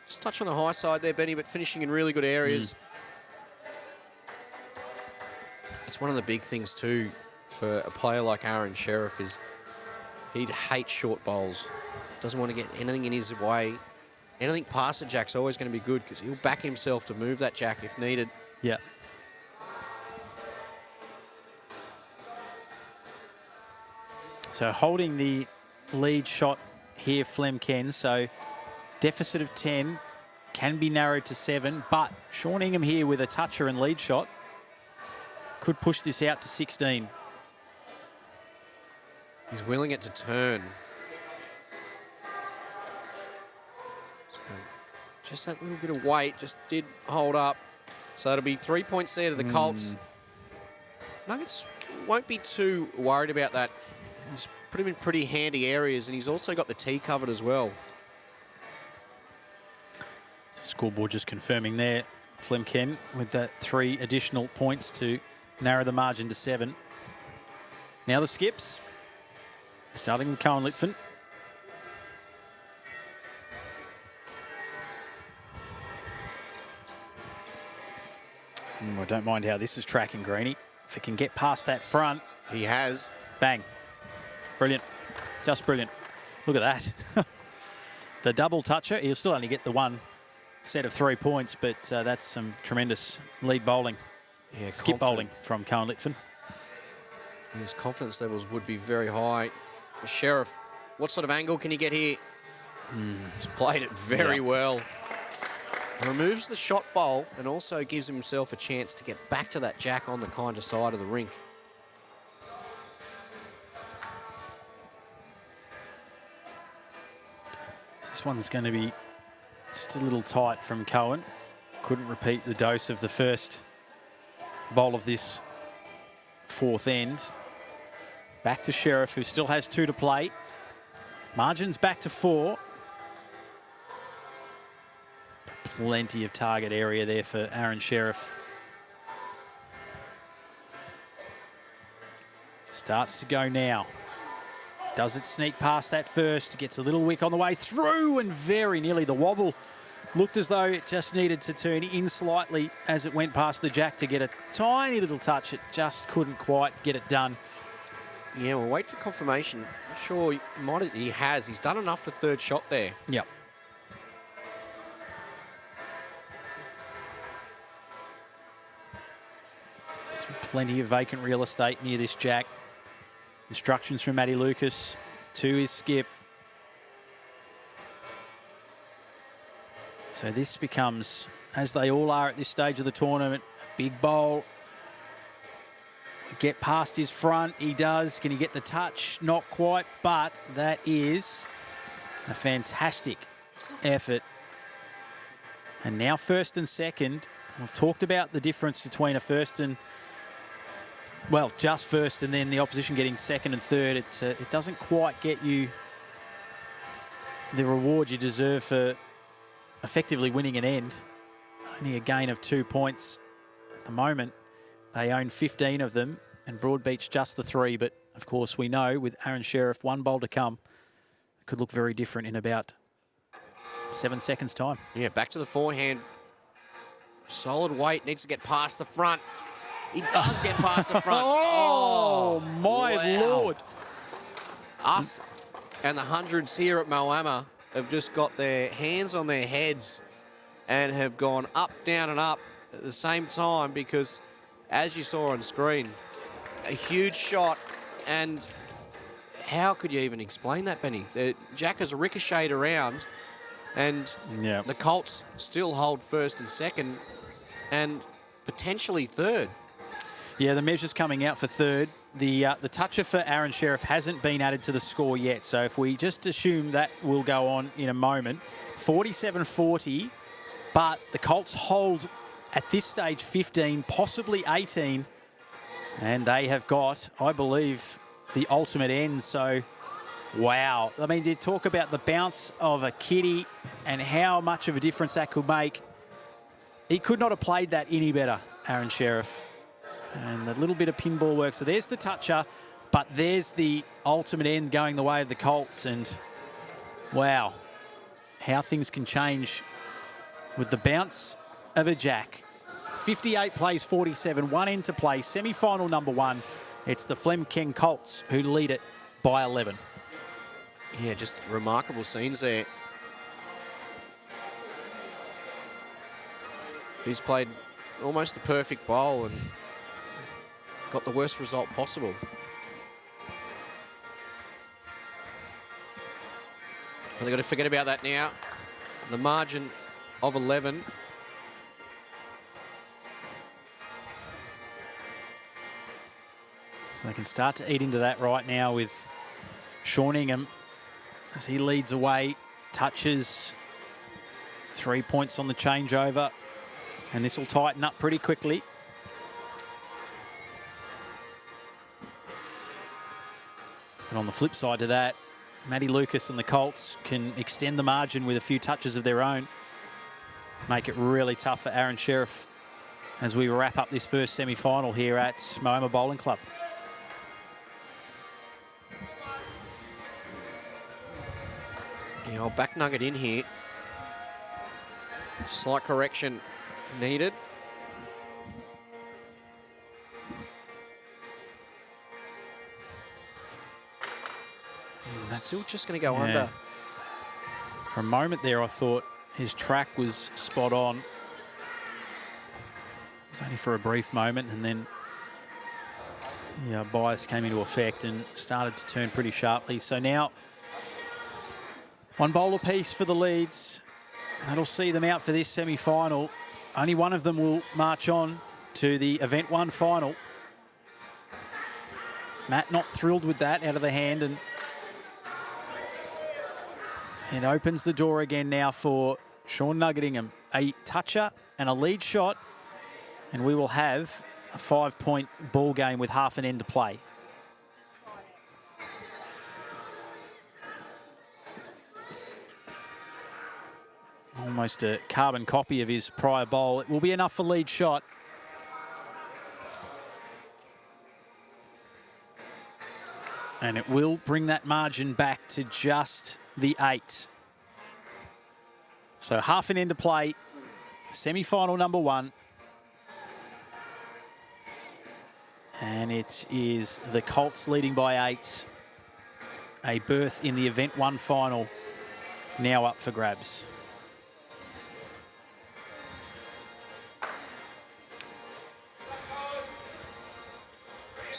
Just touch on the high side there, Benny, but finishing in really good areas. It's one of the big things too for a player like Aaron Sheriff is he'd hate short bowls. Doesn't want to get anything in his way. Anything past the jack's always going to be good because he'll back himself to move that jack if needed. Yeah. So holding the lead shot here, Flem Ken. So deficit of 10 can be narrowed to 7, but Sean Ingham here with a toucher and lead shot could push this out to 16. He's willing it to turn. Just that little bit of weight just did hold up. So it'll be 3 points there to the Colts. Nuggets won't be too worried about that. He's put him in pretty handy areas, and he's also got the tee covered as well. Scoreboard just confirming there, Flem Ken, with that 3 additional points to narrow the margin to 7. Now the skips, starting with Cohen Litfin. I don't mind how this is tracking, Greeny. If it can get past that front. He has. Bang. Brilliant. Just brilliant. Look at that. The double toucher, he'll still only get the 1 set of 3 points, but that's some tremendous lead bowling. Yeah, skip bowling from Cohen Litfin. His confidence levels would be very high. The Sheriff, what sort of angle can he get here? He's played it very well. Removes the shot bowl and also gives himself a chance to get back to that jack on the kind of side of the rink. This one's going to be just a little tight from Cohen. Couldn't repeat the dose of the first bowl of this 4th end. Back to Sheriff, who still has 2 to play. Margin's back to 4. Plenty of target area there for Aaron Sheriff. Starts to go now. Does it sneak past that first? Gets a little wick on the way through and very nearly the wobble. Looked as though it just needed to turn in slightly as it went past the jack to get a tiny little touch. It just couldn't quite get it done. Yeah, we'll wait for confirmation. I'm sure he has. He's done enough for 3rd shot there. Yep. Plenty of vacant real estate near this jack. Instructions from Matty Lucas to his skip. So this becomes, as they all are at this stage of the tournament, a big bowl. Get past his front. He does. Can he get the touch? Not quite, but that is a fantastic effort. And now first and second. We've talked about the difference between a first and, well, just first and then the opposition getting second and third. It doesn't quite get you the reward you deserve for effectively winning an end. Only a gain of 2 points at the moment. They own 15 of them, and Broadbeach just the 3. But, of course, we know with Aaron Sheriff, one bowl to come, it could look very different in about 7 seconds' time. Yeah, back to the forehand. Solid weight, needs to get past the front. He does get past the front. Oh, my wow. Lord. Us and the hundreds here at Moama have just got their hands on their heads and have gone up, down and up at the same time because, as you saw on screen, a huge shot. And how could you even explain that, Benny? The Jack has ricocheted around and the Colts still hold first and second and potentially third. Yeah, the measure's coming out for third. The toucher for Aaron Sheriff hasn't been added to the score yet. So if we just assume that will go on in a moment, 47-40, but the Colts hold at this stage 15, possibly 18, and they have got, I believe, the ultimate end. So, wow. I mean, you talk about the bounce of a kiddie and how much of a difference that could make. He could not have played that any better, Aaron Sheriff. And a little bit of pinball work. So there's the toucher, but there's the ultimate end going the way of the Colts. And wow, how things can change with the bounce of a jack. 58 plays 47, one end to play. Semi-final number 1. It's the Flemkeng Colts who lead it by 11. Yeah, just remarkable scenes there. He's played almost the perfect bowl and got the worst result possible. And they've got to forget about that now. The margin of 11. So they can start to eat into that right now with Sean Ingham as he leads away, touches 3 points on the changeover, and this will tighten up pretty quickly. And on the flip side to that, Matty Lucas and the Colts can extend the margin with a few touches of their own. Make it really tough for Aaron Sheriff as we wrap up this first semi-final here at Moama Bowling Club. Yeah, I'll back nugget in here. Slight correction needed. That's still just going to go under. For a moment there, I thought his track was spot on. It was only for a brief moment, and then bias came into effect and started to turn pretty sharply. So now, one bowl apiece for the leads. That'll see them out for this semi-final. Only one of them will march on to the Event 1 final. Matt not thrilled with that out of the hand, and it opens the door again now for Sean Nuggetingham. A toucher and a lead shot, and we will have a 5-point ball game with half an end to play. Almost a carbon copy of his prior bowl. It will be enough for lead shot. And it will bring that margin back to just the 8. So half an end to play. Semi-final number 1. And it is the Colts leading by 8. A berth in the Event 1 final now up for grabs.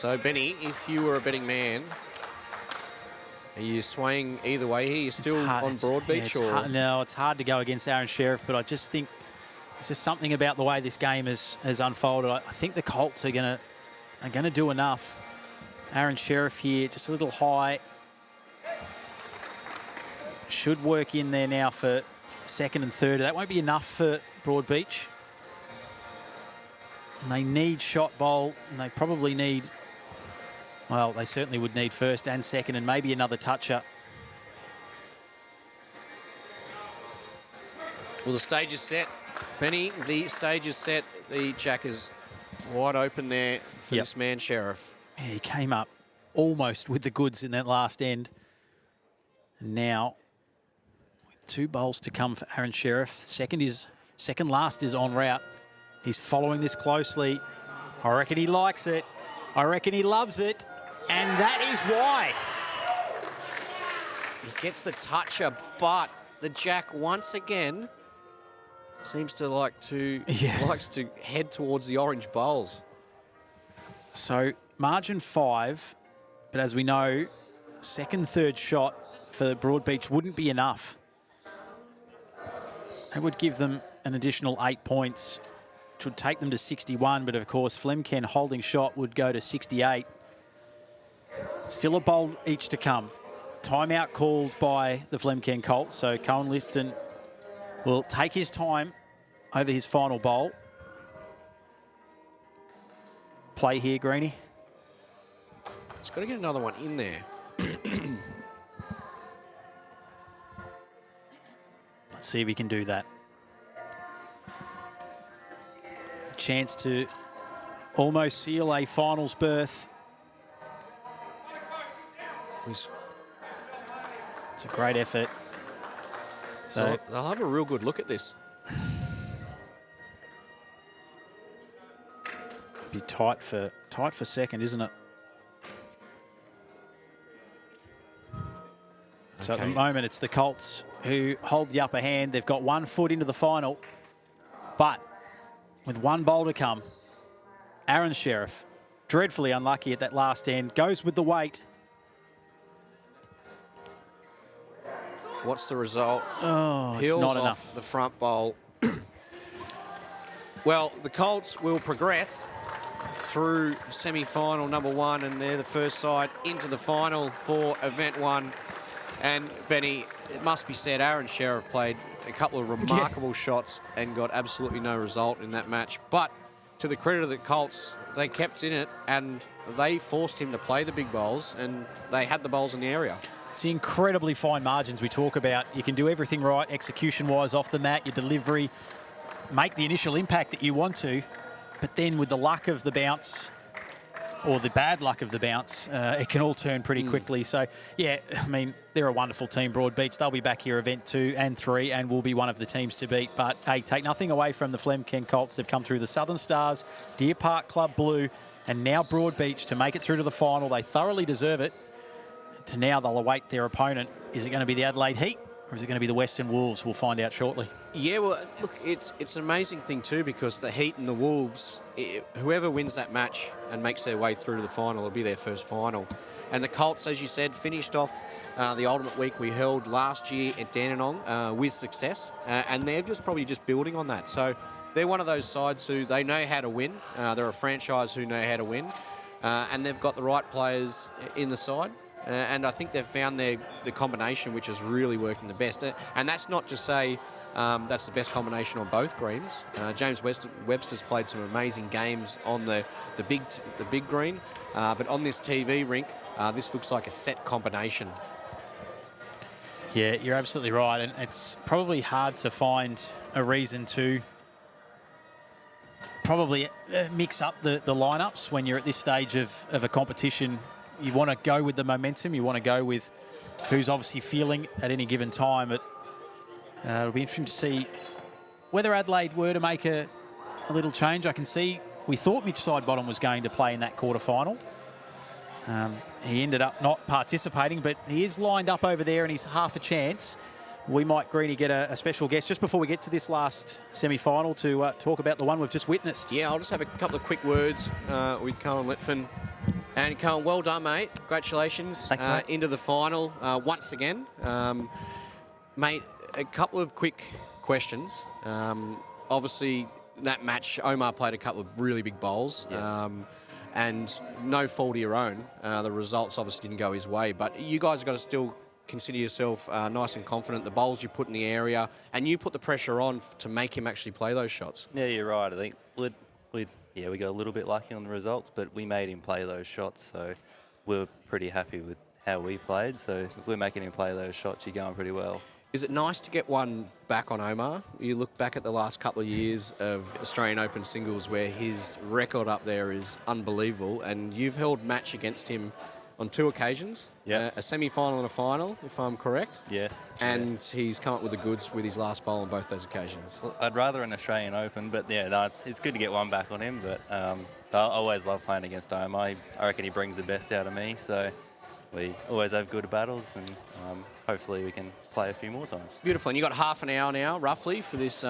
So, Benny, if you were a betting man, are you swaying either way here? You're still on Broadbeach? Or? No, it's hard to go against Aaron Sheriff, but I just think there's just something about the way this game has unfolded. I think the Colts are going to do enough. Aaron Sheriff here, just a little high. Should work in there now for second and third. That won't be enough for Broadbeach. And they need shot bowl, and they probably need, well, they certainly would need first and second and maybe another toucher. Well, the stage is set. Benny, the stage is set. The jack is wide open there for this man, Sheriff. Yeah, he came up almost with the goods in that last end. And now, with 2 bowls to come for Aaron Sheriff. Second last is en route. He's following this closely. I reckon he likes it. I reckon he loves it. And that is why. He gets the toucher, but the jack once again seems to likes to head towards the orange bowls. So margin 5, but as we know, second, third shot for Broadbeach wouldn't be enough. It would give them an additional 8 points, which would take them to 61, but of course Flemken holding shot would go to 68. Still a bowl each to come. Timeout called by the Flemken Colts, so Cohen Lifton will take his time over his final bowl. Play here, Greenie. It's got to get another one in there. Let's see if he can do that. Chance to almost seal a finals berth. It's a great effort. So they'll have a real good look at this. Be tight for second, isn't it? So at the moment, it's the Colts who hold the upper hand. They've got 1 foot into the final, but with 1 bowl to come, Aaron Sheriff, dreadfully unlucky at that last end, goes with the weight. What's the result? Oh, Heels it's not off enough. The front bowl. Well, the Colts will progress through semi-final number 1, and they're the first side into the final for event 1. And Benny, it must be said, Aaron Sheriff played a couple of remarkable shots and got absolutely no result in that match. But to the credit of the Colts, they kept in it and they forced him to play the big bowls, and they had the bowls in the area. It's the incredibly fine margins we talk about. You can do everything right, execution-wise, off the mat, your delivery, make the initial impact that you want to, but then with the luck of the bounce, or the bad luck of the bounce, it can all turn pretty quickly. So, yeah, I mean, they're a wonderful team, Broadbeach. They'll be back here event 2 and 3 and will be one of the teams to beat. But, hey, take nothing away from the Flemken Colts. They've come through the Southern Stars, Deer Park Club Blue, and now Broadbeach to make it through to the final. They thoroughly deserve it. To now, they'll await their opponent. Is it going to be the Adelaide Heat or is it going to be the Western Wolves? We'll find out shortly. Yeah, well, look, it's an amazing thing too, because the Heat and the Wolves, whoever wins that match and makes their way through to the final, it'll be their first final. And the Colts, as you said, finished off the Ultimate Week we held last year at Dandenong with success, and they're probably just building on that. So they're one of those sides who they know how to win. They're a franchise who know how to win, and they've got the right players in the side. And I think they've found the combination which is really working the best. And that's not to say that's the best combination on both greens. James Webster's played some amazing games on the big green, but on this TV rink, this looks like a set combination. Yeah, you're absolutely right, and it's probably hard to find a reason to probably mix up the lineups when you're at this stage of a competition. You want to go with the momentum. You want to go with who's obviously feeling at any given time. But it'll be interesting to see whether Adelaide were to make a little change. I can see we thought Mitch Sidebottom was going to play in that quarterfinal. He ended up not participating, but he is lined up over there and he's half a chance. We might, Greenie, get a special guest just before we get to this last semi-final to talk about the one we've just witnessed. Yeah, I'll just have a couple of quick words with Cohen Litfin. And Colin, well done, mate. Congratulations. Thanks, mate. Into the final once again. Mate, a couple of quick questions. Obviously, that match, Omar played a couple of really big bowls. Yeah. And no fault of your own. The results obviously didn't go his way. But you guys have got to still consider yourself nice and confident. The bowls you put in the area, and you put the pressure on to make him actually play those shots. Yeah, you're right. I think we got a little bit lucky on the results, but we made him play those shots, so we're pretty happy with how we played. So if we're making him play those shots, you're going pretty well. Is it nice to get one back on Omar? You look back at the last couple of years of Australian Open singles where his record up there is unbelievable, and you've held match against him on 2 occasions. Yeah. A semi-final and a final, if I'm correct. Yes. And he's come up with the goods with his last bowl on both those occasions. Well, I'd rather an Australian Open, but yeah, no, it's good to get one back on him. But I always love playing against Omar. I reckon he brings the best out of me, so we always have good battles, and hopefully we can play a few more times. Beautiful. And you've got half an hour now, roughly, for this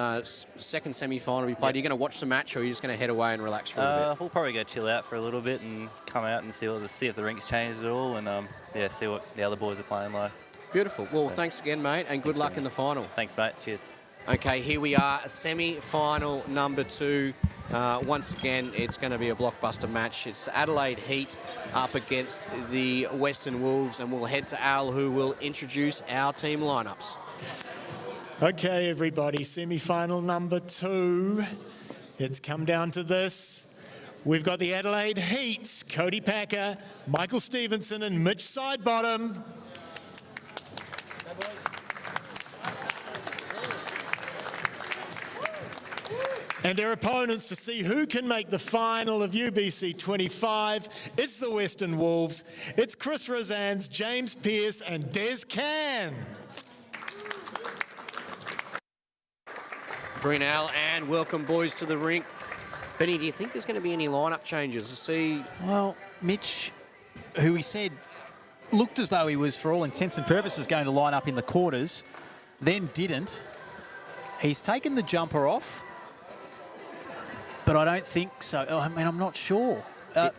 second semi-final we played. Are you going to watch the match, or are you just going to head away and relax for a bit? We'll probably go chill out for a little bit and come out and see if the rink's changed at all, and see what the other boys are playing like. Beautiful. Well, thanks again, mate, and good luck in the final. Thanks, mate. Cheers. Okay, here we are, semi-final number 2. Once again, it's going to be a blockbuster match. It's Adelaide Heat up against the Western Wolves, and we'll head to Al, who will introduce our team lineups. Okay, everybody, semi-final number 2. It's come down to this. We've got the Adelaide Heat, Cody Packer, Michael Stevenson and Mitch Sidebottom. And their opponents to see who can make the final of UBC 25. It's the Western Wolves. It's Chris Rozans, James Pearce and Des Can. Brunel, and welcome, boys, to the rink. Benny, do you think there's going to be any lineup changes to see? Well, Mitch, who he said looked as though he was, for all intents and purposes, going to line up in the quarters, then didn't. He's taken the jumper off, but I don't think so. I mean, I'm not sure.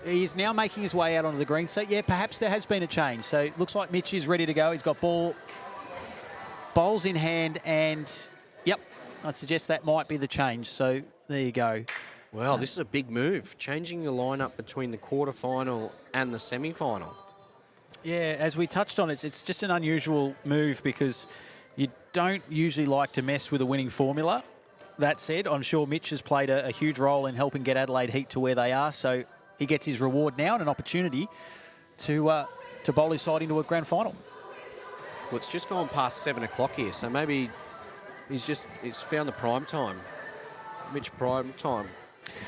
He is now making his way out onto the green. So, yeah, perhaps there has been a change. So it looks like Mitch is ready to go. He's got bowls in hand, and, yep, I'd suggest that might be the change. So there you go. Well, this is a big move, changing the lineup between the quarterfinal and the semi-final. Yeah, as we touched on, it's just an unusual move because you don't usually like to mess with a winning formula. That said, I'm sure Mitch has played a huge role in helping get Adelaide Heat to where they are, so he gets his reward now and an opportunity to bowl his side into a grand final. Well, it's just gone past 7 o'clock here, so maybe he's found the prime time. Mitch prime time.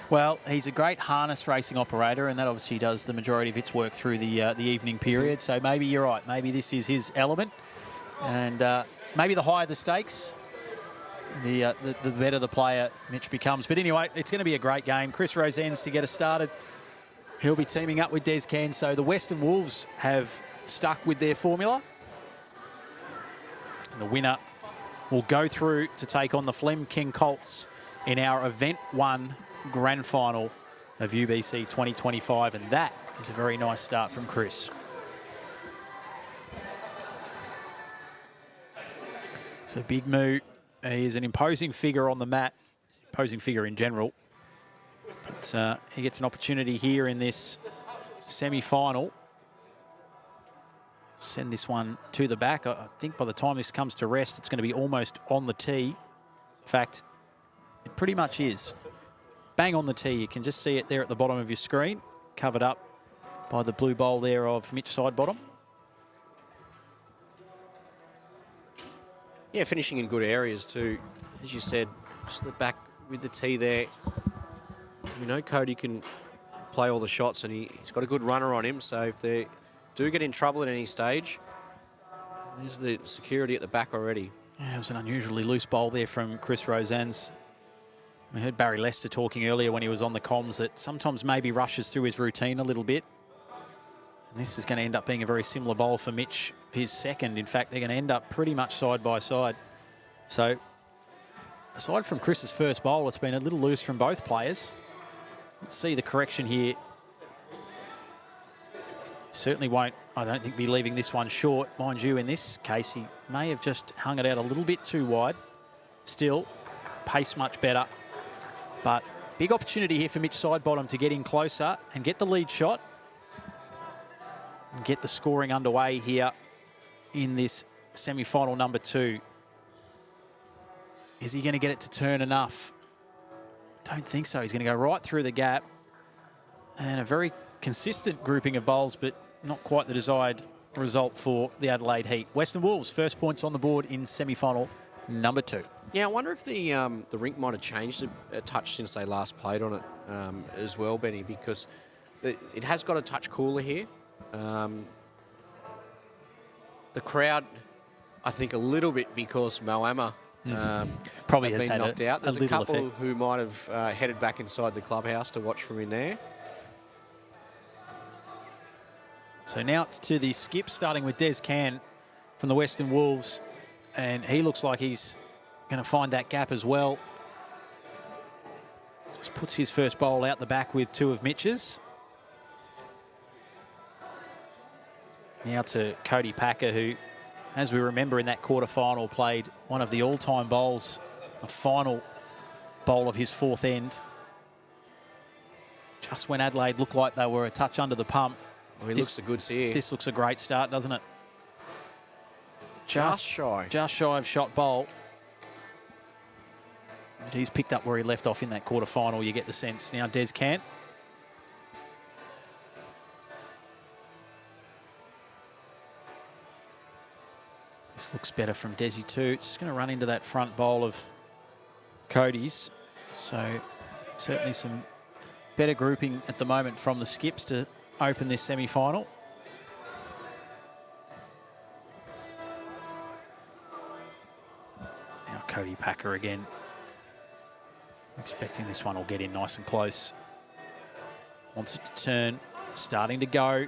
Well, he's a great harness racing operator, and that obviously does the majority of its work through the evening period. So maybe you're right. Maybe this is his element, and maybe the higher the stakes, the better the player Mitch becomes. But anyway, it's going to be a great game. Chris Rozans to get us started. He'll be teaming up with Des Can. So the Western Wolves have stuck with their formula. And the winner will go through to take on the Flem King Colts in our Event 1 Grand Final of UBC 2025. And that is a very nice start from Chris. So Big Moo, he is an imposing figure on the mat, imposing figure in general. But he gets an opportunity here in this semi-final. Send this one to the back. I think by the time this comes to rest, it's going to be almost on the tee. In fact, it pretty much is. Bang on the tee. You can just see it there at the bottom of your screen, covered up by the blue bowl there of Mitch Sidebottom. Yeah, finishing in good areas too. As you said, just the back with the tee there. We know Cody can play all the shots, and he's got a good runner on him, so if they do get in trouble at any stage, there's the security at the back already. Yeah, it was an unusually loose bowl there from Chris Rozans. We heard Barry Lester talking earlier when he was on the comms that sometimes maybe rushes through his routine a little bit. And this is going to end up being a very similar bowl for Mitch, his second. In fact, they're going to end up pretty much side by side. So, aside from Chris's first bowl, it's been a little loose from both players. Let's see the correction here. certainly won't, I don't think, be leaving this one short. Mind you, in this case, he may have just hung it out a little bit too wide. Still, pace much better. But big opportunity here for Mitch Sidebottom to get in closer and get the lead shot and get the scoring underway here in this semi-final number 2. Is he going to get it to turn enough? Don't think so. He's going to go right through the gap. And a very consistent grouping of bowls, but not quite the desired result for the Adelaide Heat. Western Wolves, first points on the board in semi-final number 2. Yeah, I wonder if the rink might have changed a touch since they last played on it as well, Benny, because it has got a touch cooler here. The crowd, I think, a little bit because Moama probably have has been had knocked out. There's a little couple effect. who might have headed back inside the clubhouse to watch from in there. So now it's to the skip, starting with Des Can from the Western Wolves. And he looks like he's going to find that gap as well. Just puts his first bowl out the back with 2 of Mitch's. Now to Cody Packer, who, as we remember in that quarter-final, played one of the all-time bowls, the final bowl of his 4th end. Just when Adelaide looked like they were a touch under the pump. Well, he looks the goods here. This looks a great start, doesn't it? Just shy. Just shy of shot bowl. But he's picked up where he left off in that quarter-final, you get the sense. Now Des Can. This looks better from Desi too. It's just going to run into that front bowl of Cody's. So certainly some better grouping at the moment from the skips to open this semi-final. Now Cody Packer again. Expecting this one will get in nice and close. Wants it to turn, starting to go.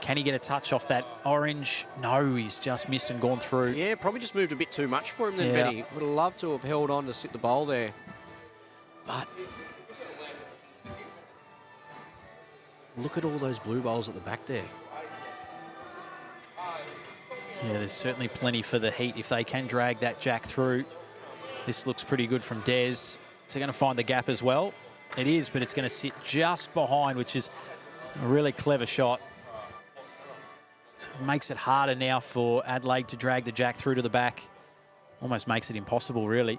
Can he get a touch off that orange? No, he's just missed and gone through. Yeah, probably just moved a bit too much for him then, Benny. Would have loved to have held on to sit the bowl there. But look at all those blue bowls at the back there. Yeah, there's certainly plenty for the Heat if they can drag that jack through. This looks pretty good from Des. Is he going to find the gap as well? It is, but it's going to sit just behind, which is a really clever shot. So it makes it harder now for Adelaide to drag the jack through to the back. Almost makes it impossible, really.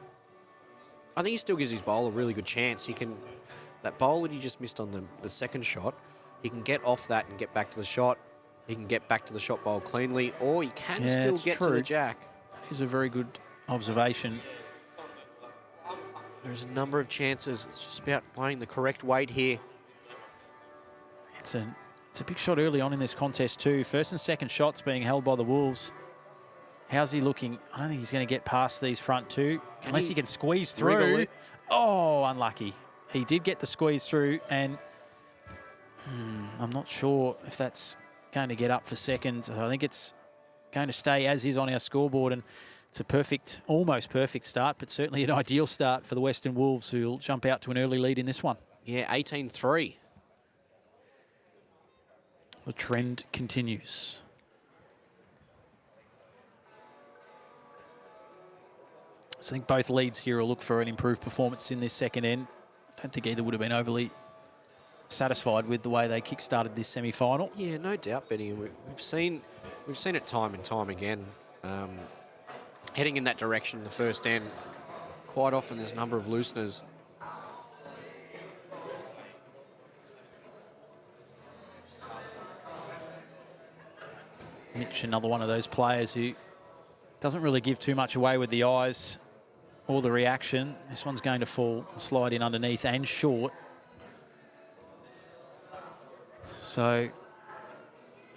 I think he still gives his bowl a really good chance. He can, that bowl that he just missed on the second shot, he can get off that and get back to the shot. He can get back to the shot bowl cleanly, or he can still get to the jack. That is a very good observation. There's a number of chances. It's just about playing the correct weight here. It's a big shot early on in this contest too. First and second shots being held by the Wolves. How's he looking? I don't think he's going to get past these front 2. Unless he can squeeze through. Oh, unlucky. He did get the squeeze through, and I'm not sure if that's going to get up for second. I think it's going to stay as is on our scoreboard, and it's a perfect, almost perfect start, but certainly an ideal start for the Western Wolves, who will jump out to an early lead in this one. Yeah, 18-3. The trend continues. So I think both leads here will look for an improved performance in this second end. I don't think either would have been overly satisfied with the way they kick-started this semi-final. Yeah, no doubt, Benny. We've seen it time and time again. Heading in that direction in the first end, quite often there's a number of looseners. Mitch, another one of those players who doesn't really give too much away with the eyes or the reaction. This one's going to fall, slide in underneath and short. So,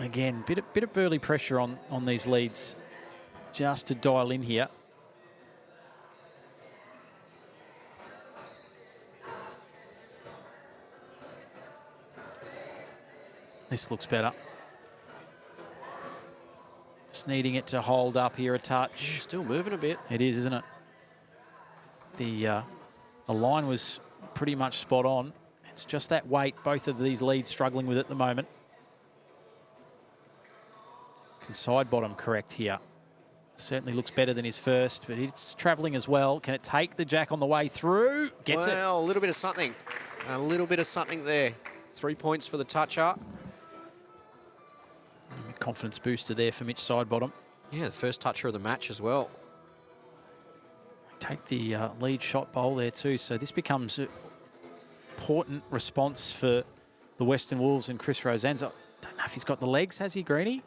again, bit of early pressure on these leads just to dial in here. This looks better. Just needing it to hold up here a touch. Still moving a bit. It is, isn't it? The line was pretty much spot on. It's just that weight both of these leads struggling with at the moment. Can side bottom correct here. Certainly looks better than his first, but it's travelling as well. Can it take the jack on the way through? Gets it. Well, a little bit of something. A little bit of something there. 3 points for the toucher. Confidence booster there for Mitch Sidebottom. Yeah, the first toucher of the match as well. Take the lead shot bowl there too. So this becomes an important response for the Western Wolves and Chris Rosannes. I don't know if he's got the legs, has he, Greenie?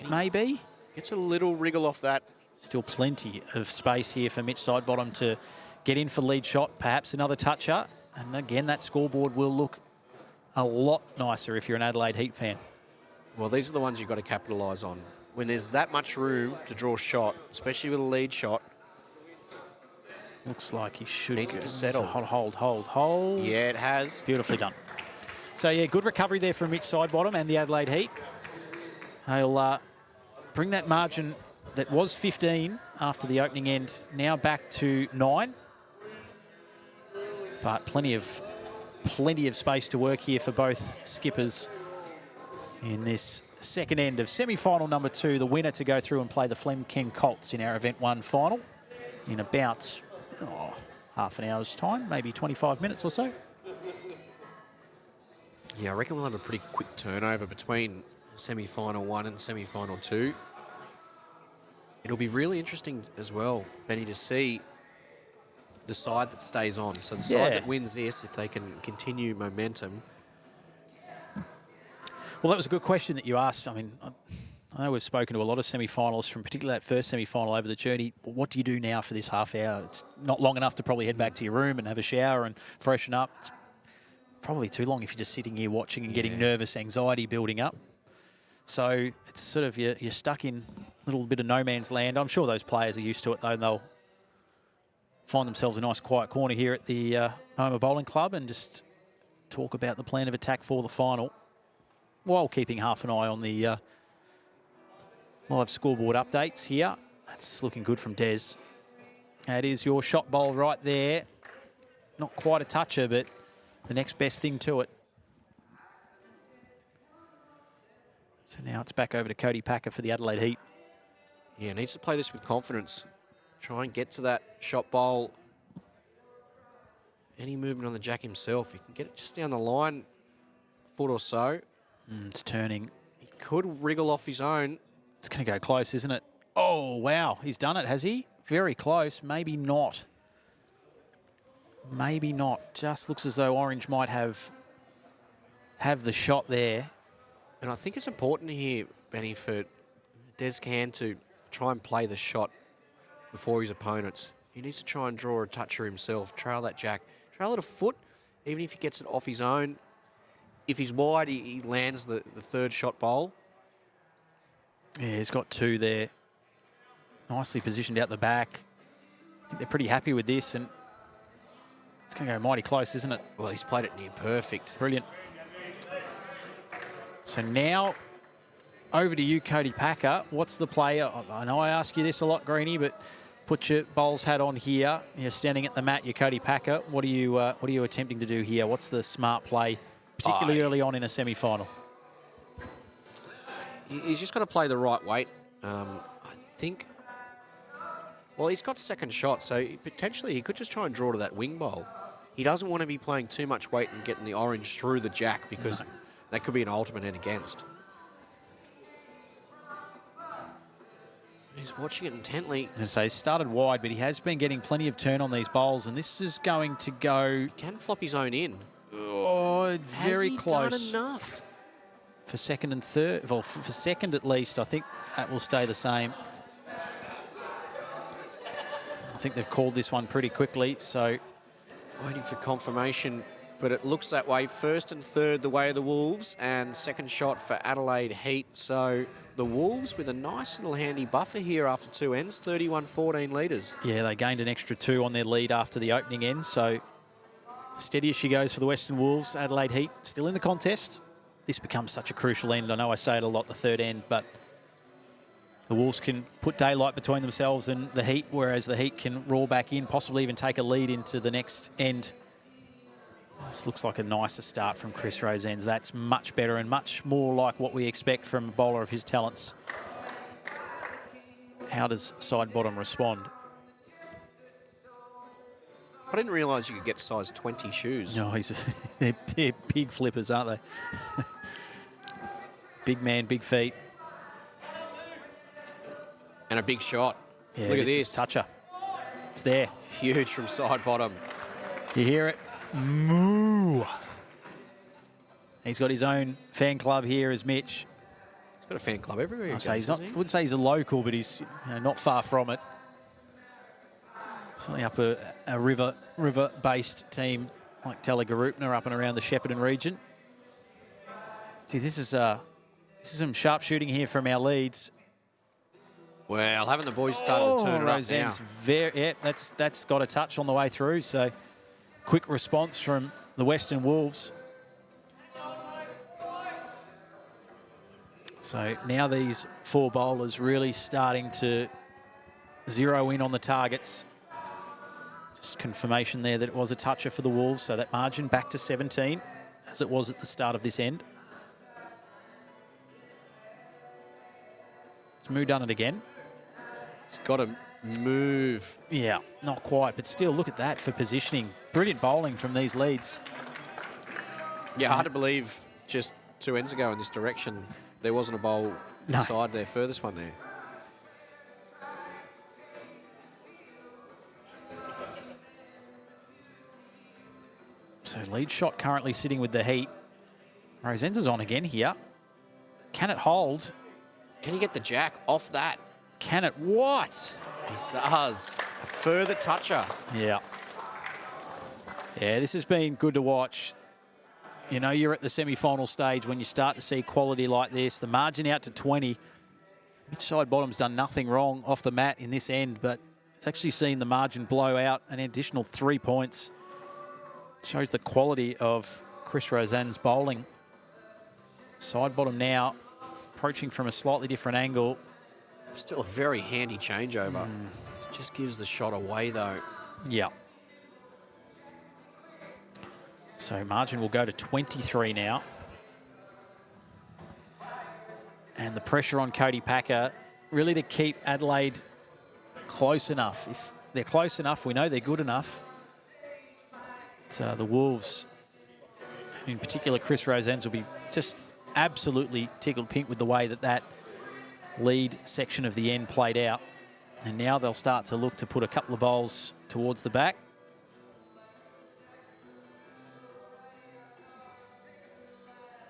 Maybe. Gets a little wriggle off that. Still plenty of space here for Mitch Sidebottom to get in for lead shot, perhaps another toucher. And again, that scoreboard will look a lot nicer if you're an Adelaide Heat fan. Well, these are the ones you've got to capitalise on. When there's that much room to draw a shot, especially with a lead shot. Looks like he should. Needs to settle. Hold. Yeah, it has. Beautifully done. So, yeah, good recovery there from Mitch Sidebottom and the Adelaide Heat. He'll bring that margin that was 15 after the opening end now back to 9. But plenty of space to work here for both skippers in this second end of semi-final number 2. The winner to go through and play the Flemken Colts in our Event 1 final in about half an hour's time, maybe 25 minutes or so. Yeah, I reckon we'll have a pretty quick turnover between semi-final 1 and semi-final 2. It'll be really interesting as well, Benny, to see the side that stays on. So the side that wins this, if they can continue momentum. Well, that was a good question that you asked. I mean, I know we've spoken to a lot of semi-finalists from particularly that first semi-final over the journey. What do you do now for this half hour? It's not long enough to probably head back to your room and have a shower and freshen up. It's probably too long if you're just sitting here watching and getting nervous, anxiety building up. So it's sort of, you're stuck in a little bit of no man's land. I'm sure those players are used to it, though, and they'll find themselves a nice quiet corner here at the Moama Bowling Club and just talk about the plan of attack for the final, while keeping half an eye on the live scoreboard updates here. That's looking good from Des. That is your shot bowl right there. Not quite a toucher, but the next best thing to it. So now it's back over to Cody Packer for the Adelaide Heat. Yeah, needs to play this with confidence. Try and get to that shot bowl. Any movement on the jack himself, he can get it just down the line, a foot or so. It's turning. He could wriggle off his own. It's going to go close, isn't it? Oh, wow. He's done it, has he? Very close. Maybe not. Maybe not. Just looks as though Orange might have the shot there. And I think it's important here, Benny, for Des Can to try and play the shot before his opponents. He needs to try and draw a toucher himself, trail that jack. Trail it a foot, even if he gets it off his own. If he's wide, he lands the third shot bowl. Yeah, he's got 2 there. Nicely positioned out the back. I think they're pretty happy with this, and it's going to go mighty close, isn't it? Well, he's played it near perfect. Brilliant. So now, over to you, Cody Packer. What's the play? I know I ask you this a lot, Greenie, but put your bowls hat on here. You're standing at the mat, you're Cody Packer. What are you attempting to do here? What's the smart play, particularly early on in a semi-final? He's just got to play the right weight. I think, well, he's got second shot, so potentially he could just try and draw to that wing bowl. He doesn't want to be playing too much weight and getting the orange through the jack, because that could be an ultimate and against. He's watching it intently. I was going to say, he started wide, but he has been getting plenty of turn on these bowls, and this is going to go... He can flop his own in. Oh, very close. Has he done enough? For second and third, well, for second at least, I think that will stay the same. I think they've called this one pretty quickly, so... Waiting for confirmation, but it looks that way. First and third, the way of the Wolves, and second shot for Adelaide Heat. So the Wolves with a nice little handy buffer here after 2 ends, 31-14 leaders. Yeah, they gained an extra 2 on their lead after the opening end, so steady as she goes for the Western Wolves. Adelaide Heat still in the contest. This becomes such a crucial end. I know I say it a lot, the third end, but the Wolves can put daylight between themselves and the Heat, whereas the Heat can roar back in, possibly even take a lead into the next end. This looks like a nicer start from Chris Rosenz. That's much better and much more like what we expect from a bowler of his talents. How does side bottom respond? I didn't realise you could get size 20 shoes. No, they're big flippers, aren't they? Big man, big feet. And a big shot. Yeah, Look at this this. is toucher. It's there. Huge from side bottom. You hear it? Moo. He's got his own fan club here as Mitch. He's got a fan club everywhere. I wouldn't say he's a local, but he's not far from it. Certainly up a river-based team like Telegarupna up and around the Shepparton region. See, this is some sharp shooting here from our leads. Well, haven't the boys started to turn it up now? That's got a touch on the way through. So quick response from the Western Wolves. So now these four bowlers really starting to zero in on the targets. Just confirmation there that it was a toucher for the Wolves. So that margin back to 17 as it was at the start of this end. It's Moo done it again. It's got to move. Yeah, not quite, but still look at that for positioning. Brilliant bowling from these leads. Yeah, hard to believe just 2 ends ago in this direction there wasn't a bowl inside their furthest one there. So lead shot currently sitting with the heat. Rosenz is on again here. Can it hold? Can you get the jack off that? Can it what? It does. A further toucher. Yeah. Yeah, this has been good to watch. You know, you're at the semi-final stage when you start to see quality like this. The margin out to 20. Mitch side bottom's done nothing wrong off the mat in this end, but it's actually seen the margin blow out an additional 3 points. Shows the quality of Chris Rosen's bowling. Side bottom now, approaching from a slightly different angle. Still a very handy changeover. It just gives the shot away, though. Yeah. So margin will go to 23 now. And the pressure on Cody Packer really to keep Adelaide close enough. If they're close enough, we know they're good enough. The Wolves, in particular Chris Rosenz, will be just absolutely tickled pink with the way that lead section of the end played out. And now they'll start to look to put a couple of bowls towards the back.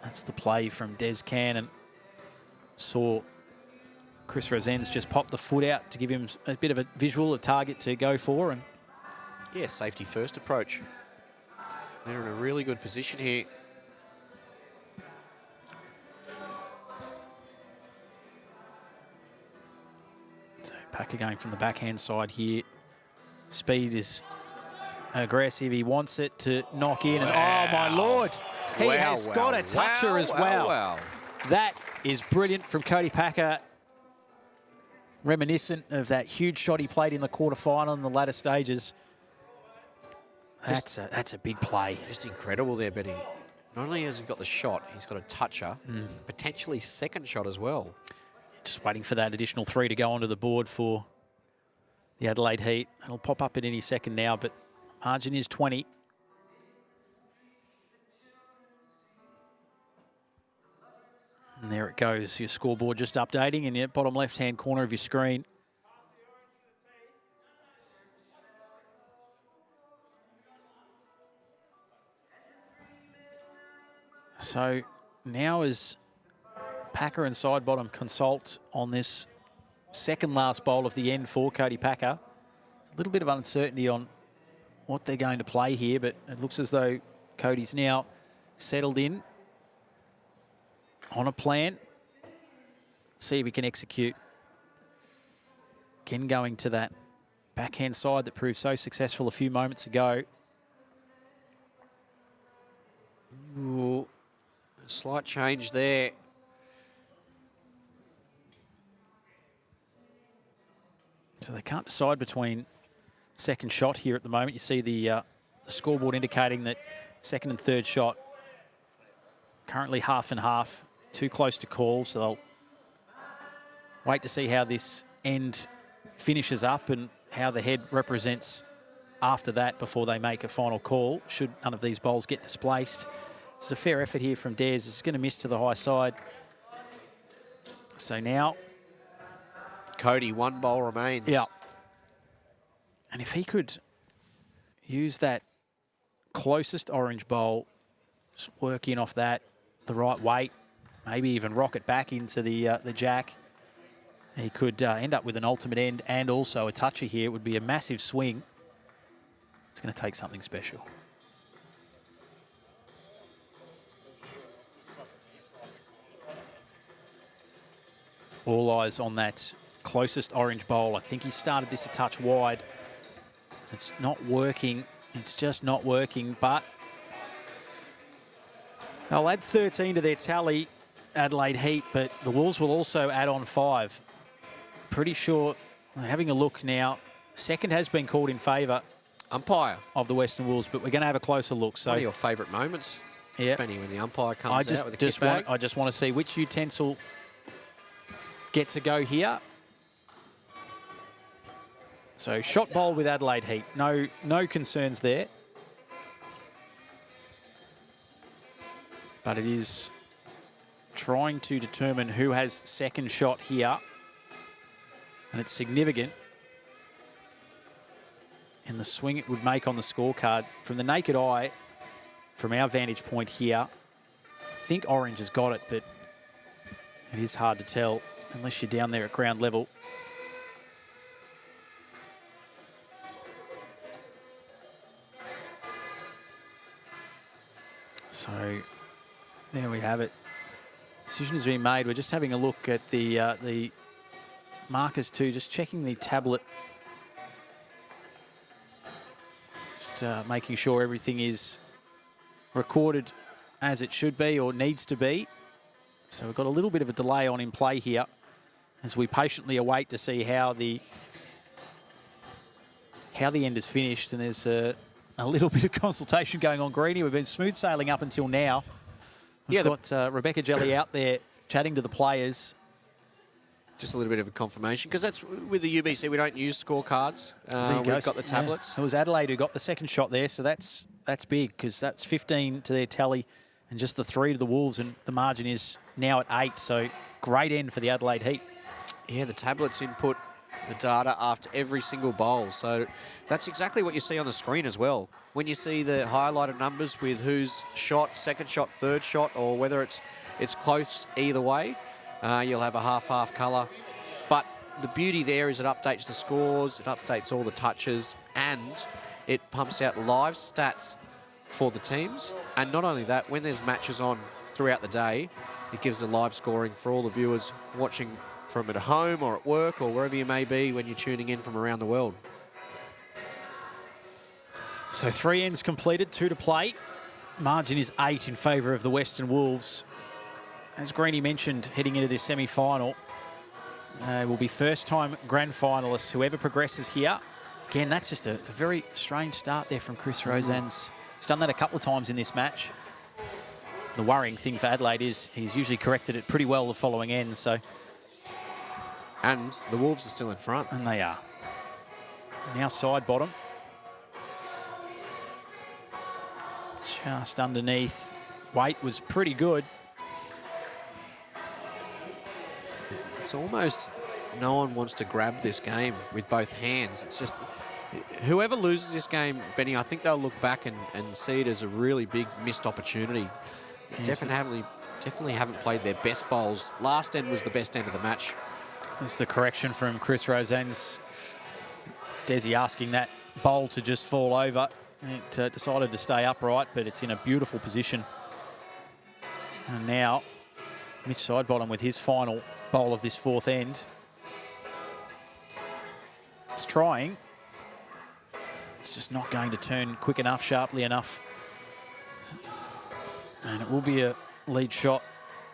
That's the play from Des Cannon. Saw Chris Rosenz just pop the foot out to give him a bit of a visual, a target to go for. And yeah, safety first approach. They're in a really good position here. So Packer going from the backhand side here. Speed is aggressive. He wants it to knock in. And oh, my Lord. He has got a toucher as well. That is brilliant from Cody Packer. Reminiscent of that huge shot he played in the quarterfinal in the latter stages. That's a big play. Just incredible there, Benny. Not only has he got the shot, he's got a toucher, potentially second shot as well. Just waiting for that additional 3 to go onto the board for the Adelaide Heat. It'll pop up at any second now, but margin is 20. And there it goes, your scoreboard just updating in your bottom left-hand corner of your screen. So now as Packer and side bottom consult on this second last bowl of the end for Cody Packer, a little bit of uncertainty on what they're going to play here, but it looks as though Cody's now settled in on a plan. See if we can execute. Again, going to that backhand side that proved so successful a few moments ago. Ooh, a slight change there. So they can't decide between second shot here at the moment. You see the scoreboard indicating that second and third shot. Currently half and half, too close to call, so they'll wait to see how this end finishes up and how the head represents after that before they make a final call, should none of these bowls get displaced. It's a fair effort here from Dares. It's going to miss to the high side. So now... Cody, 1 bowl remains. Yeah. And if he could use that closest orange bowl, just work in off that, the right weight, maybe even rock it back into the jack, he could end up with an ultimate end and also a toucher here. It would be a massive swing. It's going to take something special. All eyes on that closest orange bowl. I think he started this a touch wide. It's not working. It's just not working, but they'll add 13 to their tally, Adelaide Heat, but the Wolves will also add on 5. Pretty sure, having a look now, second has been called in favour Umpire of the Western Wolves, but we're going to have a closer look. So one of your favourite moments, yeah, Benny, when the umpire comes out with a kit bag. I just want to see which utensil gets a go here. So shot bowl with Adelaide Heat. No concerns there. But it is trying to determine who has second shot here. And it's significant in the swing it would make on the scorecard. From the naked eye, from our vantage point here, I think orange has got it, but it is hard to tell unless you're down there at ground level. So there we have it. Decision has been made. We're just having a look at the markers too, just checking the tablet. Just making sure everything is recorded as it should be or needs to be. So we've got a little bit of a delay on in play here as we patiently await to see how the end is finished. And there's a little bit of consultation going on, Greeny. We've been smooth sailing up until now. We've got Rebecca Jelly out there chatting to the players. Just a little bit of a confirmation, because that's with the UBC, we don't use scorecards. We've got the tablets. Yeah. It was Adelaide who got the second shot there, so that's big, because that's 15 to their tally and just the 3 to the Wolves, and the margin is now at 8, so great end for the Adelaide Heat. Yeah, the tablets input the data after every single bowl, so that's exactly what you see on the screen as well. When you see the highlighted numbers with who's shot, second shot, third shot, or whether it's close either way, you'll have a half-half colour. But the beauty there is it updates the scores, it updates all the touches, and it pumps out live stats for the teams. And not only that, when there's matches on throughout the day, it gives the live scoring for all the viewers watching from at home or at work or wherever you may be when you're tuning in from around the world. So 3 ends completed, 2 to play. Margin is 8 in favour of the Western Wolves. As Greeny mentioned, heading into this semi-final, will be first-time grand finalists, whoever progresses here. Again, that's just a very strange start there from Chris Rosan's. He's done that a couple of times in this match. The worrying thing for Adelaide is he's usually corrected it pretty well the following end, so... And the Wolves are still in front. And they are. Now side bottom. Just underneath. Weight was pretty good. It's almost no one wants to grab this game with both hands. It's just whoever loses this game, Benny, I think they'll look back and see it as a really big missed opportunity. Yes. Definitely haven't played their best bowls. Last end was the best end of the match. There's the correction from Chris Rosan's. Desi asking that bowl to just fall over. It decided to stay upright, but it's in a beautiful position. And now, Mitch Sidebottom with his final bowl of this 4th end. It's trying. It's just not going to turn quick enough, sharply enough. And it will be a lead shot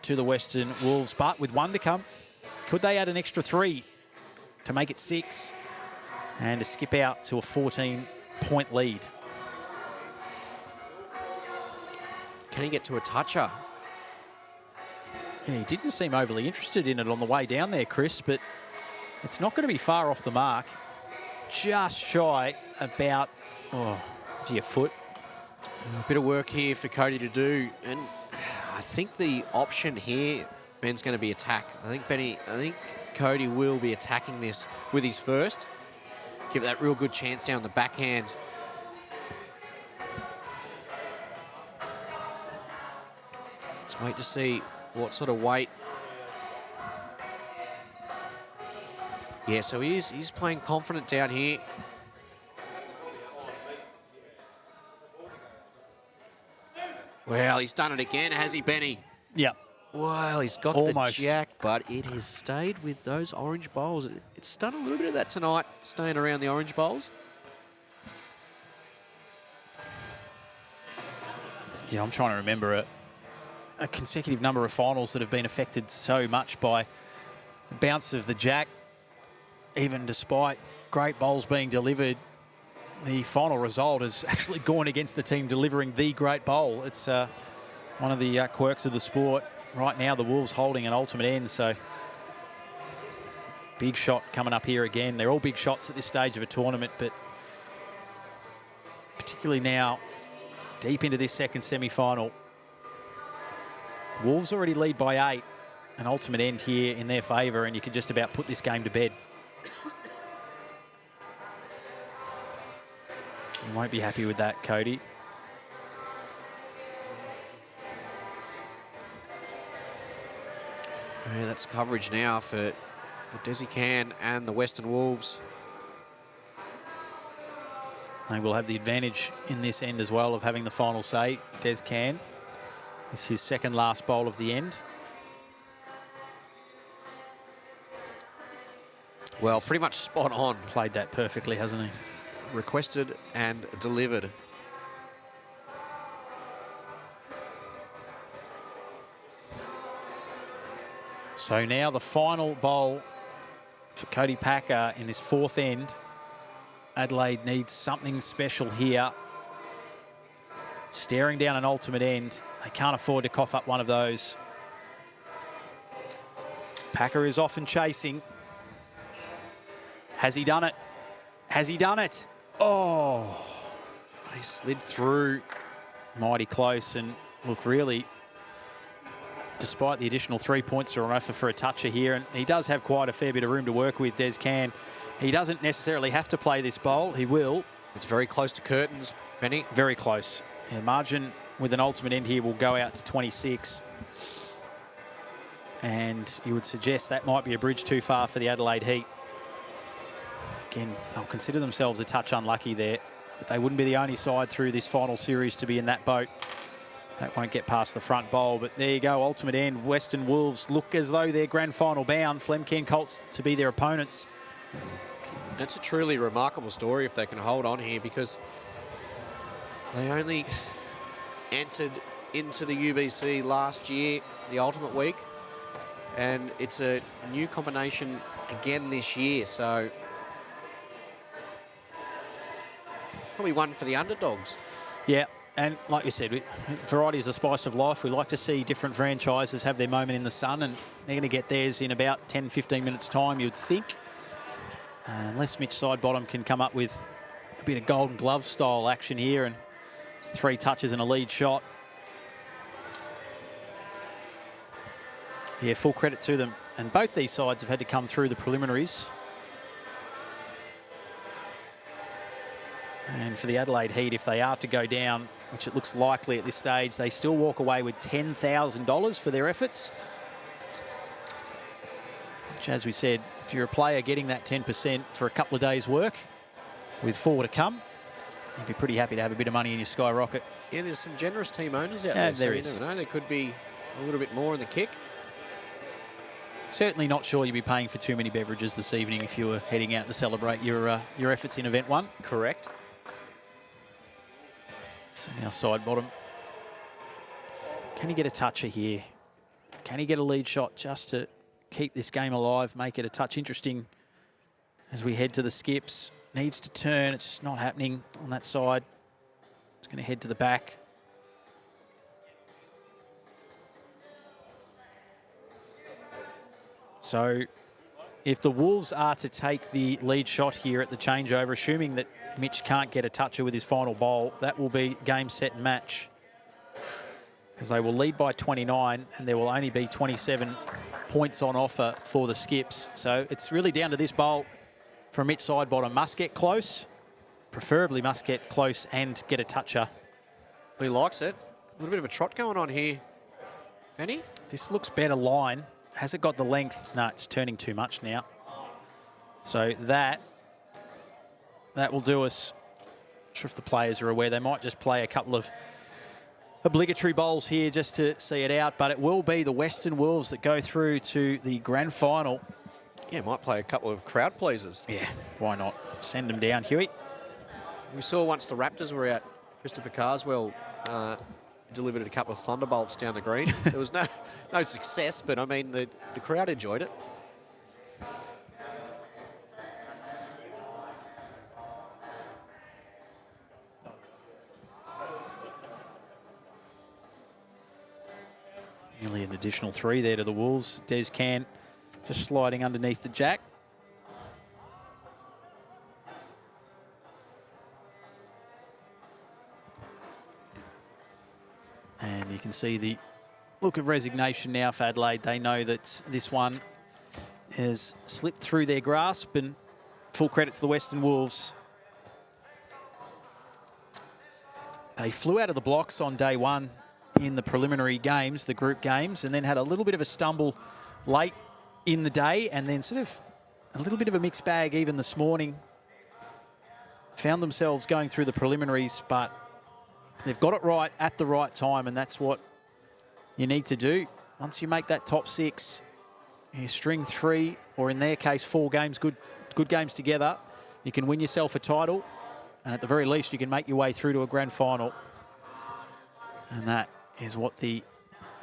to the Western Wolves, but with 1 to come. Could they add an extra 3 to make it 6 and to skip out to a 14-point lead? Can he get to a toucher? Yeah, he didn't seem overly interested in it on the way down there, Chris, but it's not going to be far off the mark. Just shy about, a foot. A bit of work here for Cody to do, and I think the option here, Ben's going to be attack. I think Cody will be attacking this with his first. Give it that real good chance down the backhand. Let's wait to see what sort of weight. Yeah, so he's playing confident down here. Well, he's done it again, has he, Benny? Yep. Well, he's got Almost. the jack, but it has stayed with those orange bowls. It's done a little bit of that tonight, staying around the orange bowls. Yeah, I'm trying to remember a consecutive number of finals that have been affected so much by the bounce of the jack. Even despite great bowls being delivered, the final result has actually gone against the team delivering the great bowl. It's one of the quirks of the sport. Right now, the Wolves holding an ultimate end, so big shot coming up here again. They're all big shots at this stage of a tournament, but particularly now, deep into this second semi-final, Wolves already lead by 8. An ultimate end here in their favour, and you can just about put this game to bed. You won't be happy with that, Cody. Yeah, that's coverage now for Desi Can and the Western Wolves. They will have the advantage in this end as well of having the final say. Des Can. This is his second last bowl of the end. Well, pretty much spot on. Played that perfectly, hasn't he? Requested and delivered. So now the final bowl for Cody Packer in this fourth end. Adelaide needs something special here. Staring down an ultimate end. They can't afford to cough up one of those. Packer is off and chasing. Has he done it? Has he done it? Oh, he slid through. Mighty close, and look, really, despite the additional 3 points are on offer for a toucher here, and he does have quite a fair bit of room to work with, Des Can. He doesn't necessarily have to play this bowl. He will. It's very close to curtains, Benny. Very close. Yeah, margin with an ultimate end here will go out to 26. And you would suggest that might be a bridge too far for the Adelaide Heat. Again, they'll consider themselves a touch unlucky there, but they wouldn't be the only side through this final series to be in that boat. That won't get past the front bowl, but there you go, ultimate end. Western Wolves look as though they're grand final bound. Flemken Colts to be their opponents. That's a truly remarkable story if they can hold on here, because they only entered into the UBC last year, the ultimate week, and it's a new combination again this year, so probably one for the underdogs. Yeah, and like you said, variety is the spice of life. We like to see different franchises have their moment in the sun, and they're going to get theirs in about 10, 15 minutes' time, you'd think. Unless Mitch Sidebottom can come up with a bit of golden glove style action here and 3 touches and a lead shot. Yeah, full credit to them. And both these sides have had to come through the preliminaries. And for the Adelaide Heat, if they are to go down, which it looks likely at this stage, they still walk away with $10,000 for their efforts. Which, as we said, if you're a player getting that 10% for a couple of days' work, with 4 to come, you'd be pretty happy to have a bit of money in your skyrocket. Yeah, there's some generous team owners out Yeah, there. there so is. You never know, there could be a little bit more in the kick. Certainly not sure you'd be paying for too many beverages this evening if you were heading out to celebrate your efforts in Event 1. Correct. So now Sidebottom. Can he get a toucher here? Can he get a lead shot just to keep this game alive, make it a touch interesting as we head to the skips? Needs to turn. It's just not happening on that side. It's going to head to the back. So if the Wolves are to take the lead shot here at the changeover, assuming that Mitch can't get a toucher with his final bowl, that will be game, set and match. Because they will lead by 29 and there will only be 27 points on offer for the Skips. So it's really down to this bowl from Mitch Sidebottom. Must get close, preferably must get close and get a toucher. He likes it. A little bit of a trot going on here. Benny? This looks better line. Has it got the length? No, it's turning too much now. So that will do us. Not sure if the players are aware. They might just play a couple of obligatory bowls here just to see it out, but it will be the Western Wolves that go through to the grand final. Yeah, might play a couple of crowd pleasers. Yeah, why not? Send them down, Huey. We saw once the Raptors were out, Christopher Carswell delivered a couple of thunderbolts down the green. There was no success, but I mean, the crowd enjoyed it. Nearly an additional 3 there to the Wolves. Des Can just sliding underneath the jack. And you can see the look of resignation now for Adelaide. They know that this one has slipped through their grasp, and full credit to the Western Wolves. They flew out of the blocks on day one in the preliminary games, the group games, and then had a little bit of a stumble late in the day, and then sort of a little bit of a mixed bag even this morning. Found themselves going through the preliminaries, but they've got it right at the right time, and that's what you need to do. Once you make that top 6, you string 3, or in their case 4 games, good games together, you can win yourself a title, and at the very least you can make your way through to a grand final. And that is what the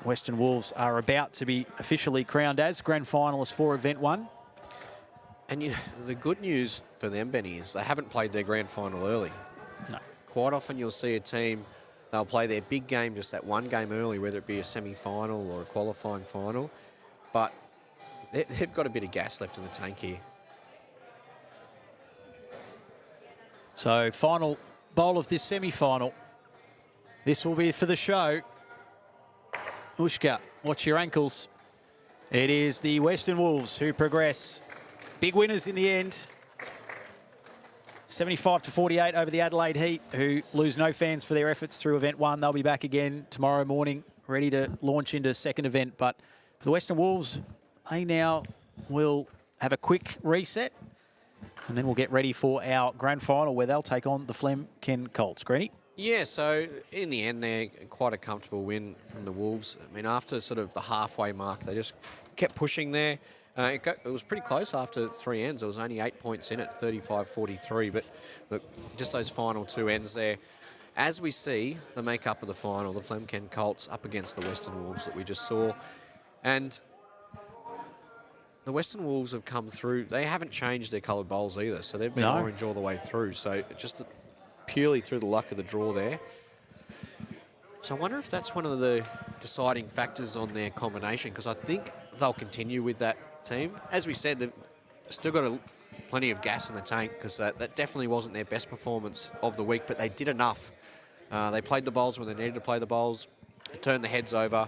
Western Wolves are about to be officially crowned as grand finalists for Event 1. And you know, the good news for them, Benny, is they haven't played their grand final early. No. Quite often you'll see a team, they'll play their big game just that one game early, whether it be a semi-final or a qualifying final. But they've got a bit of gas left in the tank here. So final bowl of this semi-final. This will be for the show. Ushka, watch your ankles. It is the Western Wolves who progress. Big winners in the end. 75-48 over the Adelaide Heat, who lose no fans for their efforts through Event 1. They'll be back again tomorrow morning, ready to launch into second event. But for the Western Wolves, they now will have a quick reset, and then we'll get ready for our grand final where they'll take on the Flemken Colts. Greeny? Yeah, so in the end there, quite a comfortable win from the Wolves. I mean, after sort of the halfway mark, they just kept pushing there. It was pretty close after 3 ends. There was only 8 points in it, 35-43. But look, just those final 2 ends there. As we see the makeup of the final, the Flemken Colts up against the Western Wolves that we just saw. And the Western Wolves have come through. They haven't changed their coloured bowls either, so they've been orange all the way through. So just purely through the luck of the draw there. So I wonder if that's one of the deciding factors on their combination, because I think they'll continue with that team. As we said, they've still got plenty of gas in the tank, because that definitely wasn't their best performance of the week, but they did enough. They played the bowls when they needed to play the bowls, turned the heads over.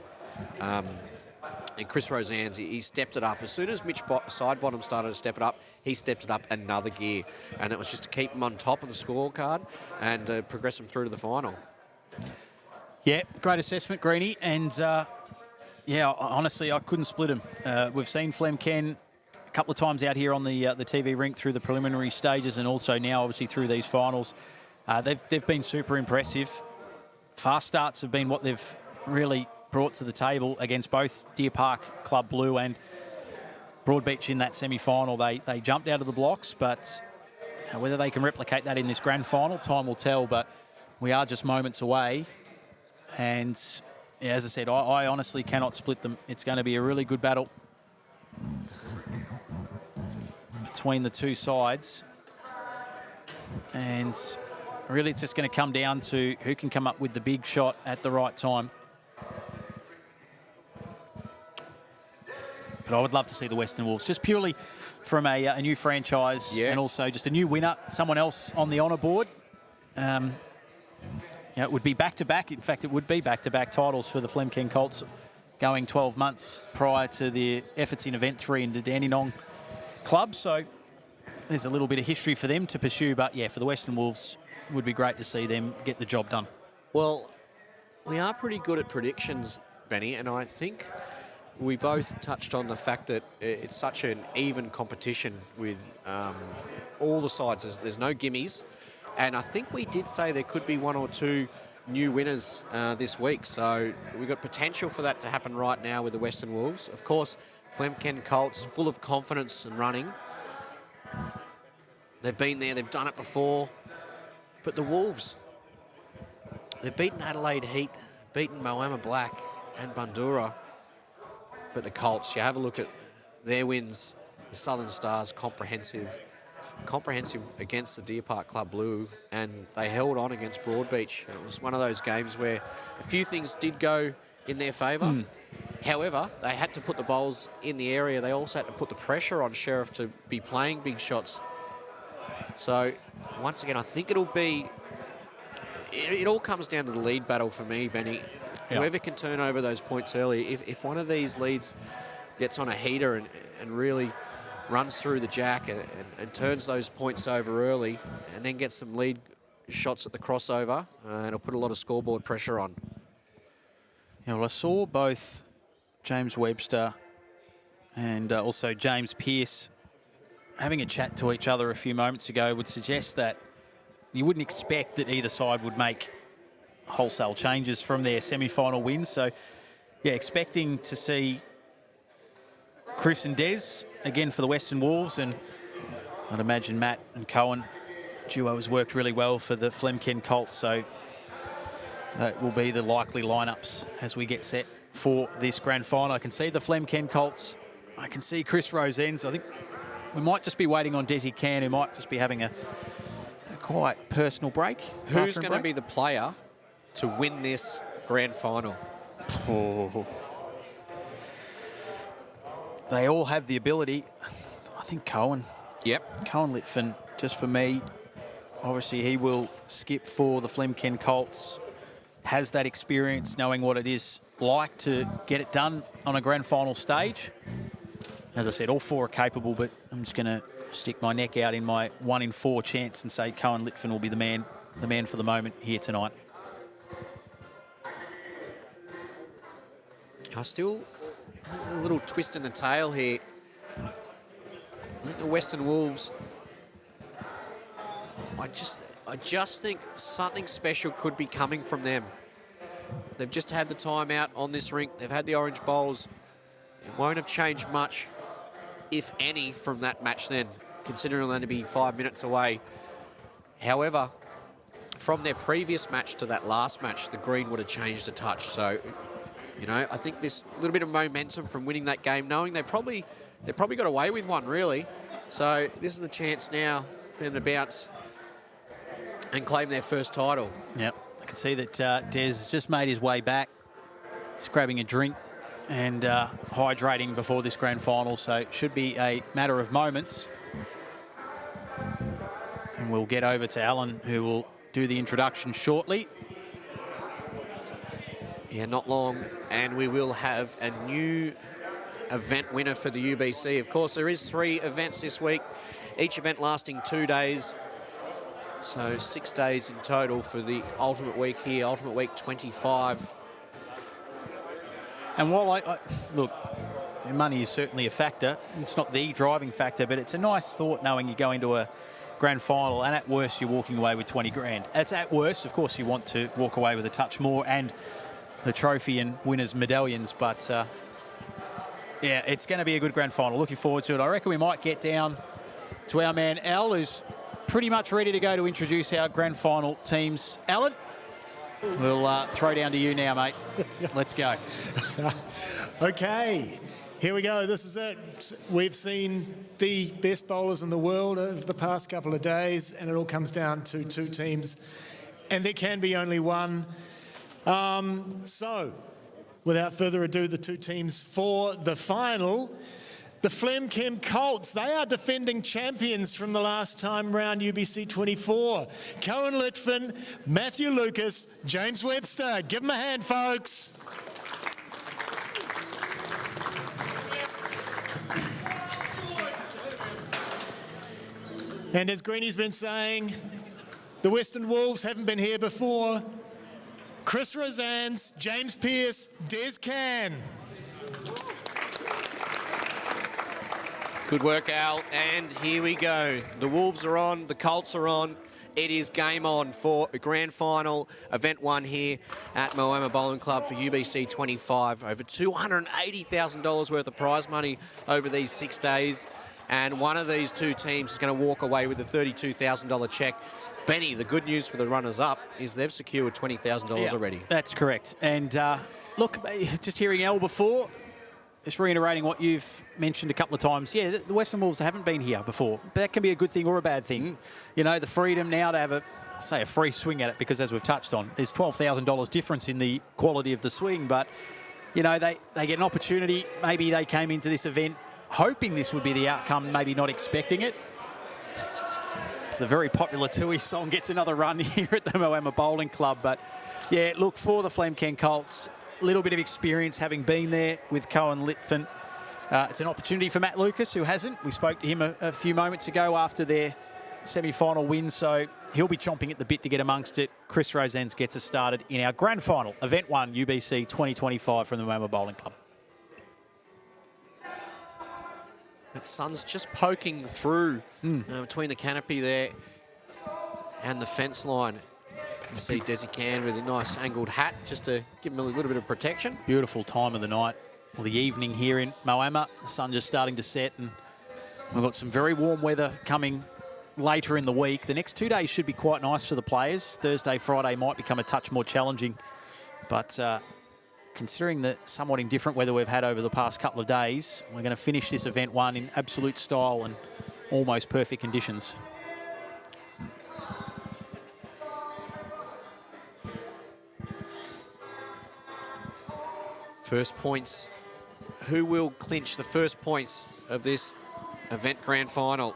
And Chris Rosannes, he stepped it up. As soon as Mitch Sidebottom started to step it up, he stepped it up another gear. And it was just to keep him on top of the scorecard and progress him through to the final. Yeah, great assessment, Greeny. And yeah, honestly, I couldn't split them. We've seen Flemken a couple of times out here on the TV rink through the preliminary stages, and also now obviously through these finals. They've been super impressive. Fast starts have been what they've really brought to the table against both Deer Park Club Blue and Broadbeach in that semi-final. They jumped out of the blocks, but whether they can replicate that in this grand final, time will tell. But we are just moments away. And yeah, as I said, I honestly cannot split them. It's going to be a really good battle between the two sides. And really it's just going to come down to who can come up with the big shot at the right time. But I would love to see the Western Wolves, just purely from a new franchise and also just a new winner, someone else on the honour board. It would be back-to-back. In fact, it would be back-to-back titles for the Flemken Colts going 12 months prior to the efforts in Event 3 in the Dandenong Club. So there's a little bit of history for them to pursue. But, yeah, for the Western Wolves, it would be great to see them get the job done. Well, we are pretty good at predictions, Benny, and I think we both touched on the fact that it's such an even competition with all the sides. There's no gimmies. And I think we did say there could be one or two new winners this week. So we've got potential for that to happen right now with the Western Wolves. Of course, Flemken Colts, full of confidence and running. They've been there, they've done it before. But the Wolves, they've beaten Adelaide Heat, beaten Moama Black and Bundoora. But the Colts, you have a look at their wins, the Southern Stars, comprehensive against the Deer Park Club Blue, and they held on against Broadbeach. It was one of those games where a few things did go in their favour. However, they had to put the bowls in the area. They also had to put the pressure on Sheriff to be playing big shots. So, once again, I think it'll be... It all comes down to the lead battle for me, Benny. Yeah. Whoever can turn over those points early, if one of these leads gets on a heater and really runs through the jack and turns those points over early and then gets some lead shots at the crossover, and it'll put a lot of scoreboard pressure on. Yeah, well, I saw both James Webster and also James Pearce having a chat to each other a few moments ago. Would suggest that you wouldn't expect that either side would make wholesale changes from their semi-final wins. So, yeah, expecting to see Chris and Des again for the Western Wolves, and I'd imagine Matt and Cohen duo has worked really well for the Flemken Colts, so that will be the likely lineups as we get set for this grand final. I can see the Flemken Colts. I can see Chris Rosen's. I think we might just be waiting on Desi Can, who might just be having a quite personal break. Who's going to be the player to win this grand final? They all have the ability. I think Cohen. Yep. Cohen Litfin, just for me. Obviously, he will skip for the Flemken Colts. Has that experience, knowing what it is like to get it done on a grand final stage. As I said, all four are capable, but I'm just going to stick my neck out in my 1 in 4 chance and say Cohen Litfin will be the man for the moment here tonight. I still... A little twist in the tail here. The Western Wolves, I just think something special could be coming from them. They've just had the timeout on this rink. They've had the orange bowls. It won't have changed much, if any, from that match then, considering it'll only be 5 minutes away. However, from their previous match to that last match, the green would have changed a touch. So, you know, I think this little bit of momentum from winning that game, knowing they probably got away with one, really. So this is the chance now for them to bounce and claim their first title. Yep. I can see that Des has just made his way back. He's grabbing a drink and hydrating before this grand final, so it should be a matter of moments. And we'll get over to Alan, who will do the introduction shortly. Yeah, not long, and we will have a new event winner for the UBC. Of course, there is 3 events this week, each event lasting 2 days. So 6 days in total for the Ultimate Week here, Ultimate Week 25. And while look, money is certainly a factor. It's not the driving factor, but it's a nice thought knowing you go into a grand final and at worst you're walking away with 20 grand. That's at worst. Of course, you want to walk away with a touch more and the trophy and winners' medallions, but yeah, it's going to be a good grand final. Looking forward to it. I reckon we might get down to our man Al, who's pretty much ready to go to introduce our grand final teams. Alan, we'll throw down to you now, mate. Let's go. Okay, here we go. This is it. We've seen the best bowlers in the world over the past couple of days, and it all comes down to 2 teams, and there can be only one. So without further ado, the two teams for the final. The Flemchem Colts, they are defending champions from the last time round UBC 24. Cohen Litfin, Matthew Lucas, James Webster. Give them a hand, folks. And as Greeny's been saying, the Western Wolves haven't been here before. Chris Rosans, James Pearce, Des Can. Good work, Al, and here we go. The Wolves are on, the Colts are on. It is game on for a grand final, event one here at Moama Bowling Club for UBC 25. Over $280,000 worth of prize money over these 6 days. And one of these two teams is going to walk away with a $32,000 check. Benny, the good news for the runners-up is they've secured $20,000 already. That's correct. And look, just hearing Al before, just reiterating what you've mentioned a couple of times. Yeah, the Western Wolves haven't been here before. But that can be a good thing or a bad thing. You know, the freedom now to have a free swing at it, because as we've touched on, there's $12,000 difference in the quality of the swing. But, you know, they get an opportunity. Maybe they came into this event hoping this would be the outcome, maybe not expecting it. It's the very popular Tui song gets another run here at the Moama Bowling Club. But, yeah, look, for the Flemchem Colts, a little bit of experience having been there with Cohen Litfin. It's an opportunity for Matt Lucas, who hasn't. We spoke to him a few moments ago after their semi-final win, so he'll be chomping at the bit to get amongst it. Chris Rosens gets us started in our grand final, Event 1, UBC 2025 from the Moama Bowling Club. That sun's just poking through between the canopy there and the fence line. You see Desi Can with a nice angled hat just to give him a little bit of protection. Beautiful time of the night, or the evening here in Moama. The sun just starting to set, and we've got some very warm weather coming later in the week. The next 2 days should be quite nice for the players. Thursday, Friday might become a touch more challenging, but considering the somewhat indifferent weather we've had over the past couple of days, we're going to finish this event one in absolute style and almost perfect conditions. First points. Who will clinch the first points of this event grand final?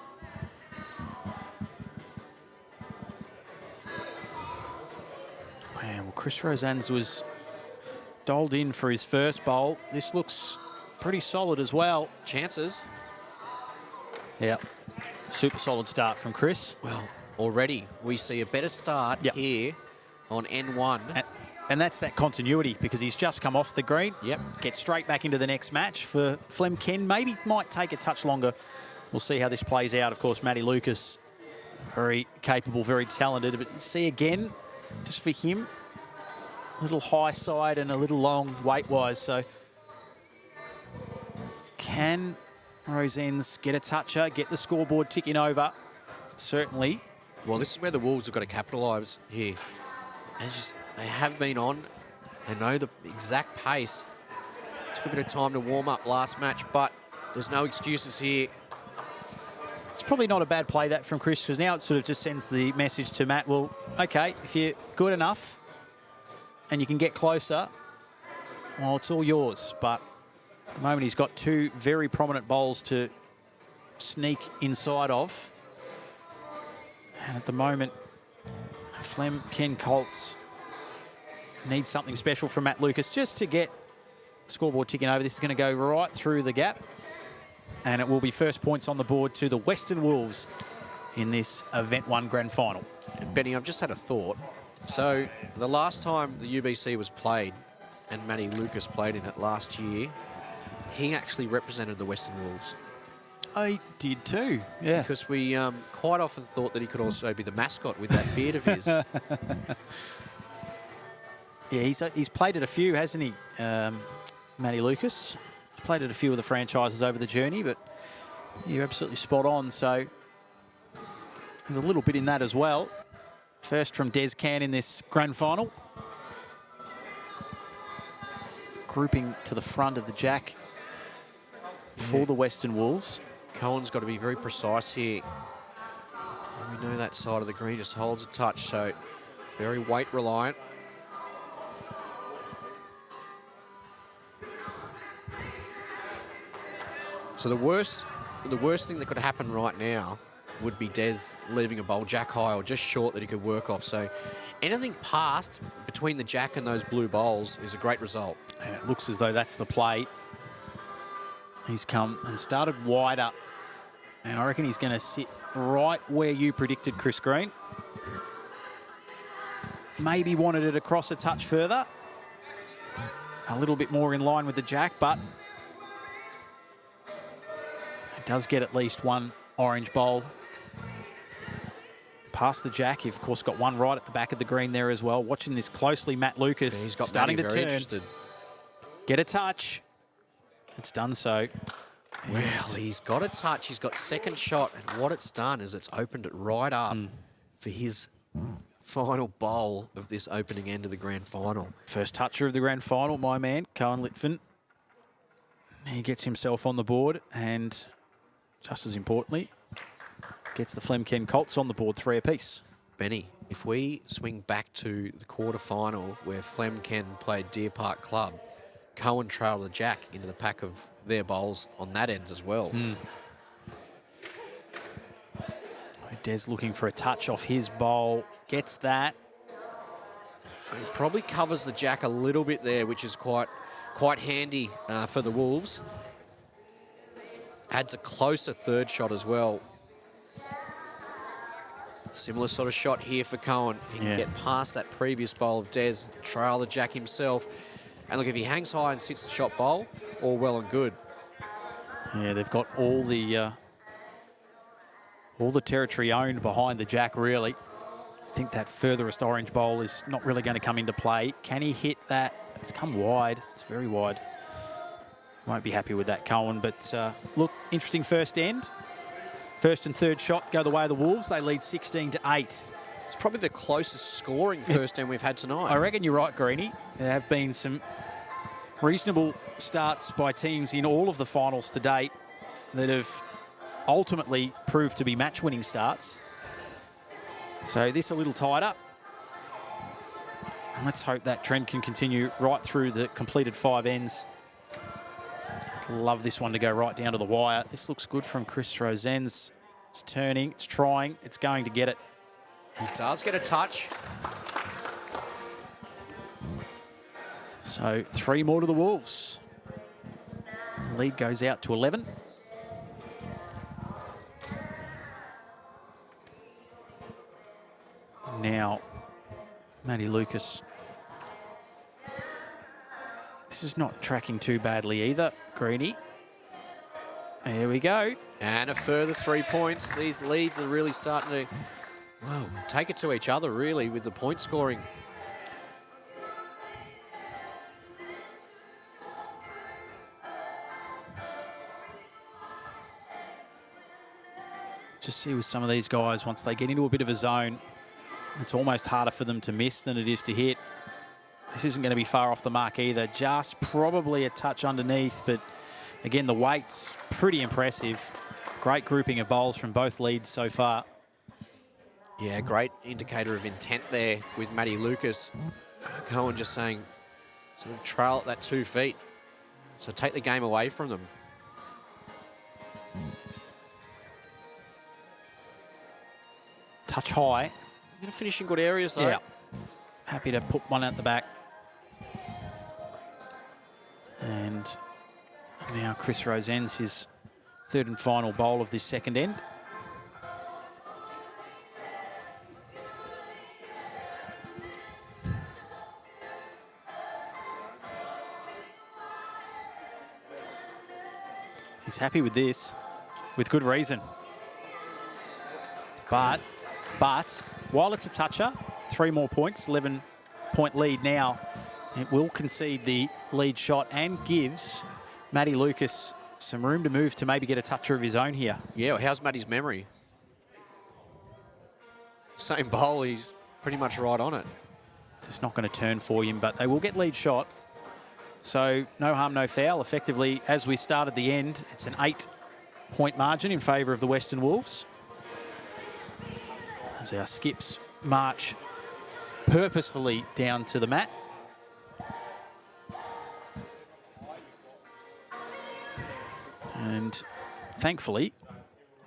Man, well, Chris Rosans was doled in for his first bowl. This looks pretty solid as well. Chances? Yeah. Super solid start from Chris. Well, already we see a better start here on N1. And that's that continuity, because he's just come off the green. Yep. Get straight back into the next match. For Flemchem, maybe might take a touch longer. We'll see how this plays out. Of course, Matty Lucas, very capable, very talented. But see again, just for him, a little high side and a little long weight-wise. So can Rosens get a toucher, get the scoreboard ticking over? Certainly. Well, this is where the Wolves have got to capitalise here. They have been on. They know the exact pace. Took a bit of time to warm up last match, but there's no excuses here. It's probably not a bad play, that, from Chris, because now it sort of just sends the message to Matt, well, okay, if you're good enough and you can get closer, well, it's all yours. But at the moment, he's got two very prominent bowls to sneak inside of. And at the moment, Flemchem Colts need something special from Matt Lucas just to get scoreboard ticking over. This is going to go right through the gap, and it will be first points on the board to the Western Wolves in this Event 1 Grand Final. Benny, I've just had a thought. So the last time the UBC was played, and Matty Lucas played in it last year, he actually represented the Western Wolves. I did too, yeah. Because we quite often thought that he could also be the mascot with that beard of his. Yeah, he's played at a few, hasn't he, Matty Lucas? He's played at a few of the franchises over the journey, but you're absolutely spot on. So there's a little bit in that as well. First from Des Can in this grand final. Grouping to the front of the jack for the Western Wolves. Cohen's got to be very precise here. And we know that side of the green just holds a touch, so very weight reliant. So the worst thing that could happen right now would be Des leaving a bowl jack high or just short that he could work off. So anything past between the jack and those blue bowls is a great result. And it looks as though that's the play. He's come and started wider. And I reckon he's going to sit right where you predicted, Chris Green. Maybe wanted it across a touch further. A little bit more in line with the jack, but it does get at least one orange bowl. Past the jack, you've of course got one right at the back of the green there as well. Watching this closely, Matt Lucas. Yeah, he's got starting Matty to very turn. interested. Get a touch. It's done so. Well, he's got a touch. He's got second shot, and what it's done is it's opened it right up for his final bowl of this opening end of the grand final. First toucher of the grand final, my man, Cohen Litvin. He gets himself on the board, and just as importantly, gets the Flemken Colts on the board 3 apiece. Benny, if we swing back to the quarterfinal where Flemken played Deer Park Club, Cohen trailed the jack into the pack of their bowls on that end as well. Des looking for a touch off his bowl. Gets that. He probably covers the jack a little bit there, which is quite handy for the Wolves. Adds a closer third shot as well. Similar sort of shot here for Cohen. He can get past that previous bowl of Des, trail the jack himself. And look, if he hangs high and sits the shot bowl, all well and good. Yeah, they've got all the territory owned behind the jack, really. I think that furthest orange bowl is not really going to come into play. Can he hit that? It's come wide. It's very wide. Won't be happy with that, Cohen. But look, interesting first end. First and third shot go the way of the Wolves. They lead 16-8. It's probably the closest scoring first end we've had tonight. I reckon you're right, Greenie. There have been some reasonable starts by teams in all of the finals to date that have ultimately proved to be match-winning starts. So this a little tighter. And let's hope that trend can continue right through the completed 5 ends. Love this one to go right down to the wire. This looks good from Chris Rosenz. It's turning, it's trying, it's going to get it. He does get a touch. So 3 more to the Wolves. Lead goes out to 11. Now, Matty Lucas. This is not tracking too badly either, Greenie. There we go. And a further 3 points. These leads are really starting to, wow, take it to each other, really, with the point scoring. Just see with some of these guys, once they get into a bit of a zone, it's almost harder for them to miss than it is to hit. This isn't going to be far off the mark either. Just probably a touch underneath, but again, the weight's pretty impressive. Great grouping of bowls from both leads so far. Yeah, great indicator of intent there with Matty Lucas. Cohen just saying, sort of trail at that 2 feet. So take the game away from them. Touch high. Going to finish in good areas though. Yeah. Happy to put one at the back. And now Chris Rosenz, his third and final bowl of this second end. He's happy with this, with good reason. But while it's a toucher, 3 more points, 11-point lead now. It will concede the lead shot and gives Matty Lucas some room to move to maybe get a toucher of his own here. Yeah, well, how's Matty's memory? Same bowl, he's pretty much right on it. It's not going to turn for him, but they will get lead shot. So no harm, no foul. Effectively, as we started the end, it's an 8-point margin in favour of the Western Wolves. As our skips march purposefully down to the mat. And thankfully,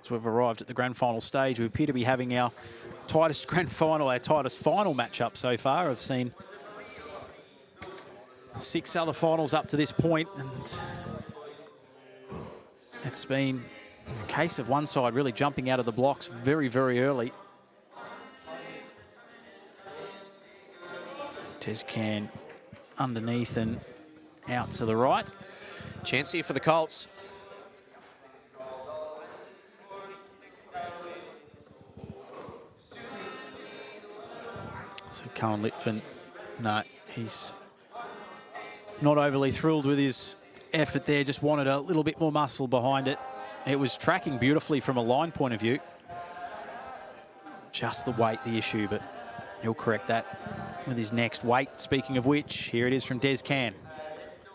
as we've arrived at the grand final stage, we appear to be having our tightest grand final, our tightest final matchup so far. I've seen 6 other finals up to this point, and it's been a case of one side really jumping out of the blocks very, very early. Tezcan underneath and out to the right. Chance here for the Colts. So Cohen Litfin, no, he's not overly thrilled with his effort there, just wanted a little bit more muscle behind it. It was tracking beautifully from a line point of view. Just the weight, the issue, but he'll correct that with his next weight. Speaking of which, here it is from Des Can.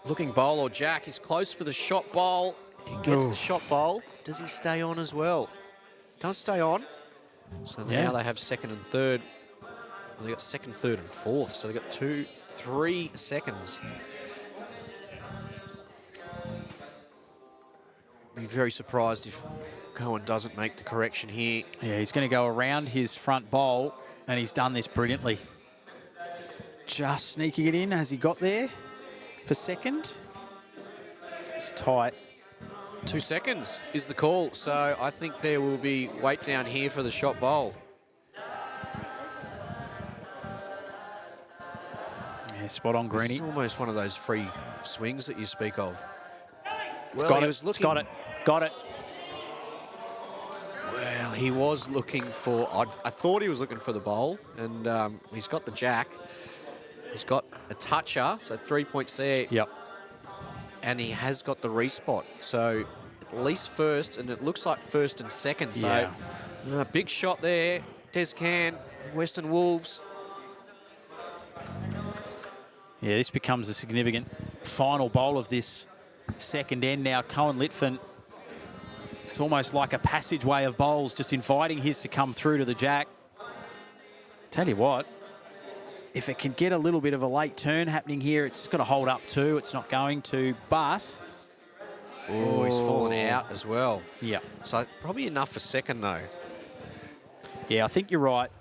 Looking bowl or jack. He's close for the shot bowl. He gets the shot bowl. Does he stay on as well? Does stay on. So now they have second and third. Well, they got second, third, and fourth. So they got 2, 3 seconds. Be very surprised if Cohen doesn't make the correction here. Yeah, he's going to go around his front bowl, and he's done this brilliantly. Just sneaking it in as he got there for second. It's tight. 2 seconds is the call. So I think there will be weight down here for the shot bowl. Yeah, spot on, Greenie. This is almost one of those free swings that you speak of. Well, got it. Got it. Got it. Well, he was looking for... I thought he was looking for the bowl, and he's got the jack. He's got a toucher, so 3 points there. Yep. And he has got the respot, so at least first, and it looks like first and second. So big shot there. Des Can, Western Wolves. Yeah, this becomes a significant final bowl of this second end now. Cohen Litfin, it's almost like a passageway of bowls, just inviting his to come through to the jack. Tell you what, if it can get a little bit of a late turn happening here, it's got to hold up too. It's not going to, but... Oh, he's fallen out as well. Yeah. So probably enough for second, though. Yeah, I think you're right.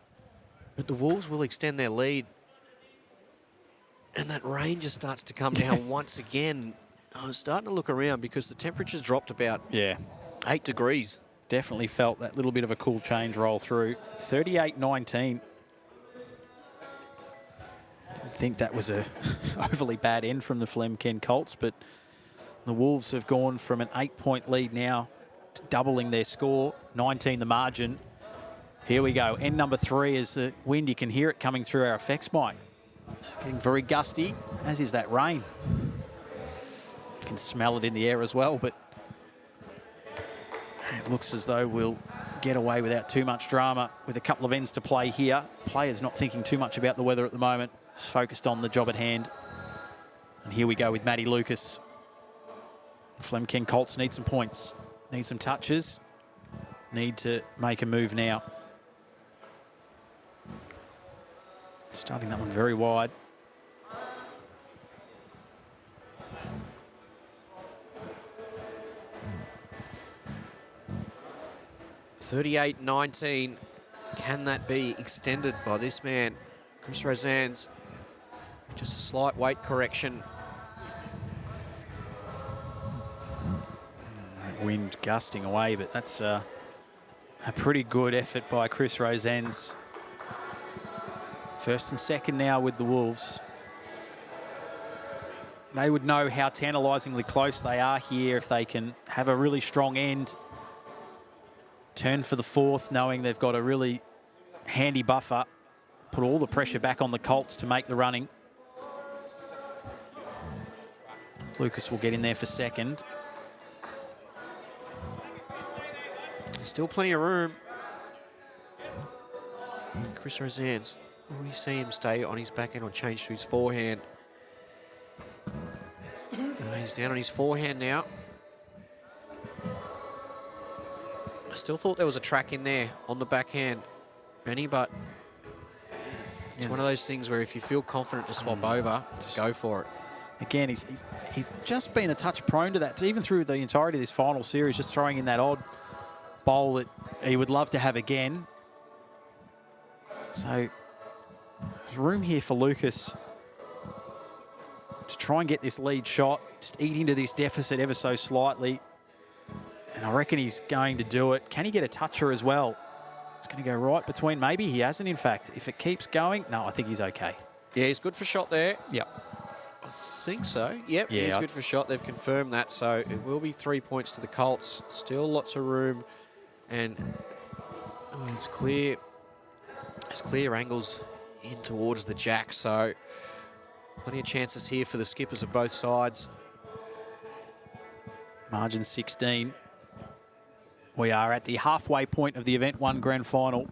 But the Wolves will extend their lead. And that rain just starts to come down once again. I was starting to look around because the temperature's dropped about 8 degrees. Definitely felt that little bit of a cool change roll through. 38-19. I think that was a overly bad end from the Flemken Colts, but the Wolves have gone from an 8-point lead now to doubling their score, 19 the margin. Here we go. End number 3 is the wind. You can hear it coming through our effects mic. It's getting very gusty, as is that rain. You can smell it in the air as well, but it looks as though we'll get away without too much drama with a couple of ends to play here. Players not thinking too much about the weather at the moment, just focused on the job at hand. And here we go with Matty Lucas. Flemken Colts need some points, need some touches, need to make a move now. Starting that one very wide. $38-19. Can that be extended by this man, Chris Rosan's? Just a slight weight correction. Wind gusting away, but that's a pretty good effort by Chris Rosan's. First and second now with the Wolves. They would know how tantalisingly close they are here if they can have a really strong end. Turn for the fourth, knowing they've got a really handy buffer. Put all the pressure back on the Colts to make the running. Lucas will get in there for second. Still plenty of room. Chris Rosan's. We see him stay on his backhand or change to his forehand. He's down on his forehand now. I still thought there was a track in there on the backhand, Benny, but it's one of those things where if you feel confident to swap over, go for it. Again, he's just been a touch prone to that, even through the entirety of this final series, just throwing in that odd bowl that he would love to have again. So there's room here for Lucas to try and get this lead shot, just eat into this deficit ever so slightly. And I reckon he's going to do it. Can he get a toucher as well? It's going to go right between. Maybe he hasn't, in fact. If it keeps going, no, I think he's okay. Yeah, he's good for shot there. Yep. I think so. Yep, Yeah, he's good for shot. They've confirmed that. So it will be 3 points to the Colts. Still lots of room. And it's clear. There's clear angles in towards the jack. So plenty of chances here for the skippers of both sides. Margin 16. We are at the halfway point of the Event 1 Grand Final.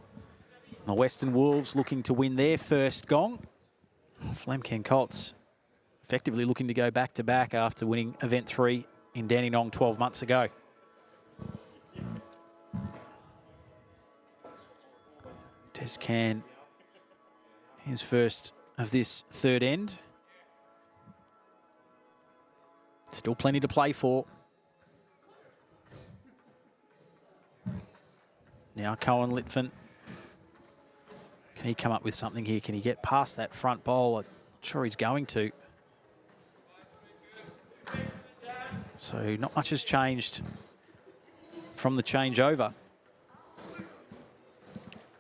The Western Wolves looking to win their first gong. Flemken Colts effectively looking to go back-to-back after winning Event 3 in Dandenong 12 months ago. Descan, his first of this third end. Still plenty to play for. Now Cohen Litfin. Can he come up with something here? Can he get past that front bowl? I'm sure he's going to. So not much has changed from the changeover.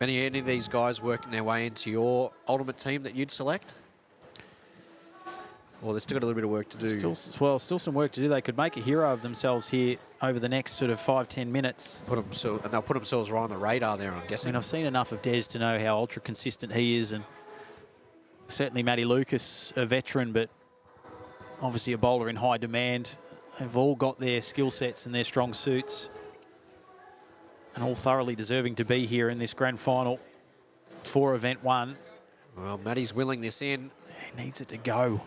Any of these guys working their way into your ultimate team that you'd select? Well, they've still got a little bit of work to do. Still some work to do. They could make a hero of themselves here over the next sort of 5-10 minutes. And they'll put themselves right on the radar there, I'm I guessing. mean, I've seen enough of Des to know how ultra consistent he is, and certainly Matty Lucas, a veteran, but obviously a bowler in high demand. They've all got their skill sets and their strong suits, and all thoroughly deserving to be here in this grand final for Event 1. Well, Matty's willing this in. He needs it to go.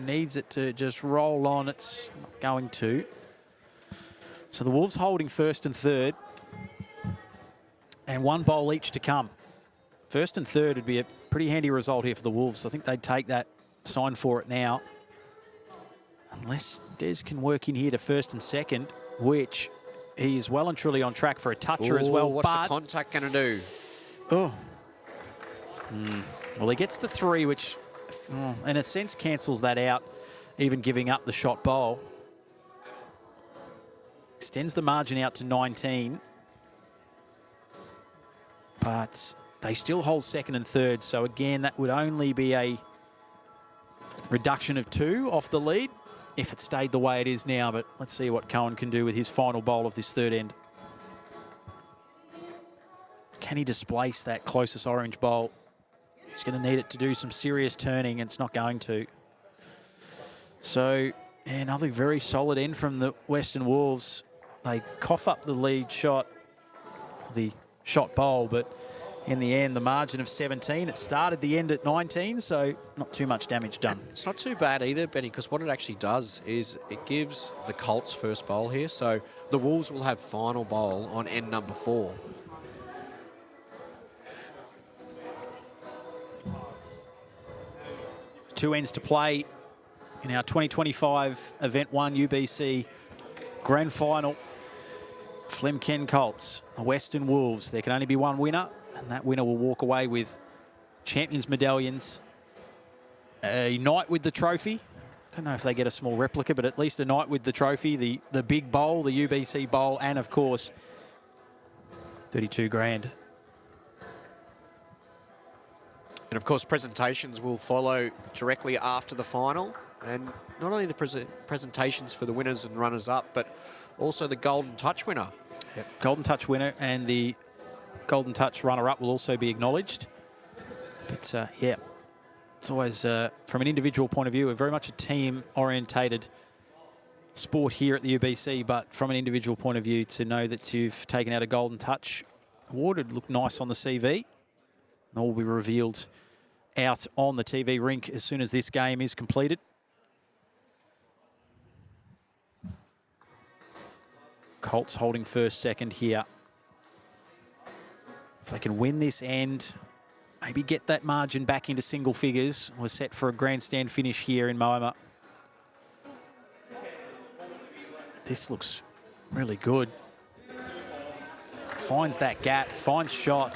Needs it to just roll on. It's not going to. So the Wolves holding first and third, and one bowl each to come. First and third would be a pretty handy result here for the Wolves. I think they'd take that, sign for it now. Unless Des can work in here to first and second, which he is well and truly on track for a toucher as well. What's the contact going to do? Oh. Well, he gets the 3, which in a sense cancels that out, even giving up the shot bowl. Extends the margin out to 19. But they still hold second and third. So again, that would only be a reduction of 2 off the lead if it stayed the way it is now. But let's see what Cohen can do with his final bowl of this third end. Can he displace that closest orange bowl? He's going to need it to do some serious turning, and it's not going to. So, yeah, another very solid end from the Western Wolves. They cough up the lead shot, the shot bowl, but in the end, the margin of 17. It started the end at 19, so not too much damage done. It's not too bad either, Benny, because what it actually does is it gives the Colts first bowl here. So the Wolves will have final bowl on end number 4. Two ends to play in our 2025 Event 1 UBC Grand Final. Flemken Colts, the Western Wolves. There can only be one winner, and that winner will walk away with Champions medallions, a night with the trophy. Don't know if they get a small replica, but at least a night with the trophy, the big bowl, the UBC bowl, and of course, 32 grand. And of course, presentations will follow directly after the final. And not only the presentations for the winners and runners-up, but also the Golden Touch winner. Yep. Golden Touch winner and the Golden Touch runner-up will also be acknowledged. But yeah, it's always, from an individual point of view, very much a team-orientated sport here at the UBC, but from an individual point of view, to know that you've taken out a Golden Touch award, it'd look nice on the CV. And all will be revealed out on the TV rink as soon as this game is completed. Colts holding first, second here. If they can win this end, maybe get that margin back into single figures, we're set for a grandstand finish here in Moama this looks really good. Finds that gap, finds shot.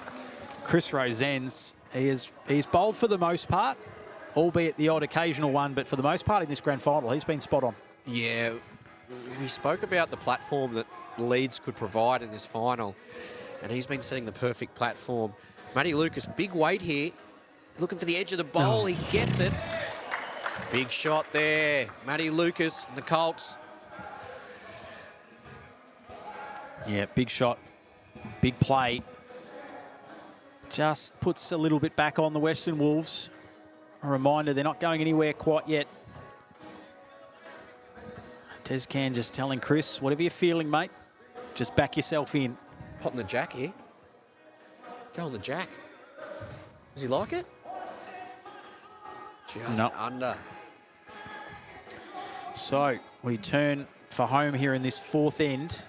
Chris Rosen's, he's bowled for the most part, albeit the odd occasional one, but for the most part in this grand final, he's been spot on. Yeah, we spoke about the platform that Leeds could provide in this final, and he's been setting the perfect platform. Matty Lucas, big weight here, looking for the edge of the bowl. He gets it. Big shot there. Matty Lucas and the Colts. Yeah, big shot, big play. Just puts a little bit back on the Western Wolves. A reminder, they're not going anywhere quite yet. Descan just telling Chris, whatever you're feeling, mate, just back yourself in. Potting the jack here. Go on the jack. Does he like it? Just under. So we turn for home here in this fourth end.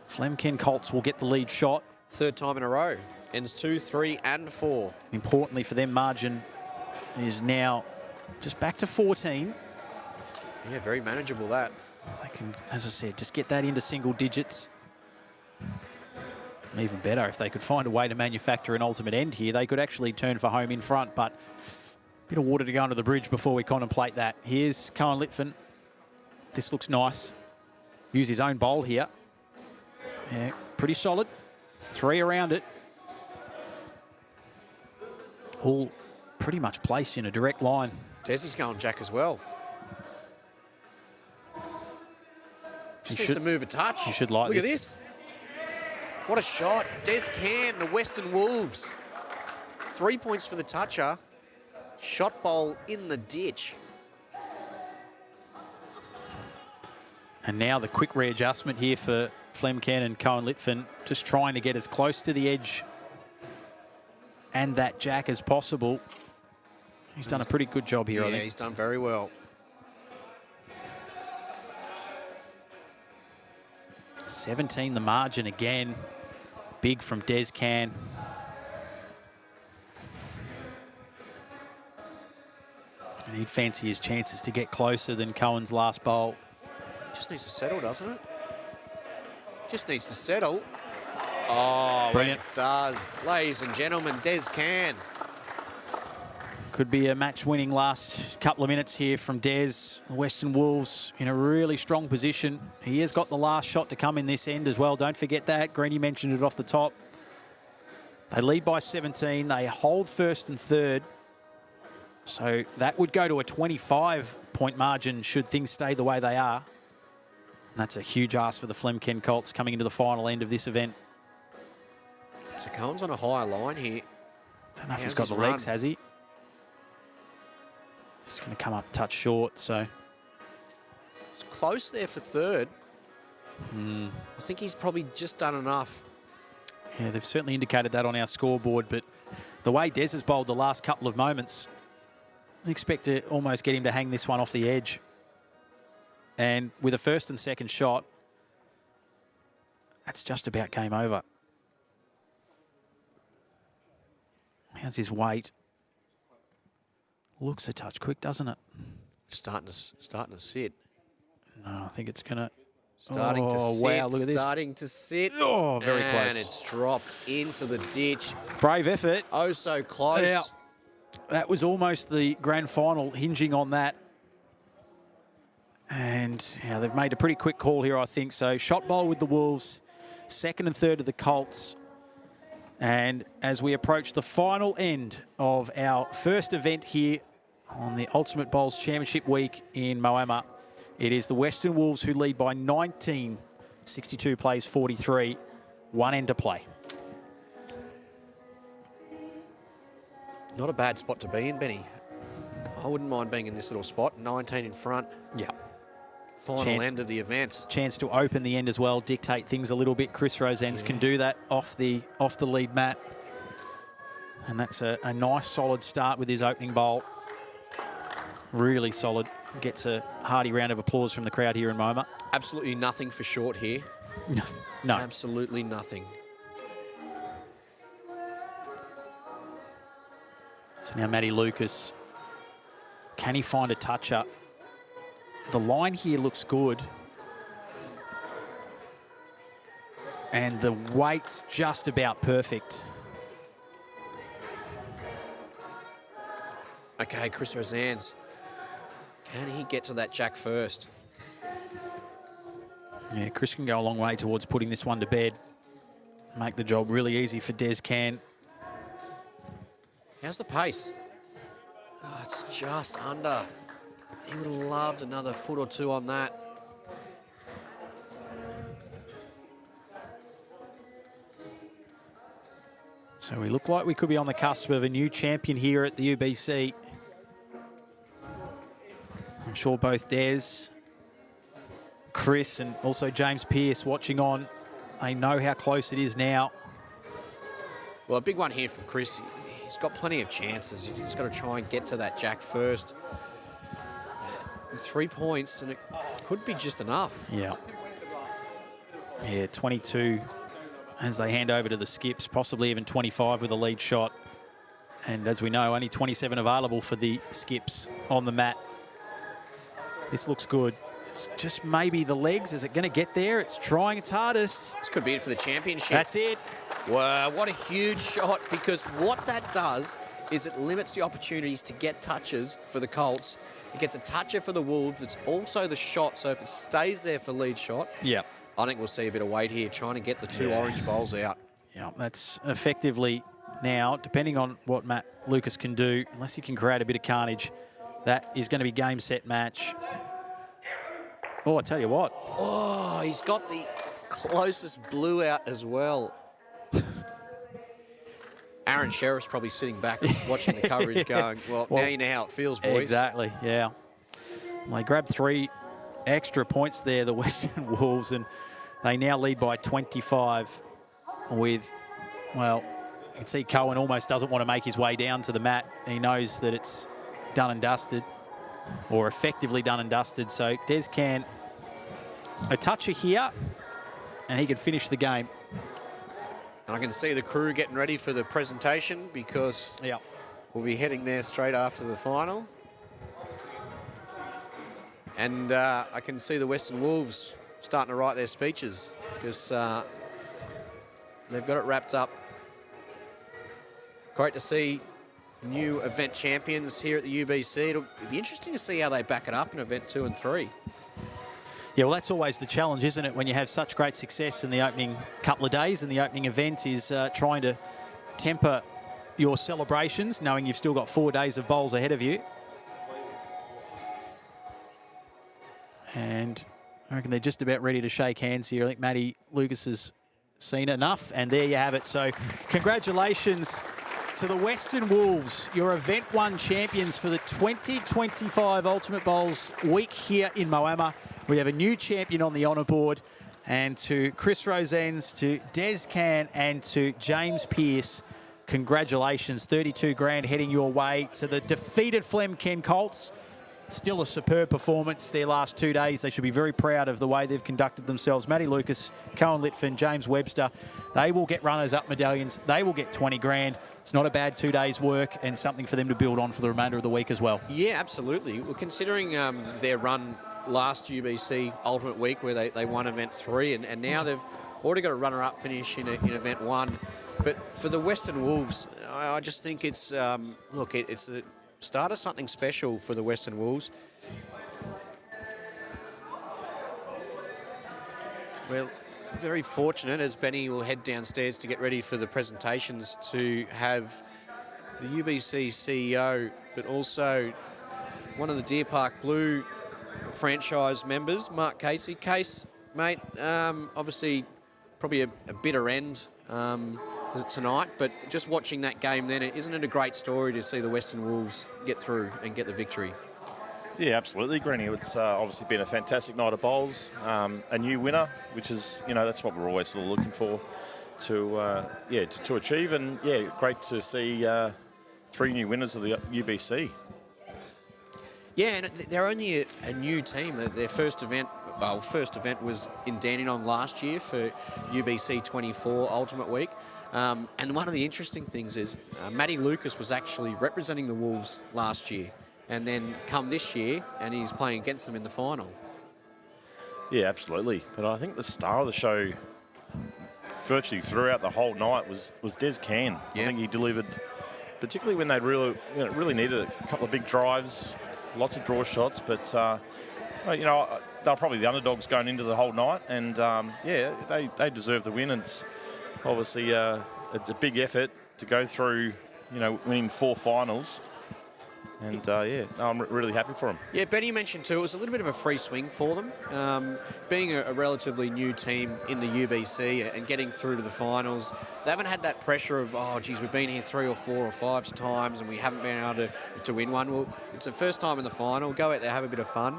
Flemken Colts will get the lead shot. Third time in a row. Ends 2, 3, and 4. Importantly for them, margin is now just back to 14. Yeah, very manageable that. They can, as I said, just get that into single digits. And even better, if they could find a way to manufacture an ultimate end here, they could actually turn for home in front, but a bit of water to go under the bridge before we contemplate that. Here's Cohen Litfin. This looks nice. Use his own bowl here. Yeah, pretty solid. 3 around it. All pretty much placed in a direct line. Desi's going jack as well. Just needs to move a touch. You should like Look this. Look at this. What a shot. Des Can, the Western Wolves. 3 points for the toucher. Shot bowl in the ditch. And now the quick readjustment here for Flemken and Cohen Litfin, just trying to get as close to the edge and that jack as possible. He's done a pretty good job here, I think. Yeah, he's done very well. 17 the margin again. Big from Des Can. And he'd fancy his chances to get closer than Cohen's last bowl. Just needs to settle, doesn't it? Just needs to settle. Oh, brilliant. It does. Ladies and gentlemen, Des Can. Could be a match-winning last couple of minutes here from Des. The Western Wolves in a really strong position. He has got the last shot to come in this end as well. Don't forget that. Greeny mentioned it off the top. They lead by 17. They hold first and third. So that would go to a 25-point margin should things stay the way they are. And that's a huge ask for the Flemken Colts coming into the final end of this event. So Cohen's on a higher line here. Don't know if he's got the legs, has he? Just going to come up a touch short, so. It's close there for third. I think he's probably just done enough. Yeah, they've certainly indicated that on our scoreboard, but the way Des has bowled the last couple of moments, I expect to almost get him to hang this one off the edge. And with a first and second shot, that's just about game over. How's his weight? Looks a touch quick, doesn't it? Starting to sit. No, I think it's going to... Starting to sit. Wow, look at this. Starting to sit. Oh, very and close. And it's dropped into the ditch. Brave effort. Oh, so close. Yeah. That was almost the grand final hinging on that. And yeah, they've made a pretty quick call here, I think. So shot bowl with the Wolves, second and third of the Colts. And as we approach the final end of our first event here on the Ultimate Bowls Championship Week in Moama, it is the Western Wolves who lead by 19, 62 plays 43, one end to play. Not a bad spot to be in, Benny. I wouldn't mind being in this little spot. 19 in front. Yeah. Final end of the event. Chance to open the end as well, dictate things a little bit. Chris Rosens can do that off the lead mat. And that's a nice solid start with his opening bowl. Really solid. Gets a hearty round of applause from the crowd here in Moama. Absolutely nothing for short here. No. Absolutely nothing. So now Matty Lucas. Can he find a touch up? The line here looks good. And the weight's just about perfect. Okay, Chris Rozan's. Can he get to that jack first? Yeah, Chris can go a long way towards putting this one to bed. Make the job really easy for Des Can. How's the pace? Oh, it's just under. He would have loved another foot or two on that. So we look like we could be on the cusp of a new champion here at the UBC. I'm sure both Des, Chris, and also James Pearce watching on, they know how close it is now. Well, a big one here from Chris. He's got plenty of chances. He's just got to try and get to that jack first. 3 points, and it could be just enough. Yeah. Yeah, 22 as they hand over to the skips, possibly even 25 with a lead shot. And as we know, only 27 available for the skips on the mat. This looks good. It's just maybe the legs. Is it going to get there? It's trying its hardest. This could be it for the championship. That's it. Wow, what a huge shot, because what that does is it limits the opportunities to get touches for the Colts. It gets a toucher for the Wolves. It's also the shot, so if it stays there for lead shot, Yeah. I think we'll see a bit of weight here, trying to get the two orange bowls out. Yeah, that's effectively now, depending on what Matt Lucas can do, unless he can create a bit of carnage, that is going to be game, set, match. Oh, I tell you what. Oh, he's got the closest blue out as well. Aaron Sheriff's probably sitting back watching the coverage going, well, now you know how it feels, boys. Exactly, yeah. Well, they grabbed 3 extra points there, the Western Wolves, and they now lead by 25 with, well, you can see Cohen almost doesn't want to make his way down to the mat. He knows that it's done and dusted, or effectively done and dusted. So Des Can, a toucher here, and he can finish the game. And I can see the crew getting ready for the presentation, because we'll be heading there straight after the final. And I can see the Western Wolves starting to write their speeches, because they've got it wrapped up. Great to see new event champions here at the UBC. It'll be interesting to see how they back it up in event 2 and 3. Yeah, well, that's always the challenge, isn't it? When you have such great success in the opening couple of days, and the opening event is trying to temper your celebrations, knowing you've still got 4 days of bowls ahead of you. And I reckon they're just about ready to shake hands here. I think Matty Lucas has seen enough, and there you have it. So congratulations to the Western Wolves, your Event 1 champions for the 2025 Ultimate Bowls week here in Moama. We have a new champion on the honour board. And to Chris Rozens, to Des Can, and to James Pearce, congratulations. 32 grand heading your way. To the defeated Flemken Colts, still a superb performance their last 2 days. They should be very proud of the way they've conducted themselves. Matty Lucas, Cohen Litfin, James Webster, they will get runners-up medallions. They will get 20 grand. It's not a bad 2 days' work, and something for them to build on for the remainder of the week as well. Yeah, absolutely. Well, considering their run last UBC Ultimate Week, where they won Event 3, and now they've already got a runner-up finish in Event 1. But for the Western Wolves, I just think it's, look, it's a start of something special for the Western Wolves. Well, very fortunate, as Benny will head downstairs to get ready for the presentations, to have the UBC CEO, but also one of the Deer Park Blue franchise members, Mark Casey. Case, mate, obviously probably a bitter end tonight, but just watching that game then, isn't it a great story to see the Western Wolves get through and get the victory? Yeah, absolutely, Greenie. It's obviously been a fantastic night of bowls, a new winner, which is, that's what we're always sort of looking for to achieve, and great to see 3 new winners of the UBC. Yeah, and they're only a new team. Their first event was in Dandenong last year for UBC 24 Ultimate Week. And one of the interesting things is Matty Lucas was actually representing the Wolves last year. and then come this year and he's playing against them in the final. Yeah, absolutely. But I think the star of the show virtually throughout the whole night was Des Can. Yeah. I think he delivered, particularly when they really needed a couple of big drives, lots of draw shots. But they're probably the underdogs going into the whole night, and they deserve the win. And it's obviously it's a big effort to go through, winning 4 finals. And, I'm really happy for them. Yeah, Benny mentioned too, it was a little bit of a free swing for them. Being a relatively new team in the UBC and getting through to the finals, they haven't had that pressure of, oh, geez, we've been here 3 or 4 or 5 times and we haven't been able to win one. Well, it's the first time in the final. Go out there, have a bit of fun.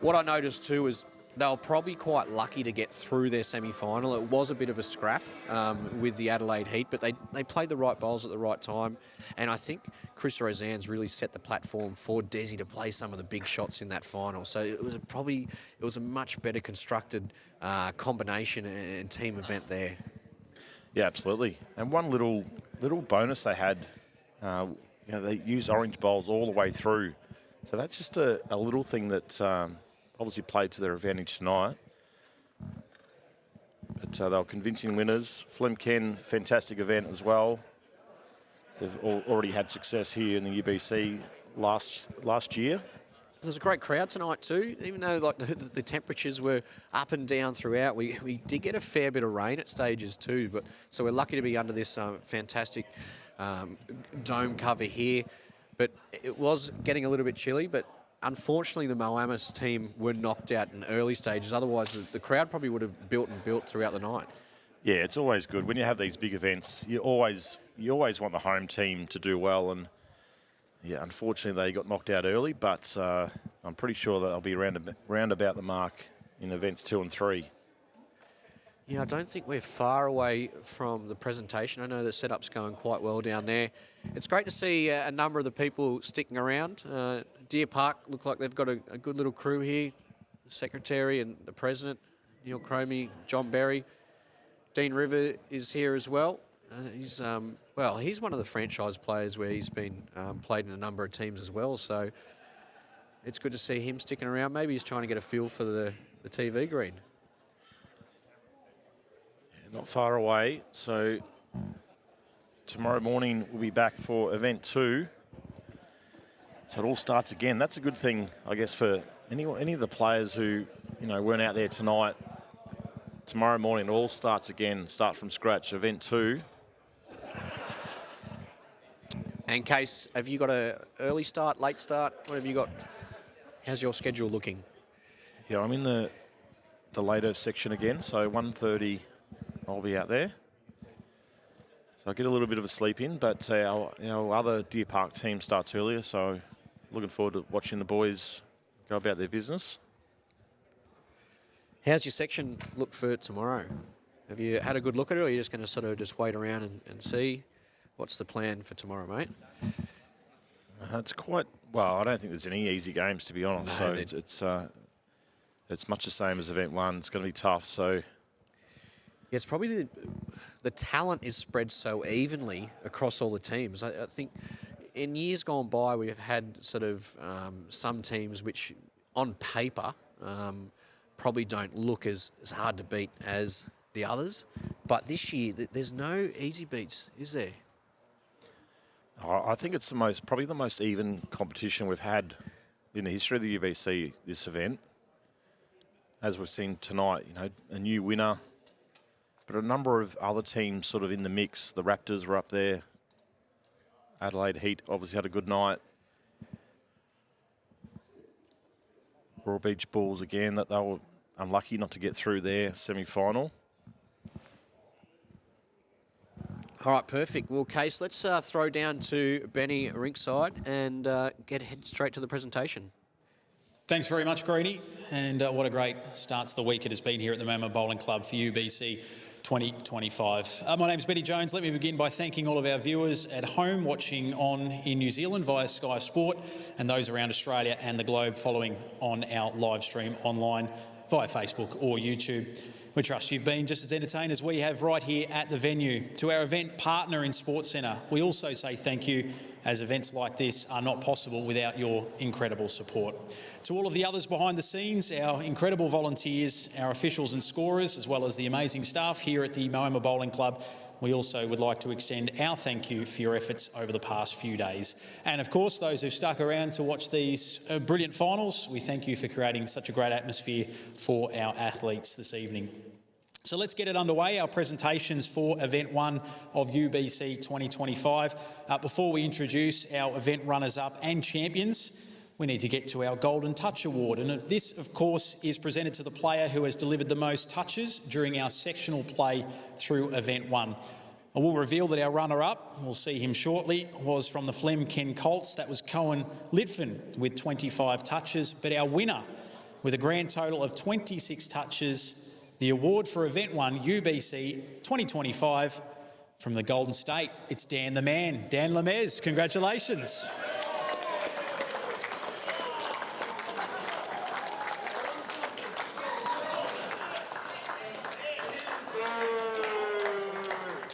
What I noticed too is they were probably quite lucky to get through their semi-final. It was a bit of a scrap with the Adelaide Heat, but they played the right bowls at the right time. And I think Chris Rosanne's really set the platform for Desi to play some of the big shots in that final. So it was a much better constructed combination and team event there. Yeah, absolutely. And one little bonus they had, they used orange bowls all the way through. So that's just a little thing that obviously played to their advantage tonight. But they were convincing winners. Flemken, fantastic event as well. They've already had success here in the UBC last year. There's a great crowd tonight too, even though like the temperatures were up and down throughout. We did get a fair bit of rain at stages too, so we're lucky to be under this fantastic dome cover here. But it was getting a little bit chilly, but unfortunately the Moama's team were knocked out in early stages. Otherwise the crowd probably would have built throughout the night. Yeah, it's always good. When you have these big events, you always want the home team to do well. And yeah, unfortunately they got knocked out early, but I'm pretty sure that they'll be round about the mark in events 2 and 3. Yeah, I don't think we're far away from the presentation. I know the setup's going quite well down there. It's great to see a number of the people sticking around. Deer Park look like they've got a good little crew here. The secretary and the president, Neil Cromie, John Berry. Dean River is here as well. He's one of the franchise players where he's been played in a number of teams as well. So it's good to see him sticking around. Maybe he's trying to get a feel for the TV green. Not far away. So tomorrow morning we'll be back for event 2. So it all starts again. That's a good thing, I guess, for any of the players who weren't out there tonight. Tomorrow morning it all starts again. Start from scratch. Event 2. And Case, have you got a early start, late start? What have you got? How's your schedule looking? Yeah, I'm in the later section again. So 1:30. I'll be out there. So I get a little bit of a sleep in, but our other Deer Park team starts earlier, so looking forward to watching the boys go about their business. How's your section look for tomorrow? Have you had a good look at it, or are you just going to sort of just wait around and see? What's the plan for tomorrow, mate? It's quite, well, I don't think there's any easy games, to be honest. No, so it's much the same as event 1. It's going to be tough, so... Yeah, it's probably the talent is spread so evenly across all the teams. I think in years gone by, we have had sort of some teams which, on paper, probably don't look as hard to beat as the others. But this year, there's no easy beats, is there? I think it's probably the most even competition we've had in the history of the UBC, this event. As we've seen tonight, a new winner. But a number of other teams sort of in the mix. The Raptors were up there. Adelaide Heat obviously had a good night. Broad Beach Bulls again, that they were unlucky not to get through their semi-final. All right, perfect. Well, Case, let's throw down to Benny rinkside and head straight to the presentation. Thanks very much, Greenie. And what a great start to the week it has been here at the Moama Bowling Club for UBC 2025. My name's Benny Jones. Let me begin by thanking all of our viewers at home watching on in New Zealand via Sky Sport, and those around Australia and the globe following on our live stream online via Facebook or YouTube. We trust you've been just as entertained as we have right here at the venue. To our event partner in Sports Centre, we also say thank you, as events like this are not possible without your incredible support. To all of the others behind the scenes, our incredible volunteers, our officials and scorers, as well as the amazing staff here at the Moama Bowling Club, we also would like to extend our thank you for your efforts over the past few days. And of course, those who've stuck around to watch these brilliant finals, we thank you for creating such a great atmosphere for our athletes this evening. So let's get it underway, our presentations for Event 1 of UBC 2025. Before we introduce our event runners-up and champions, we need to get to our Golden Touch Award. And this, of course, is presented to the player who has delivered the most touches during our sectional play through Event 1. I will reveal that our runner-up, we'll see him shortly, was from the Flem Ken Colts. That was Cohen Litfin with 25 touches. But our winner, with a grand total of 26 touches, the award for Event 1 UBC 2025 from the Golden State, it's Dan the Man, Dan Lemez. Congratulations.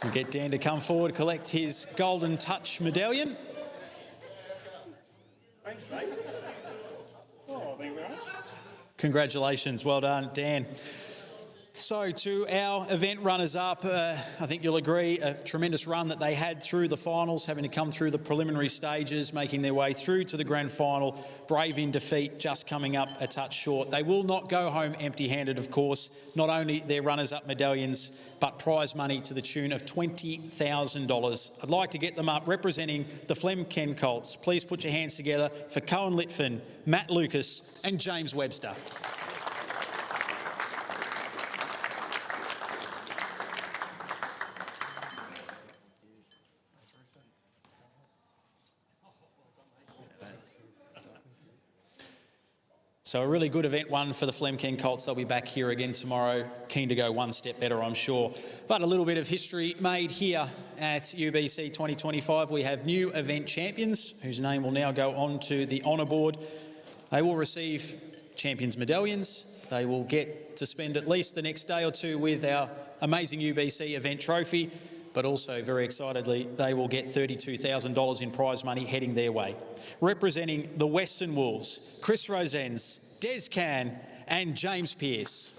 We'll get Dan to come forward, collect his Golden Touch medallion. Thanks, mate. Oh, thank you very much. Congratulations, well done, Dan. So to our event runners-up, I think you'll agree, a tremendous run that they had through the finals, having to come through the preliminary stages, making their way through to the grand final, brave in defeat, just coming up a touch short. They will not go home empty-handed, of course, not only their runners-up medallions, but prize money to the tune of $20,000. I'd like to get them up representing the Flem Ken Colts. Please put your hands together for Cohen Litfin, Matt Lucas and James Webster. So a really good Event 1 for the Flem Ken Colts. They'll be back here again tomorrow, keen to go one step better, I'm sure. But a little bit of history made here at UBC 2025. We have new event champions, whose name will now go on to the honour board. They will receive champions medallions. They will get to spend at least the next day or two with our amazing UBC event trophy. But also, very excitedly, they will get $32,000 in prize money heading their way. Representing the Western Wolves, Chris Rosens, Des Can and James Pearce.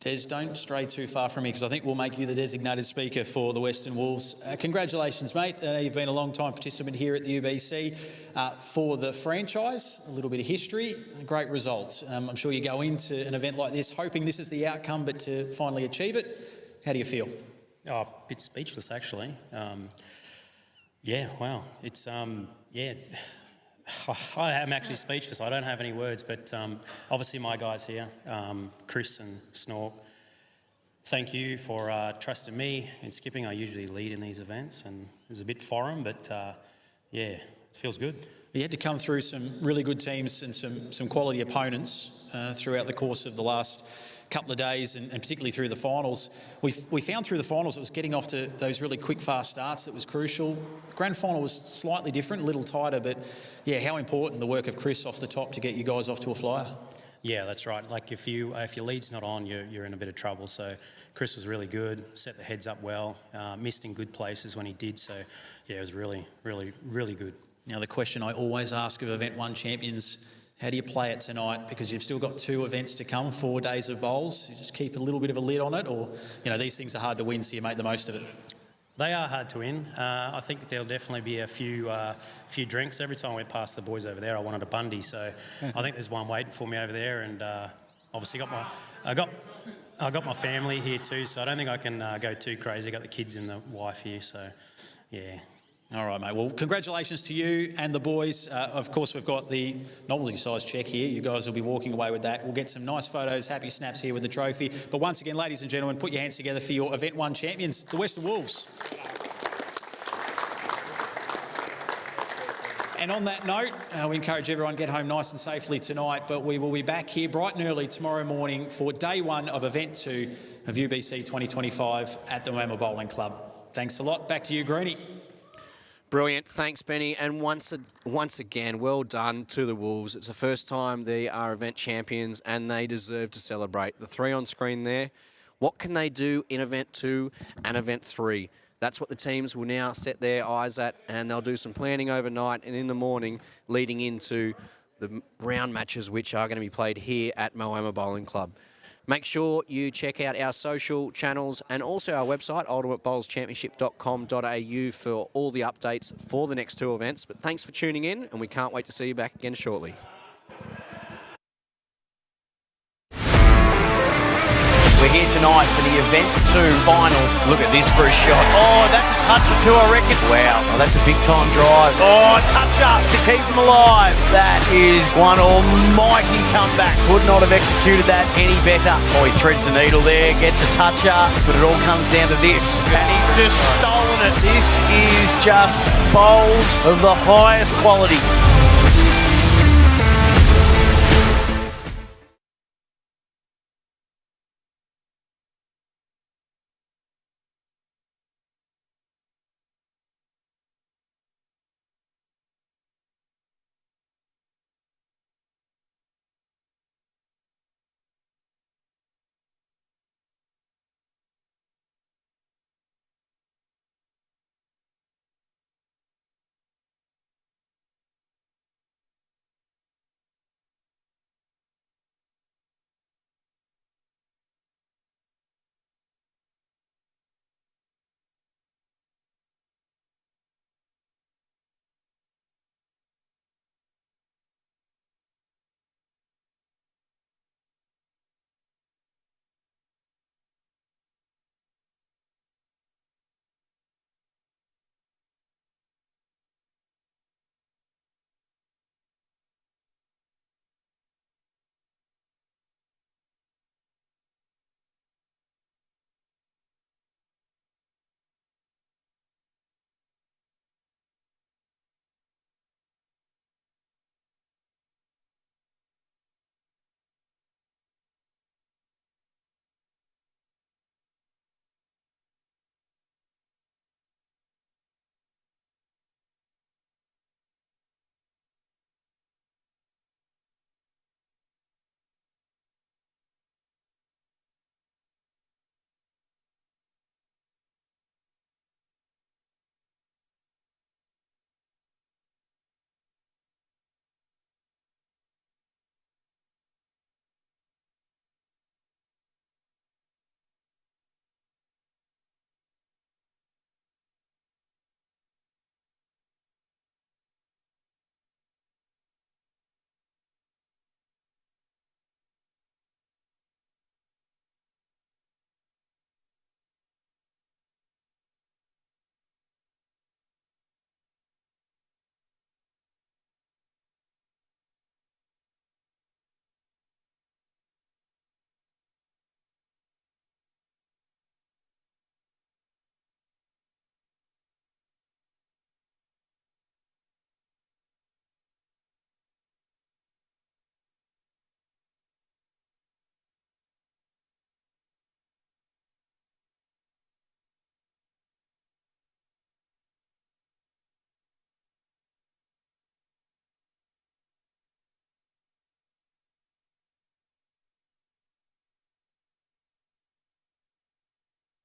Des, don't stray too far from me because I think we'll make you the designated speaker for the Western Wolves. Congratulations, mate. You've been a long-time participant here at the UBC. For the franchise, a little bit of history, a great result. I'm sure you go into an event like this hoping this is the outcome, but to finally achieve it, how do you feel? Oh, a bit speechless, actually. Yeah, wow. It's, yeah. I am actually speechless. I don't have any words, but obviously my guys here, Chris and Snork, thank you for trusting me in skipping. I usually lead in these events, and it was a bit foreign, but yeah, it feels good. You had to come through some really good teams and some quality opponents throughout the course of the last couple of days, and particularly through the finals. We found through the finals it was getting off to those really quick, fast starts that was crucial. The grand final was slightly different, a little tighter, but yeah, how important the work of Chris off the top to get you guys off to a flyer. Yeah, that's right. Like if your lead's not on, you're in a bit of trouble. So Chris was really good, set the heads up well, missed in good places when he did. So yeah, it was really, really, really good. Now the question I always ask of Event 1 champions, how do you play it tonight? Because you've still got 2 events to come, 4 days of bowls. You just keep a little bit of a lid on it, or, you know, these things are hard to win, so you make the most of it. They are hard to win. I think there'll definitely be a few drinks. Every time I went past the boys over there, I wanted a bundy. So I think there's one waiting for me over there, and obviously I got my family here too. So I don't think I can go too crazy. I got the kids and the wife here. So yeah. All right, mate. Well, congratulations to you and the boys. Of course, we've got the novelty size check here. You guys will be walking away with that. We'll get some nice photos, happy snaps here with the trophy. But once again, ladies and gentlemen, put your hands together for your Event 1 champions, the Western Wolves. And on that note, we encourage everyone to get home nice and safely tonight, but we will be back here bright and early tomorrow morning for day 1 of Event 2 of UBC 2025 at the Moama Bowling Club. Thanks a lot. Back to you, Greenie. Brilliant. Thanks, Benny. And once again, well done to the Wolves. It's the first time they are event champions and they deserve to celebrate. The 3 on screen there. What can they do in Event 2 and Event 3? That's what the teams will now set their eyes at, and they'll do some planning overnight and in the morning leading into the round matches which are going to be played here at Moama Bowling Club. Make sure you check out our social channels and also our website, ultimatebowlschampionship.com.au, for all the updates for the next 2 events. But thanks for tuning in, and we can't wait to see you back again shortly. We're here tonight for the Event 2 finals. Look at this for a shot. Oh, that's a touch or two, I reckon. Wow, well, that's a big-time drive. Oh, touch up to keep them alive. That is one almighty comeback. Could not have executed that any better. Oh, he threads the needle there, gets a touch up, but it all comes down to this. And he's just stolen it. This is just bowls of the highest quality.